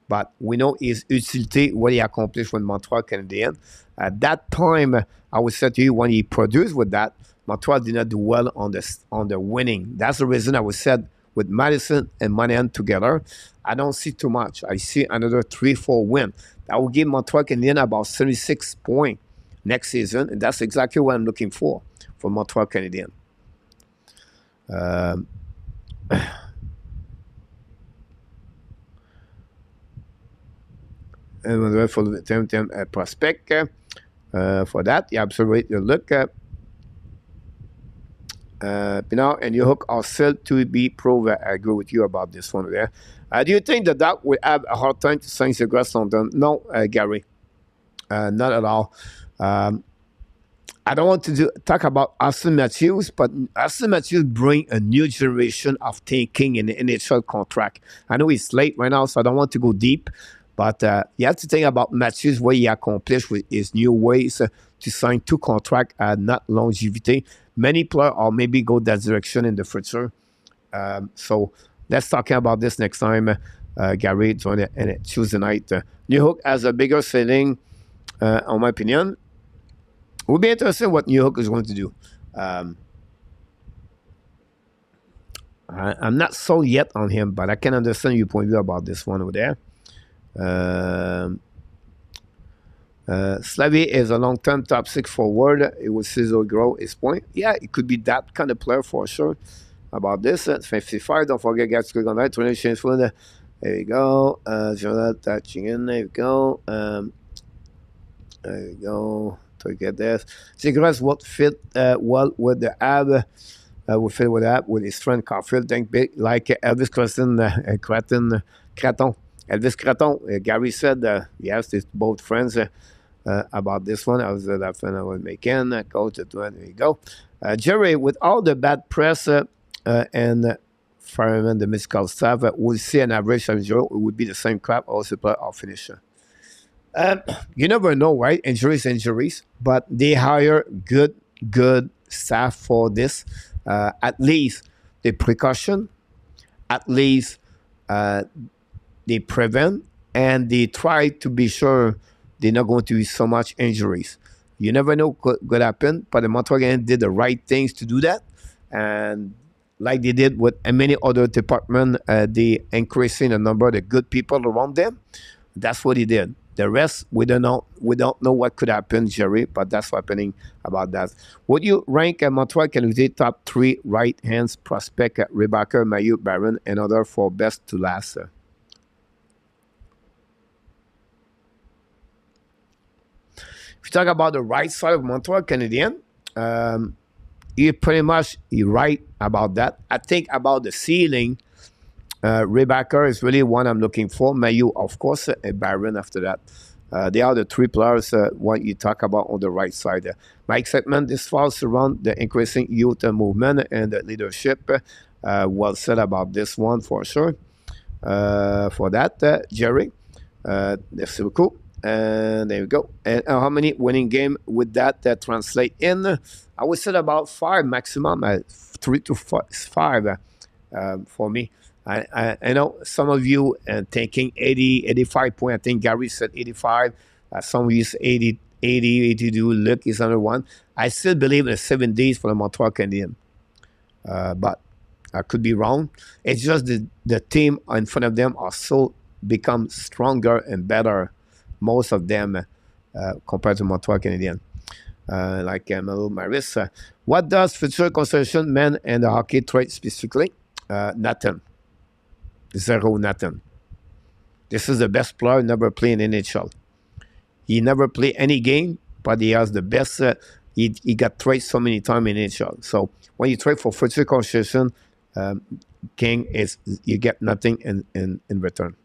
But we know his utility, what he accomplished with Montreal Canadiens. At that time, I would say to you, when he produced with that, Montreal did not do well on the winning. That's the reason I would say with Madison and Monahan together, I don't see too much. I see another 3-4 win. That will give Montreal Canadiens about 76 points next season, and that's exactly what I'm looking for Montreal Canadiens. And for the term prospect for that, you absolutely look Pinot and your hook are still to be proved. I agree with you about this one there. Do you think that Doc will have a hard time to sign the grass London? No, Gary, not at all. I don't want to talk about Austin Matthews, but Austin Matthews bring a new generation of thinking in the NHL contract. I know he's late right now, so I don't want to go deep, but you have to think about Matthews, what he accomplished with his new ways to sign 2 contracts at not longevity. Many players are maybe go that direction in the future. So let's talk about this next time, Gary, on a Tuesday night. New Hook has a bigger ceiling, in my opinion. We'll be interested what New York is going to do. I'm not sold yet on him, but I can understand your point of view about this one over there. Slavy is a long-term top 6 forward. It will sizzle grow his point. Yeah, it could be that kind of player for sure. About this, 55. Don't forget, guys, click on that. 20 change for the. There you go. Jonathan touching in. There you go. There you go. To get this. Segras would fit well with the Habs. Would fit with the Habs with his friend Caufield. Think big like Elvis Creston, Craton. Elvis Craton. Gary said yes, it's both friends about this one. I was that friend I was making. Coach, there you go. Jerry, with all the bad press and fireman, the medical staff, we'll see an average of Joe. It would be the same crap, also play or finisher. You never know, right? Injuries, but they hire good staff for this. At least they precaution, at least they prevent, and they try to be sure they're not going to be so much injuries. You never know what could happen, but the Montreal Canadiens did the right things to do that, and like they did with many other departments, they increasing the number of the good people around them. That's what he did. The rest, we don't know what could happen, Jerry, but that's what's happening about that. Would you rank Montreal Canadiens top 3 right hands prospect at Rebecca, Mayu, Barron, and other for best to last? If you talk about the right side of Montreal Canadiens, you're pretty much right about that. I think about the ceiling. Rebecca is really one I'm looking for. Mayu, of course, and Byron after that. They are the 3 players what you talk about on the right side. My excitement this falls around the increasing youth movement and the leadership. Well said about this one for sure. For that, Jerry. Merci beaucoup. And there we go. And how many winning game would that translate in? I would say about 5 maximum, 3 to 5 for me. I know some of you thinking 80, 85 point. I think Gary said 85. Some of you said 80, 82. Luke is another one. I still believe in the 70s for the Montreal Canadiens. But I could be wrong. It's just the team in front of them are so become stronger and better, most of them, compared to Montreal Canadiens. Like Melo Maris. What does future constellation men and the hockey trade specifically? Nothing. 0, nothing. This is the best player never played in NHL. He never played any game, but he has the best. He got traded so many times in NHL. So when you trade for future constellation, King is you get nothing in return.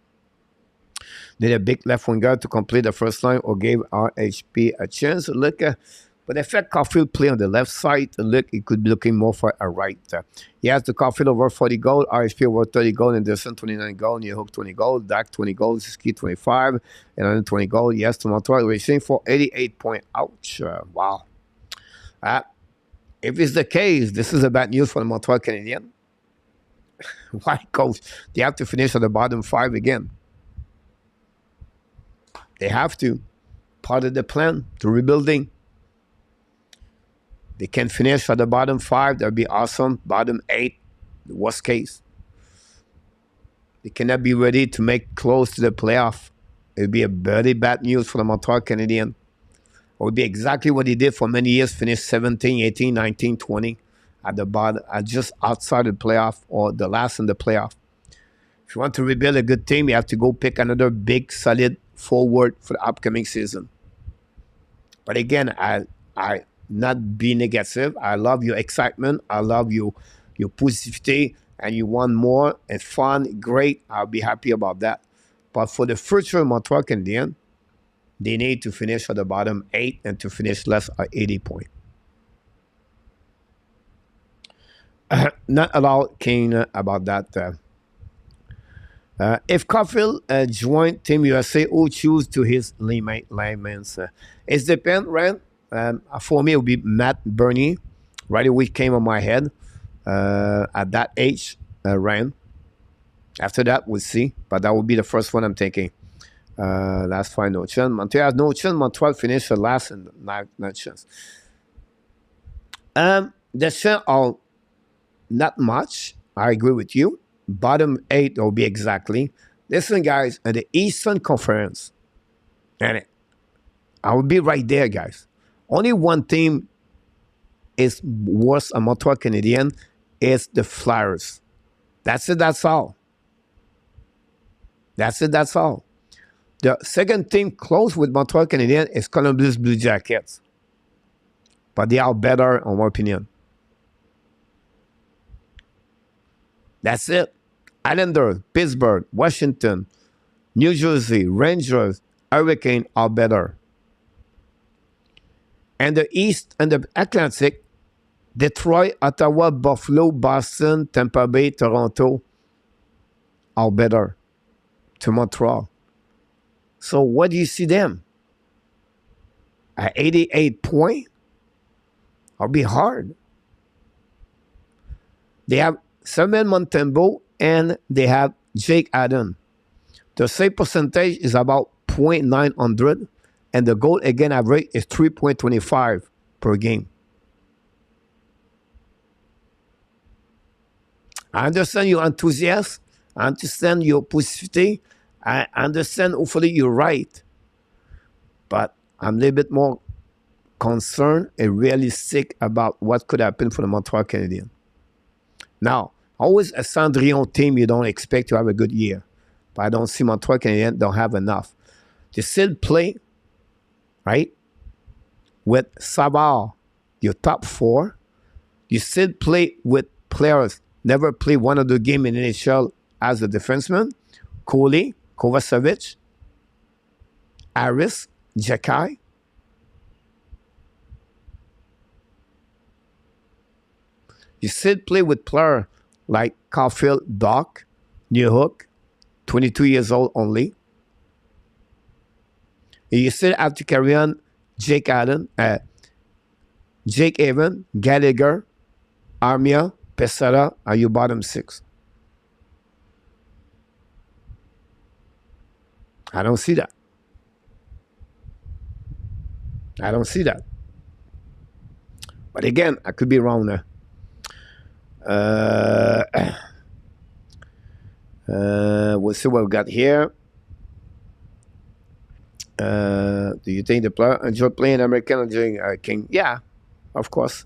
Did a big left winger to complete the first line or gave RHP a chance? Look, but in fact, Caufield play on the left side. Look, he could be looking more for a right. He has the Caufield over 40 goals, RHP over 30 goals, Anderson 29 goals, New Hook 20 goals, Dak 20 goals, Ski 25, and another 20 goals. Yes, to Montreal Racing for 88 points. Ouch. Wow. If it's the case, this is a bad news for the Montreal Canadiens. Why, coach? They have to finish at the bottom 5 again. They have to. Part of the plan to rebuilding. They can finish at the bottom 5. That would be awesome. Bottom 8, the worst case. They cannot be ready to make close to the playoff. It would be a very bad news for the Montreal Canadiens. It would be exactly what he did for many years. Finished 17, 18, 19, 20 at the bottom, just outside the playoff or the last in the playoff. If you want to rebuild a good team, you have to go pick another big, solid forward for the upcoming season. But again, I not be negative. I love your excitement. I love your positivity, and you want more and fun. Great. I'll be happy about that. But for the future Montreal Canadiens, they need to finish at the bottom 8 and to finish less at 80 points. Not a lot keen about that. If Caufield joined Team USA, who choose to his linemen? It depends, Rand. For me, it would be Matt Bernier. Right away came on my head at that age, Rand. After that, we'll see. But that would be the first one I'm thinking. Last fight, no chance. Montreal has no chance. Montreal finished last and not chance. The chance are not much. I agree with you. Bottom 8 will be exactly. Listen, guys, at the Eastern Conference, and I will be right there, guys. Only one team is worse than Montreal Canadiens is the Flyers. That's it, that's all. That's it, that's all. The second team close with Montreal Canadiens is Columbus Blue Jackets. But they are better, in my opinion. That's it. Islanders, Pittsburgh, Washington, New Jersey, Rangers, Hurricane are better. And the East and the Atlantic, Detroit, Ottawa, Buffalo, Boston, Tampa Bay, Toronto are better to Montreal. So what do you see them? At 88 points? It'll be hard. They have Samuel Montembeault and they have Jake Allen. The save percentage is about .900 and the goal again average is 3.25 per game. I understand your enthusiasm. I understand your positivity. I understand hopefully you're right. But I'm a little bit more concerned and realistic about what could happen for the Montreal Canadiens. Now, always a Cendrillon team you don't expect to have a good year. But I don't see Montreal Canadiens don't have enough. They still play, right, with Savard, your top 4. You still play with players never play one of the game in NHL as a defenseman. Cole, Kovacevic, Harris, Jacky. You still play with players like Caufield, Doc, Newhook, 22 years old only. And you still have to carry on Jake Allen, Jake Evan, Gallagher, Armia, Pesara are your bottom 6. I don't see that. I don't see that. But again, I could be wrong there. We'll see what we got here. Do you think the player enjoy playing American during King? Yeah, of course.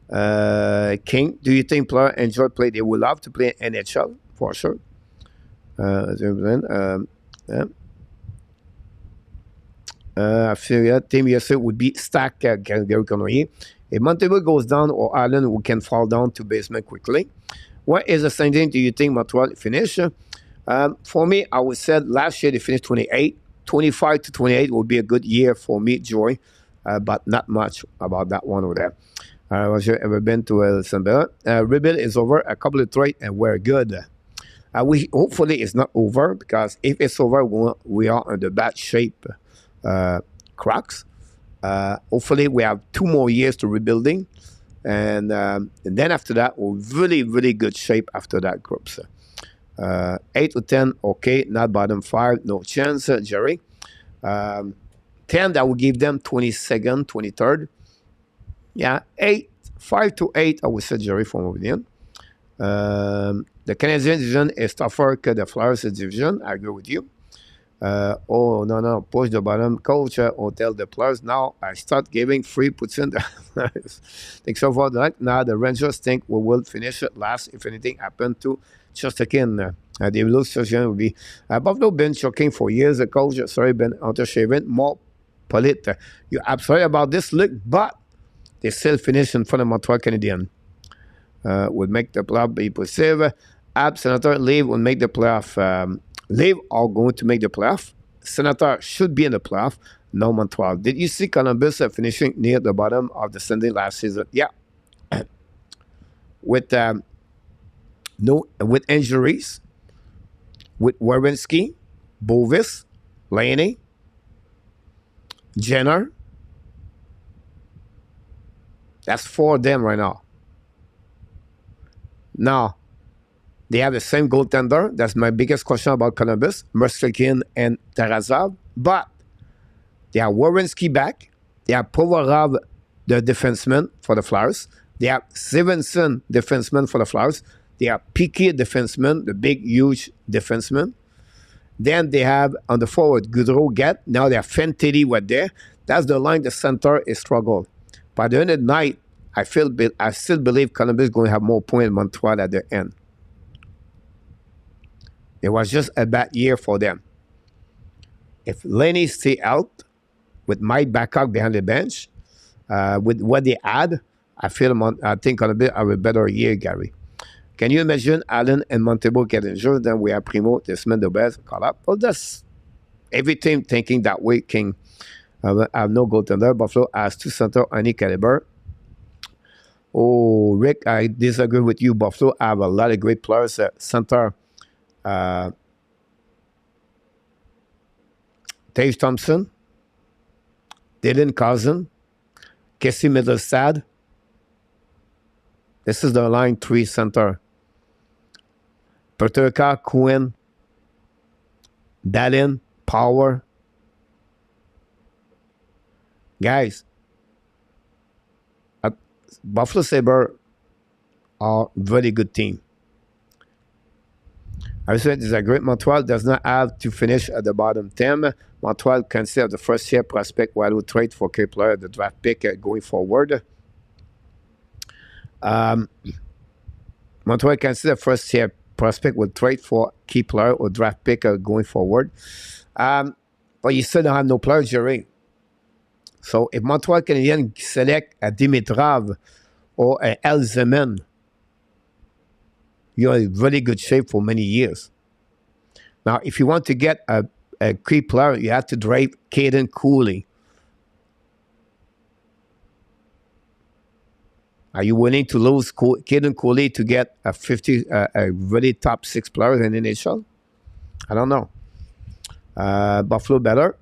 King, do you think player enjoy play? They would love to play NHL for sure. I feel Team USA would be stacked. Gary Conroy. If Montembeault goes down or Allen, who can fall down to basement quickly. What is the standing do you think Montreal finish? For me, I would say last year they finished 28. 25 to 28 will be a good year for me, Joy, but not much about that one over there. Have you ever been to El Salvador? Rebuild is over. A couple of trades and we're good. We hopefully it's not over because if it's over, we are in the bad shape. Cracks. Hopefully we have 2 more years to rebuilding, and then after that we're really really good shape after that group. So, 8 to 10, okay, not bottom 5, no chance, Jerry. 10 that will give them 22nd, 23rd. Yeah, 5 to 8, I would say, Jerry, from over there. The Canadian division is tougher than the Flyers division. I agree with you. Oh, no, push the bottom. Coach, or tell the players now I start giving free puts in the Flyers. Think so far that now the Rangers think we will finish it last if anything happened to Chesterkin. The illustration will be Buffalo been shocking for years. The coach, sorry, been undershaven, more polite. You're absolutely about this look, but they still finish in front of Montreal Canadiens. Would make the playoff be positive. Habs, Senator, Leave will make the playoff. Leave are going to make the playoff. Senator should be in the playoff. No Montreal. Did you see Columbus finishing near the bottom of the standing last season? Yeah. with no with injuries, with Werenski, Bovis, Laney, Jenner. That's 4 of them right now. Now, they have the same goaltender. That's my biggest question about Columbus, Merstrikin and Tarasov. But they have Werenski back. They have Povarov, the defenseman for the Flyers. They have Stevenson, defenseman for the Flyers. They have Piquet, defenseman, the big, huge defenseman. Then they have on the forward, Goudreau, Gat. Now they have Fantilli were there. That's the line the center is struggled. By the end of the night, I still believe Columbus is going to have more points than Montreal at the end. It was just a bad year for them. If Laney stay out with Mike Babcock behind the bench, with what they add, I think Columbus have a better year, Gary. Can you imagine Allen and Montebo get injured? Then we have Primo, the Smith, the best, call up. Well, that's every team thinking that way. King have no goaltender. Buffalo has 2 center, any caliber. Oh, Rick, I disagree with you. Buffalo have a lot of great players at center. Dave Thompson, Dylan Cousin, Casey Middlestad. This is the line 3 center. Peterka, Quinn, Dallin, Power. Guys, Buffalo Sabres are a very good team. I said it's a great Montreal does not have to finish at the bottom 10. Montreal consider the first year prospect while we trade for key player, the draft pick going forward. Montreal consider first year prospect will trade for key player or draft pick going forward. But you still don't have no player, Jerry. So if Montreal Canadiens select a Dimitrov or a Elzeman, you're in really good shape for many years. Now, if you want to get a key player, you have to drive Caden Cooley. Are you willing to lose Caden Cooley to get a really top 6 player in the NHL? I don't know. Buffalo better.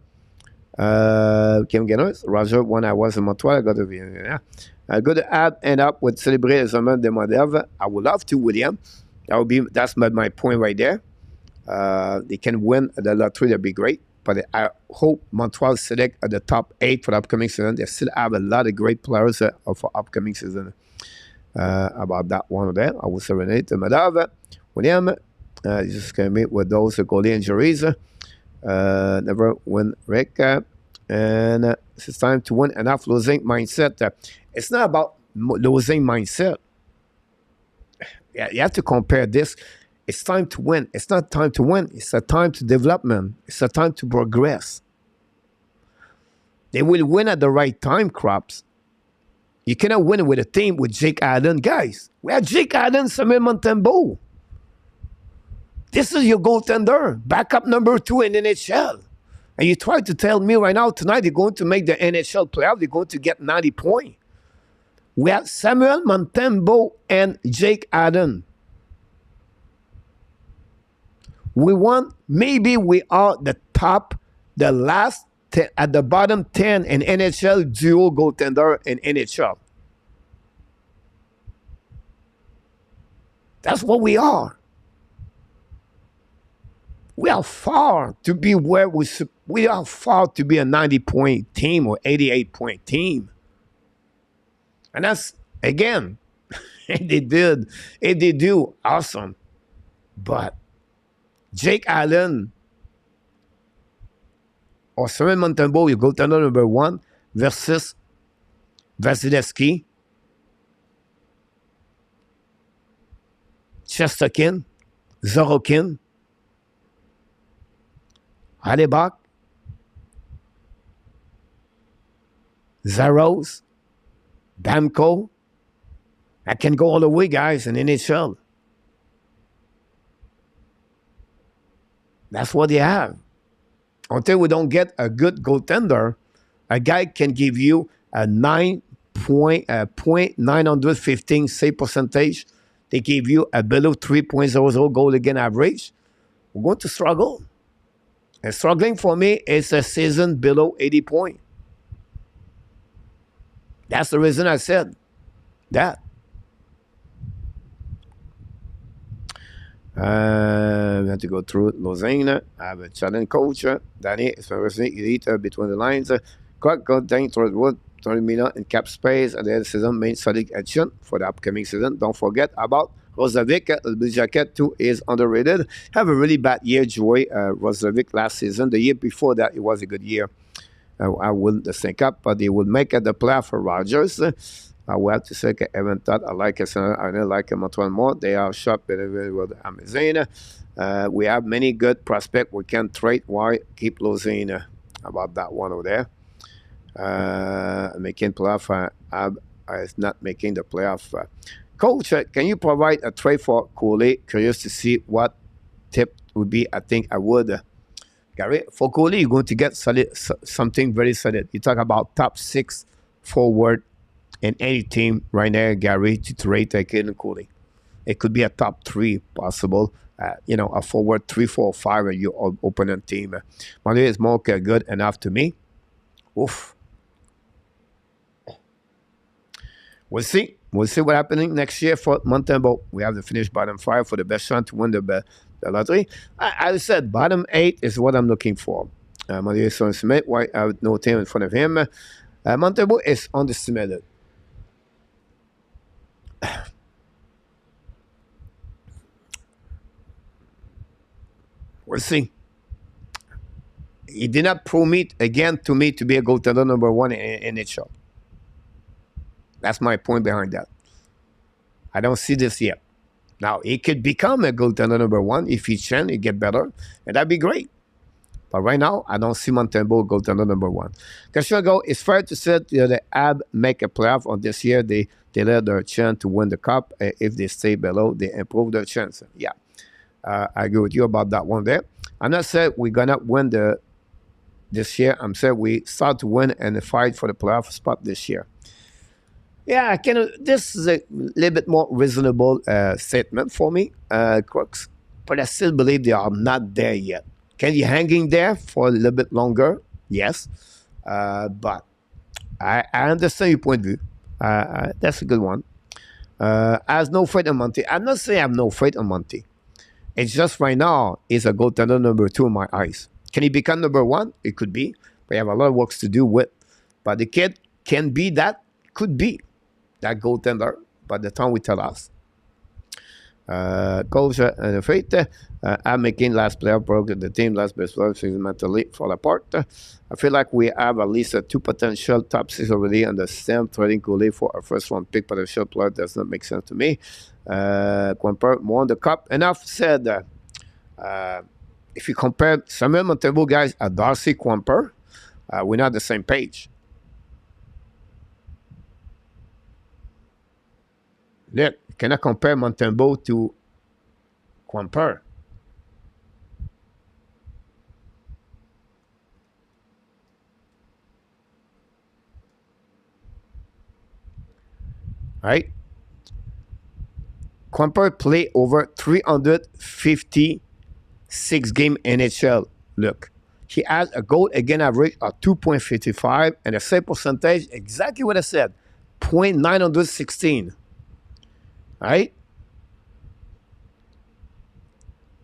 Kim Guinness, Roger, when I was in Montreal, I got to be good to end up with Célébrer les Hommes de Modève. I would love to, William. That's my point right there. They can win the lottery, that'd be great. But I hope Montreal select at the top 8 for the upcoming season. They still have a lot of great players for upcoming season. About that one of them, I will serenade to Modève. William, just going to meet with those goalie injuries. Never win, Rick. And it's time to win. Enough losing mindset. It's not about losing mindset. Yeah, you have to compare this. It's time to win. It's not time to win. It's a time to development. It's a time to progress. They will win at the right time, Crops. You cannot win with a team with Jake Allen. Guys, we have Jake Allen, Samuel Montembeault. This is your goaltender, backup number 2 in NHL. And you try to tell me right now, tonight, they're going to make the NHL playoff. They're going to get 90 points. We have Samuel Montembeault and Jake Allen. Maybe we are the top, the last, at the bottom 10 in NHL dual goaltender in NHL. That's what we are. We are far to be where we are far to be a 90-point team or 88-point team. And that's, again, if they do, awesome. But Jake Allen or Samuel Montembeault, you goaltender number 1 versus Vasilevsky, Chesterkin, Zorokin, Halebach, Zaros, Bamko. I can go all the way, guys, in NHL. That's what they have. Until we don't get a good goaltender, a guy can give you a 9 .915 save percentage. They give you a below 3.00 goal against average. We're going to struggle. And struggling for me is a season below 80 points. That's the reason I said that. We have to go through it. Lausanne, I have a challenge coach. Danny is elite between the lines. Got down towards wood, 20 minutes in cap space. At the end of the season, main solid action for the upcoming season. Don't forget about Rozovic. The Blue Jacket, too, is underrated. Have a really bad year, Joey. Rozovic last season. The year before that, it was a good year. I wouldn't think up, but they would make it the playoff for Rogers. I will have to say that Evan thought I like it. I don't like Montreal more. They are sharp with Amazon. We have many good prospects we can trade. Why keep losing about that one over there? Making playoff. Is not making the playoff. Coach, can you provide a trade for Cole? Curious to see what tip would be. I think I would. Gary, for Cole, you're going to get solid, something very solid. You talk about top 6 forward in any team right now, Gary, to trade Caden Cole. It could be a top 3 possible. A forward 3, 4, 5 in your opponent team. Monday is more good enough to me. Oof. We'll see. We'll see what's happening next year for Montreal. We have to finish bottom 5 for the best chance to win the lottery. I said bottom 8 is what I'm looking for. Monday is underestimated. Why I have no team in front of him. Montreal is underestimated. We'll see. He did not prove me again to me to be a goaltender number 1 in NHL. That's my point behind that. I don't see this yet. Now, he could become a goaltender number 1 if he can, he get better, and that'd be great. But right now, I don't see Montreal goaltender number 1. Question go, it's fair to say that the Habs make a playoff on this year. They let their chance to win the cup. If they stay below, they improve their chance. Yeah, I agree with you about that one there. I'm not saying we're going to win this year. I'm saying we start to win and fight for the playoff spot this year. Yeah, this is a little bit more reasonable statement for me, Crooks. But I still believe they are not there yet. Can you hanging there for a little bit longer? Yes. But I understand your point of view. That's a good one. I have no faith in Monty. I'm not saying I have no faith in Monty. It's just right now, he's a goaltender number 2 in my eyes. Can he become number 1? It could be. We have a lot of work to do with. But the kid can be that, could be that goaltender by the time we tell us. Coach and faith. I'm making last player broke the team last best player mentally fall apart. I feel like we have at least 2 potential top 6 already on the stem. Trading Cole for a first round pick potential player does not make sense to me. Compare won the cup. Enough said. If you compare Samuel Montreal guys at Darcy Quamper, we're not the same page. Look, you cannot compare Montreal to Quamper. Right? Quamper played over 356 game NHL. Look, he has a goal against average of 2.55 and a save percentage, exactly what I said, .916. Right?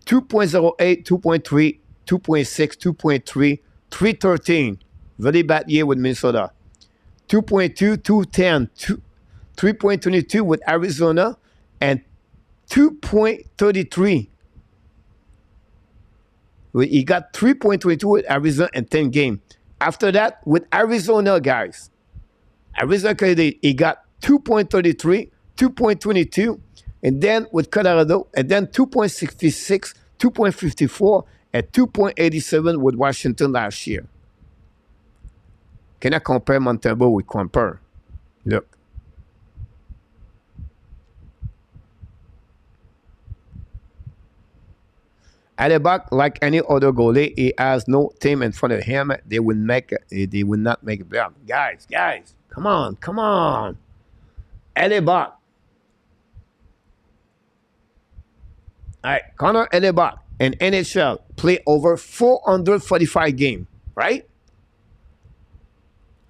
2.08, 2.3, 2.6, 2.3, 313. Very bad year with Minnesota. 2.2, 210, 3.22 with Arizona, and 2.33. He got 3.22 with Arizona in 10 games. After that, with Arizona, guys, he got 2.33, 2.22, and then with Colorado, and then 2.66, 2.54, and 2.87 with Washington last year. Can I compare Montreal with Quamper? Look. At the back, like any other goalie, he has no team in front of him. They will not make it. Guys, Come on, come on. Hellebuck. All right, Connor Hellebuck in NHL play over 445 games, right?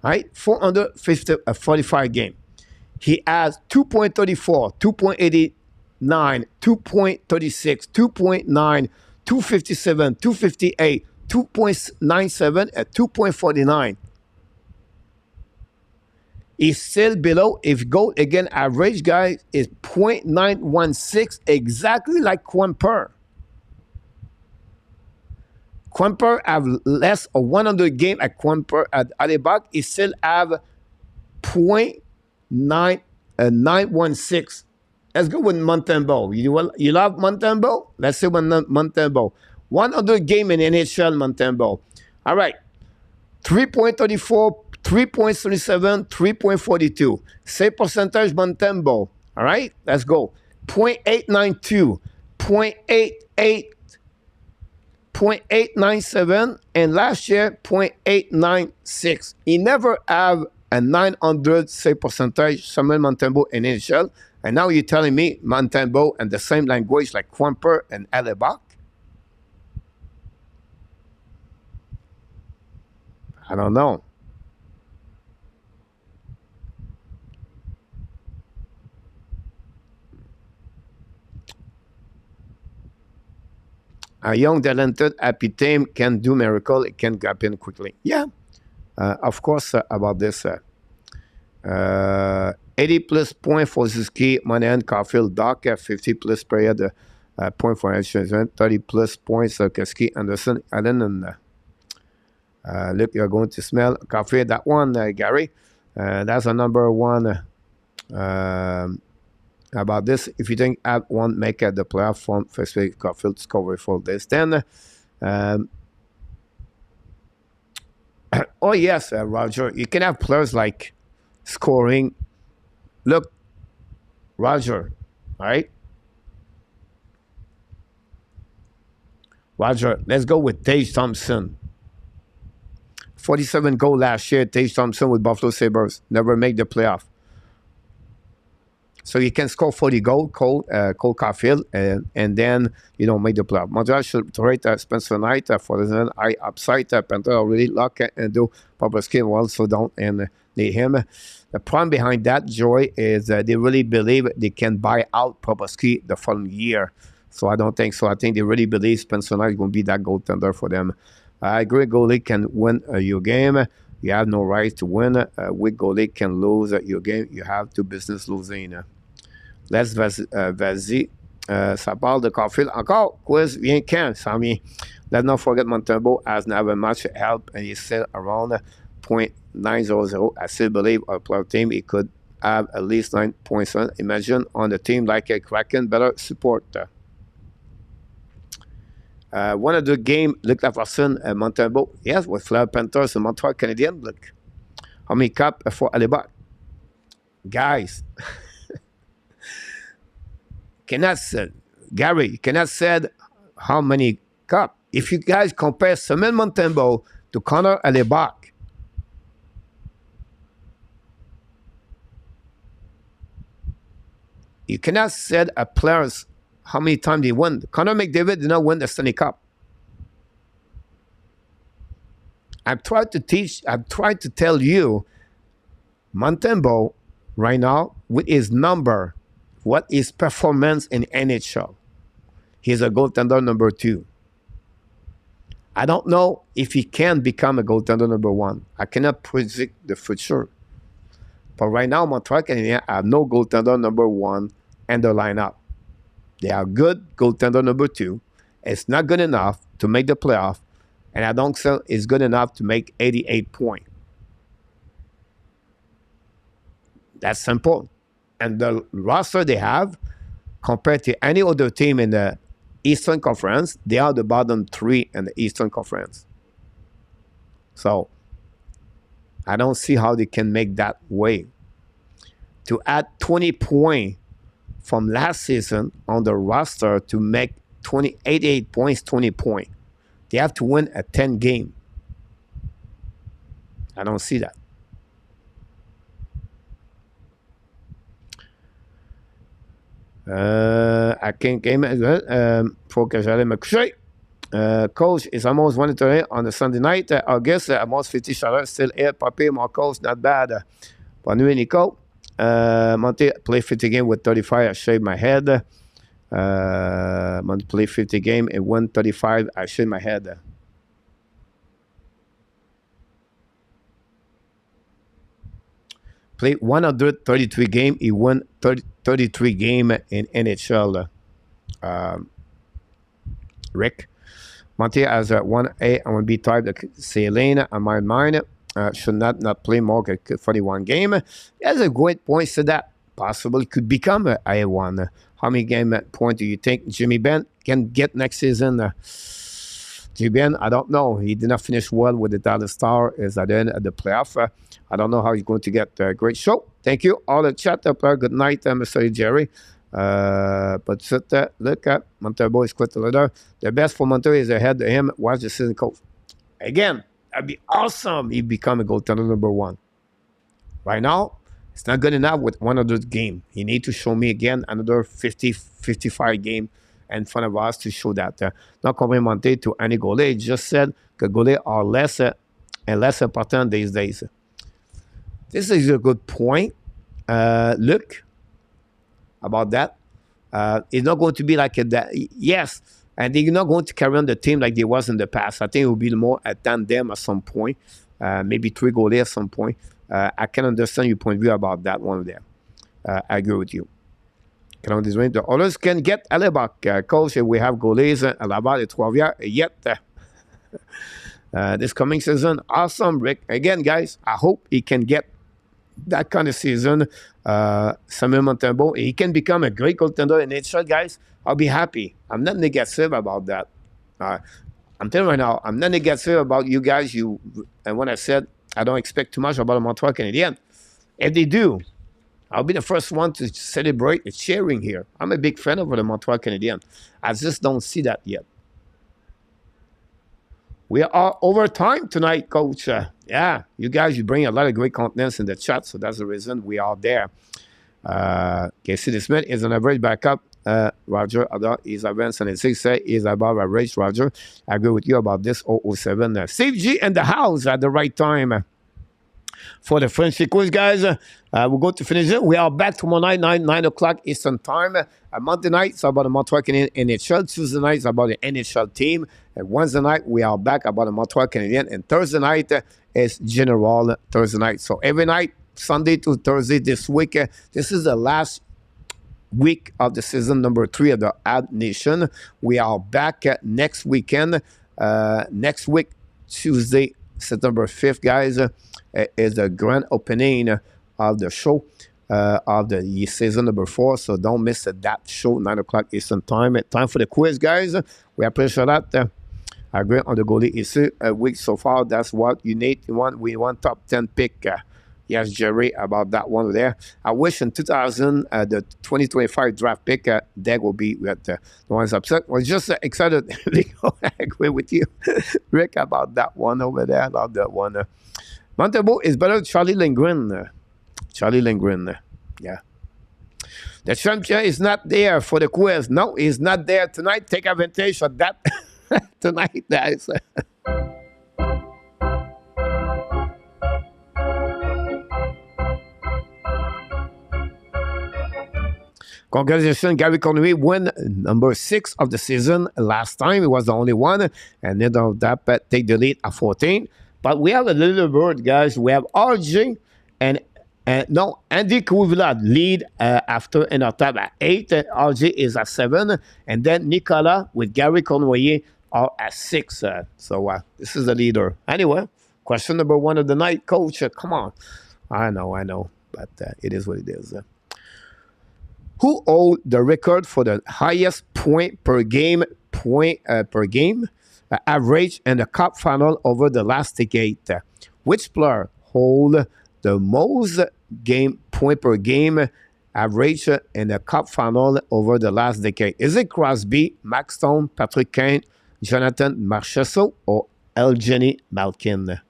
Right, 445 games. He has 2.34, 2.89, 2.36, 2.9, 257, 258, 2.97, and 2.49. He's still below. If goal again average, guys, is 0.916, exactly like Quimper. Quimper have less of 100 game at Quimper. At Hellebuck, he still have 0.916. Let's go with Montembeault. You love Montembeault? Let's say Montembeault. 100 game in NHL, Montembeault. All right. 3.34, 3.37, 3.42. Save percentage, Montembeault. All right, let's go. 0.892, 0.88, 0.897, and last year, 0.896. He never have a 900 save percentage, Samuel Montembeault in NHL. And now you're telling me Montembeault and the same language like Quimper and Hellebuck? I don't know. A young, talented, happy team can do miracle. It can happen quickly. Yeah, of course, about this. 80 plus point for Suzuki, Monahan, Caufield, Doc, 50 plus period point for Edgerton, 30 plus points, Keski, Anderson, Allen, and look, you're going to smell Caufield. That one, Gary. That's a number one. About this, if you think App won't make it the playoff from first week, Caufield discovery for this. Then, oh yes, Roger, you can have players like scoring. Look, Roger, all right? Roger, let's go with Tage Thompson. 47 goal last year, Tage Thompson with Buffalo Sabres. Never make the playoff. So you can score 40 goals, Cole Caufield, and then you don't make the playoff. Montreal should trade Spencer Knight for the high upside. Panther already lock and do Bobrovsky also don't and need him. The problem behind that, Joy, is they really believe they can buy out Bobrovsky the following year. So I don't think so. I think they really believe Spencer Knight is going to be that goaltender for them. I agree, goalie can win your game. You have no right to win. Weak goalie can lose your game. You have to business losing. Vas-y. Ça parle de Caufield. Encore, quiz, viens quand, Sammy? Let's not forget Montembeault has never much help and he's still around 0.900. I still believe our player team, he could have at least 9 points. Imagine on the team like a Kraken, better support. One of the game, Luc Laforcine, Montembeault, yes, with Fleur Panthers and Montreal Canadiens. Look, how many cup for Hellebuck? Guys, cannot say, Gary, you cannot say how many cup. If you guys compare Samuel Montembeault to Connor Hellebuck, you cannot say a players how many times they won. Connor McDavid did not win the Stanley Cup. I've tried to tell you, Montembeault right now, with his number, what is performance in NHL. He's a goaltender number 2. I don't know if he can become a goaltender number 1. I cannot predict the future. But right now, Montreal Canadiens have no goaltender number 1 in the lineup. They are good goaltender number 2. It's not good enough to make the playoff, and I don't think it's good enough to make 88 points. That's simple. And the roster they have, compared to any other team in the Eastern Conference, they are the bottom 3 in the Eastern Conference. So I don't see how they can make that way. To add 20 points from last season on the roster to make 88 points, 20 points. They have to win a 10 game. I don't see that. I can't game as well. Faut que j'allais me coucher. Coach, it's almost 1:30 on a Sunday night. August, almost 50 chaleur, still here. Papi, my coach, not bad. Bonne nuit, Nico. Monty, play 50 game with 35. I shaved my head. Monty, play 50 game and 135. I shaved my head. Play 133 game. He won 33 game in NHL. Rick. Monty has a 1A and 1B type. Céline, on my mind, should not play more than 41 game. He has a great point to that. Possibly could become a A1. How many game point do you think Jimmy Benn can get next season? Jimmy Benn, I don't know. He did not finish well with the Dallas Star. Is at the end of the playoff. I don't know how he's going to get a great show. Thank you. All the chat up there. Good night, Mr. Jerry. But look at Montreal is quite a leader. The best for Montreal is ahead of him. Watch the season coach. Again, that'd be awesome. He become a goaltender number 1. Right now, it's not good enough with 100 game. He need to show me again another 50, 55 game in front of us to show that. Not complemented to any goalie. He just said that goalies are less and less important these days. This is a good point. Look about that. It's not going to be like that. Yes, and they're not going to carry on the team like they was in the past. I think it will be more a tandem at some point, maybe 3 goalies at some point. I can understand your point of view about that one there. I agree with you. The others can get à l'époque. Coach, we have goalies à la barre de Trois-Rivières yet. This coming season, awesome, Rick. Again, guys, I hope he can get that kind of season. Samuel Montembeault, he can become a great goaltender in NHL, guys. I'll be happy. I'm not negative about that. I'm telling you right now, I'm not negative about you guys. And when I said I don't expect too much about the Montreal Canadiens, if they do, I'll be the first one to celebrate the cheering here. I'm a big fan of the Montreal Canadiens. I just don't see that yet. We are over time tonight, Coach. Yeah, you guys, you bring a lot of great contents in the chat, so that's the reason we are there. Casey Smith is an average backup. Roger, is advanced and 6 say is above average. Roger, I agree with you about this 007. Steve G in the house at the right time. For the Frenchy Quiz, guys, we're going to finish it. We are back tomorrow night, 9 o'clock Eastern Time. Monday night, it's about the Montreal Canadiens NHL. Tuesday night, it's about the NHL team. And Wednesday night, we are back about the Montreal Canadiens. And Thursday night is General Thursday night. So every night, Sunday to Thursday this week, this is the last week of the season number 3 of the Habs Nation. We are back next weekend. Next week, Tuesday, September 5th, guys, is the grand opening of the show of the season number 4. So don't miss that show, 9 o'clock Eastern Time. Time for the quiz, guys. We appreciate that. I agree on the goalie issue. Week so far, that's what you need. We want top 10 pick. Yes, Jerry, about that one there. I wish in 2000, the 2025 draft pick, that will be with the ones upset. We're just excited. I agree with you, Rick, about that one over there. I love that one. Montembeault is better than Charlie Lindgren. Charlie Lindgren, yeah. The champion is not there for the quiz. No, he's not there tonight. Take advantage of that tonight, guys. Congratulations, Gary Conway won number 6 of the season last time. He was the only one. And then of that, take the lead at 14. But we have a little bird, guys. We have RJ and Andy Kouvila lead after in our tab at 8. RJ is at 7. And then Nicolas with Gary Conway are at 6. So this is the leader. Anyway, question number 1 of the night. Coach, come on. I know. But it is what it is. Who hold the record for the highest point per game average in the cup final over the last decade? Which player hold the most point per game average in the cup final over the last decade? Is it Crosby, Max Stone, Patrick Kane, Jonathan Marchessault, or Evgeny Malkin?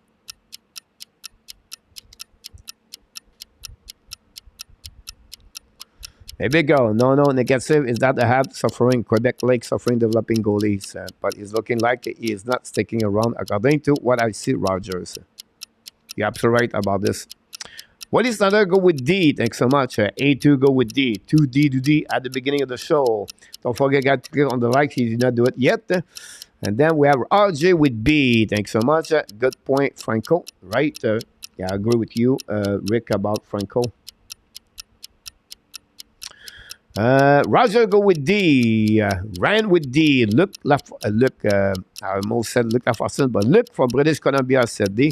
Here we go. No, negative is that the Habs suffering, Quebec Lake suffering developing goalies, but it's looking like he is not sticking around according to what I see, Rogers. You're absolutely right about this. What is another go with D? Thanks so much. A2 go with D. 2D to D at the beginning of the show. Don't forget, guys, to click on the like if you did not do it yet. And then we have RJ with B. Thanks so much. Good point, Franco. Right? Yeah, I agree with you, Rick, about Franco. Roger go with D. Ryan with D. Look, I almost said look Laforcine, but look for British Columbia said D.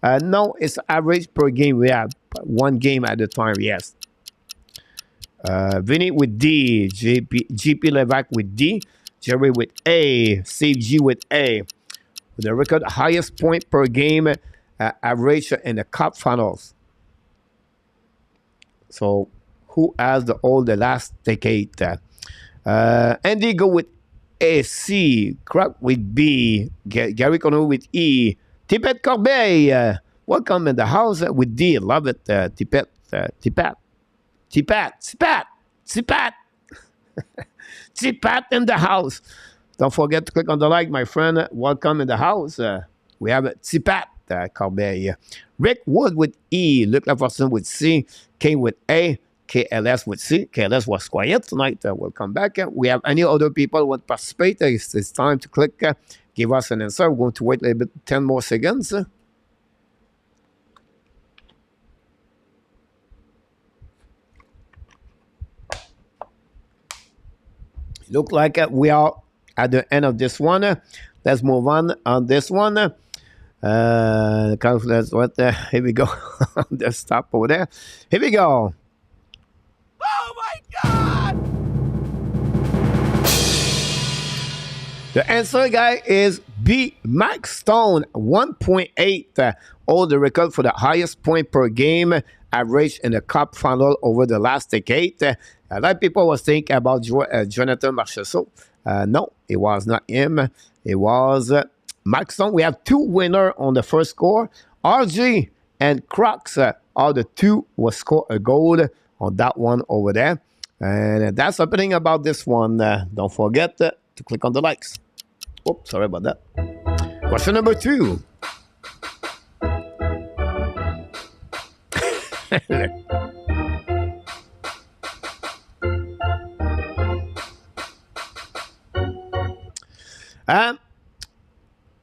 No, it's average per game. We have one game at a time, yes. Vinny with D. GP Levac with D. Jerry with A. Steve G with A. With the record highest point per game average in the cup finals. So, who has the last decade? Andy go with A. C. Crack with B. Gary Connor with E. Tipet Corbeil, welcome in the house with D. Love it, Tipet. Tipat in the house. Don't forget to click on the like, my friend. Welcome in the house. We have Tipat Corbeil. Rick Wood with E. Luc Laforcine with C. Kane with A. KLS with C. KLS was quiet tonight. We'll come back. We have any other people who want to participate. It's time to click. Give us an answer. We're going to wait a little bit, 10 more seconds. Look like we are at the end of this one. Let's move on this one. Here we go. Let's stop over there. Here we go. Oh my God! The answer, guy, is B. Max Stone, 1.8. Hold the record for the highest point per game average in the cup final over the last decade. A lot of people was thinking about Jonathan Marchessault. No, it was not him. It was Max Stone. We have two winners on the first score. RG and Crocs are the two who scored a goal on that one over there. And that's happening about this one. Don't forget to click on the likes. Oh, sorry about that. Question number 2.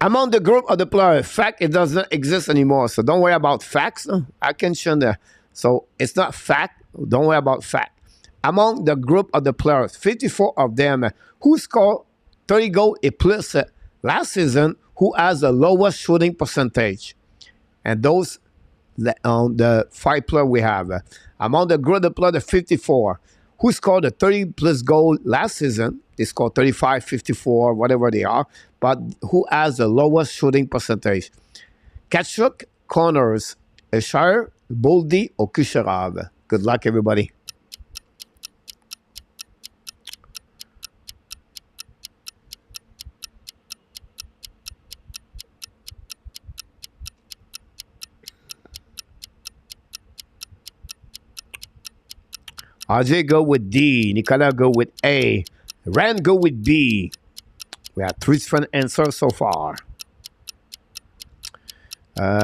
Among the group of the players, fact, it doesn't exist anymore. So don't worry about facts. I can show that. So it's not fact. Don't worry about fact. Among the group of the players, 54 of them who scored 30 goals et plus last season, who has the lowest shooting percentage. And those the 5 players we have. Among the group of the players, 54 who scored a 30 plus goal last season. They scored 35, 54, whatever they are. But who has the lowest shooting percentage? Kachuk, Connors, Shire, Boldy, or Kucherov. Good luck, everybody. RJ go with D. Nicolas go with A. Rand go with B. We have 3 different answers so far.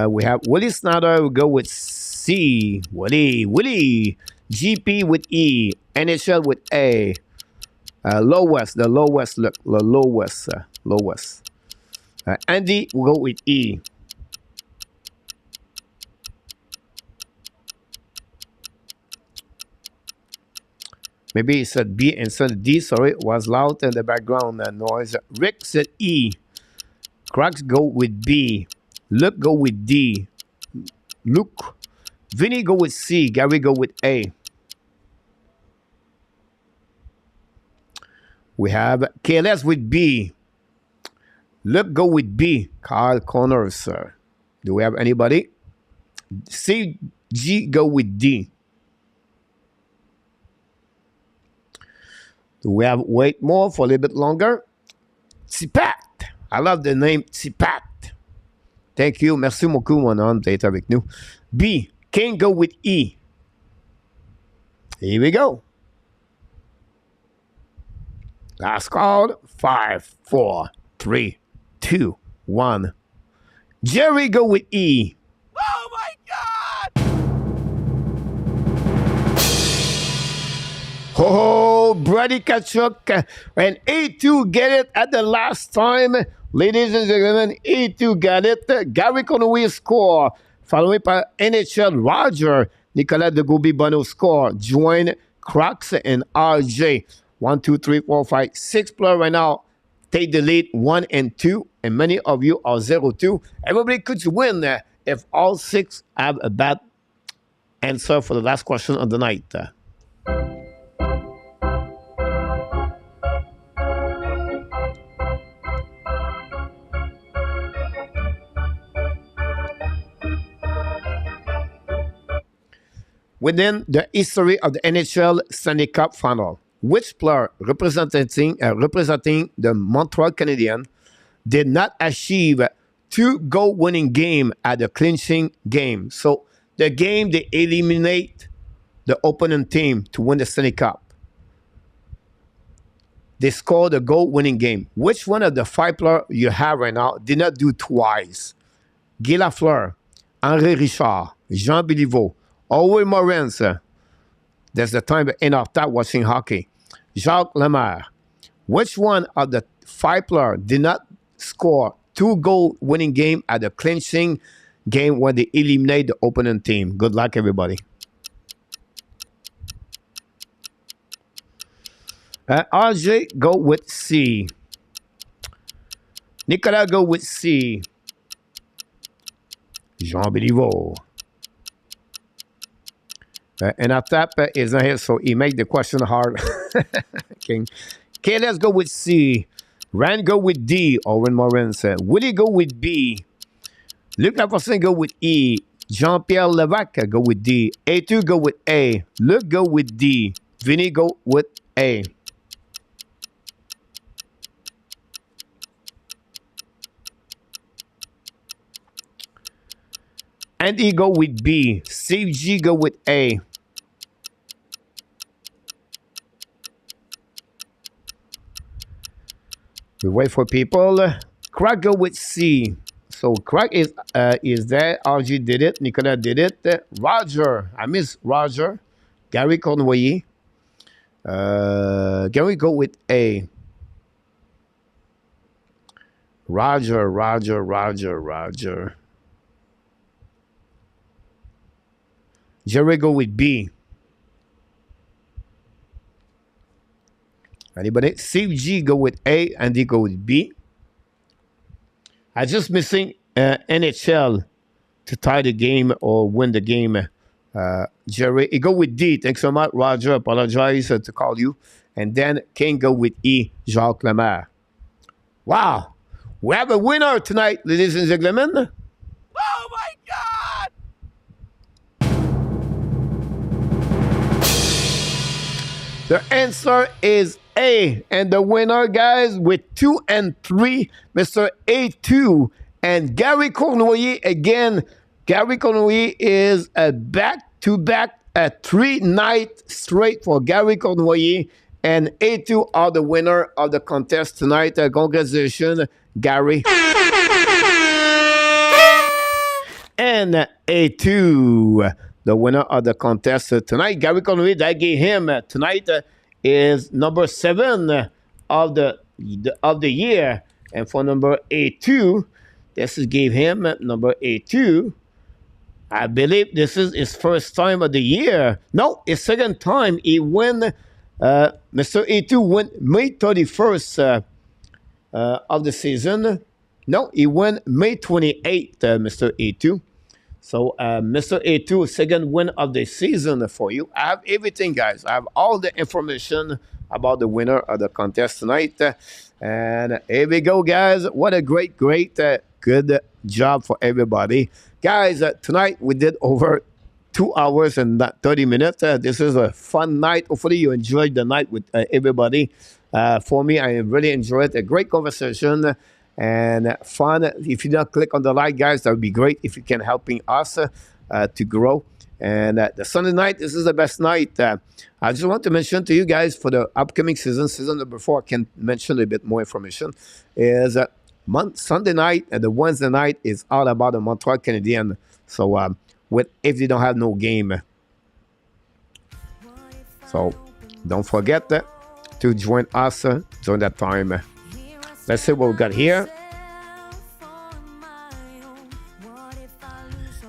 We have Willie Snyder who go with C. Willie. GP with E. NHL with A. Lowest. Andy will go with E. Maybe he said B instead of D. Sorry, it was loud in the background noise. Rick said E. Cracks go with B. Luke go with D. Luke. Vinny go with C. Gary go with A. We have KLS with B. Luke go with B. Carl Connors. Do we have anybody? CG go with D. Do we have wait more for a little bit longer? Tsipat. I love the name Tsipat. Thank you. Merci beaucoup, mon homme, d'être avec nous. B. Can't go with E. Here we go. Last call. 5, 4, 3, 2, 1. Jerry, go with E. Oh my God! Oh, Brady Kachuk and A2 get it at the last time. Ladies and gentlemen, A2 got it. Gary Conway score. Followed by NHL Roger. Nicolas de Gouby-Bono score. Join Crocs and RJ. 1, 2, 3, 4, 5, 6 players right now. Take the lead 1 and 2. And many of you are 0-2. Everybody could win if all 6 have a bad answer for the last question of the night. Within the history of the NHL Stanley Cup final, which player representing the Montreal Canadiens did not achieve 2-goal winning game at the clinching game? So the game they eliminate the opponent team to win the Stanley Cup. They scored a goal winning game. Which one of the 5 players you have right now did not do twice? Guy Lafleur, Henri Richard, Jean Béliveau, Owen Morens. That's the time at end of that watching hockey. Jacques Lemaire. Which one of the 5 players did not score 2-goal winning game at the clinching game when they eliminate the opponent team? Good luck, everybody. RJ, go with C. Nicolas, go with C. Jean Béliveau. And Atap is not here, so he made the question hard. Okay, let's go with C. Rand, go with D. Owen Morens. Willie, go with B. Luc Laforcine, go with E. Jean-Pierre Levac, go with D. A2, go with A. Luc, go with D. Vinny, go with A. Andy, go with B. Steve G, go with A. We wait for people. Craig, go with C. So Craig is there. RG did it. Nicolas did it. Roger, I miss Roger. Gary Conway. Gary, go with A. Roger. Jerry, go with B. Anybody? Steve G, go with A. Andy, go with B. I just missing NHL to tie the game or win the game. Jerry, he go with D. Thanks so much. Roger, apologize to call you. And then King go with E. Jacques Lemaire. Wow. We have a winner tonight, ladies and gentlemen. Oh my God! The answer is A. And the winner, guys, with 2 and 3, Mr. A2. And Gary Cournoyer, again, Gary Cournoyer is a back-to-back, a 3-night straight for Gary Cournoyer. And A2 are the winner of the contest tonight. Congratulations, Gary. And A2, the winner of the contest tonight. Gary Conway, that gave him tonight is number 7 of the year. And for number A2, this is gave him number A2. I believe this is his first time of the year. No, his second time. He won. Mr. A2 won May 31st of the season. No, he won May 28th, Mr. A2. So, Mr. A2, second win of the season for you. I have everything, guys. I have all the information about the winner of the contest tonight. And here we go, guys. What a great, good job for everybody. Guys, tonight we did over 2 hours and 30 minutes. This is a fun night. Hopefully you enjoyed the night with everybody. For me, I really enjoyed it. A great conversation and fun. If you don't click on the like, guys, that would be great if you can helping us to grow. And the Sunday night, this is the best night. I just want to mention to you guys for the upcoming season number 4, I can mention a bit more information, is Sunday night and the Wednesday night is all about the Montreal Canadiens. So if they don't have no game. So don't forget to join us during that time. Let's see what we got here.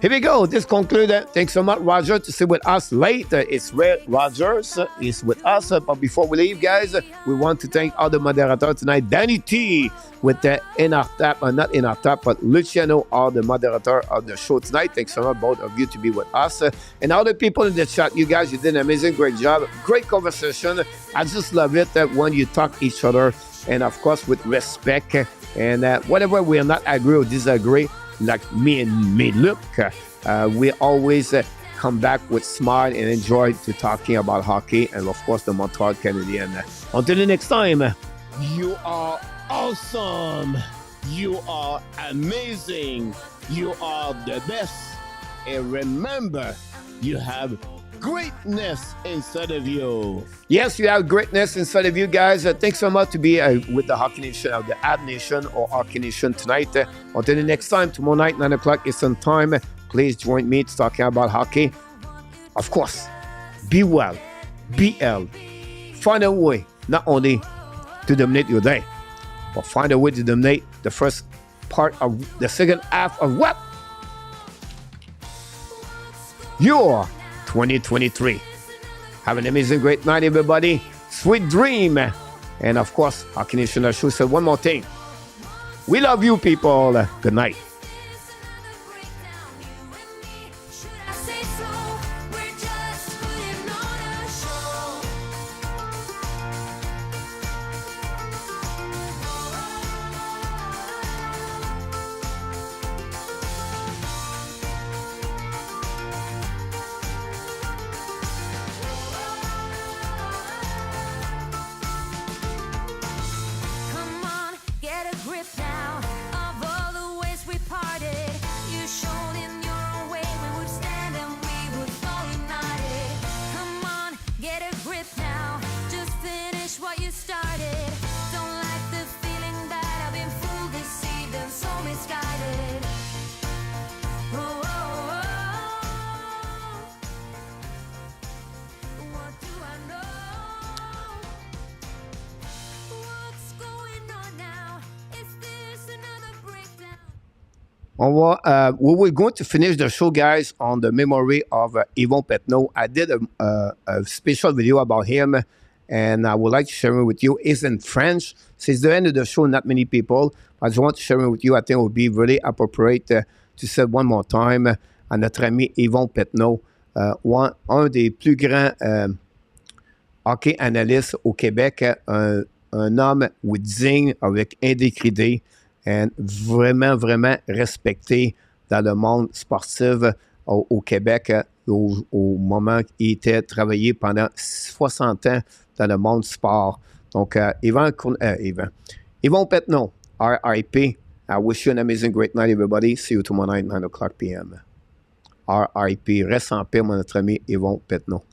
Here we go. This concludes. Thanks so much, Roger, to stay with us late. It's Red Rogers is with us. But before we leave, guys, we want to thank all the moderators tonight. Danny T with the In Our Tap, not In Our Tap, but Luciano, all the moderator of the show tonight. Thanks so much, both of you, to be with us. And all the people in the chat, you guys, you did an amazing, great job. Great conversation. I just love it when you talk each other, and of course, with respect. And whatever we are not agree or disagree, like me and Luke, we always come back with smile and enjoy to talking about hockey and of course the Montreal Canadiens. Until the next time, You are awesome. You are amazing. You are the best. And remember, you have greatness inside of you. yes, you have greatness inside of you guys. Thanks so much to be with the Hockey Nation, the Habs Nation or Hockey Nation tonight. Until the next time, tomorrow night, 9 o'clock Eastern Time, please join me to talking about hockey. Of course, be well, BL. Find a way not only to dominate your day, but find a way to dominate the first part of the second half of what? Your 2023. Have an amazing, great night, everybody. Sweet dream. And of course, Hockey Nation Show said one more thing. We love you, people. Good night. We were going to finish the show, guys, on the memory of Yvon Pedneault. I did a special video about him, and I would like to share it with you. It's in French. Since the end of the show, not many people. I just want to share it with you. I think it would be really appropriate to say one more time à notre ami Yvon Pedneault, un des plus grands hockey analystes au Québec, un homme digne, avec intégrité, et vraiment, vraiment respecté dans le monde sportif au Québec au moment qu'il était travaillé pendant 60 ans dans le monde sport. Donc, Yvon Pedneault, RIP. I wish you an amazing, great night, everybody. See you tomorrow night, 9 o'clock p.m. RIP. Reste en paix, mon notre ami Yvon Pedneault.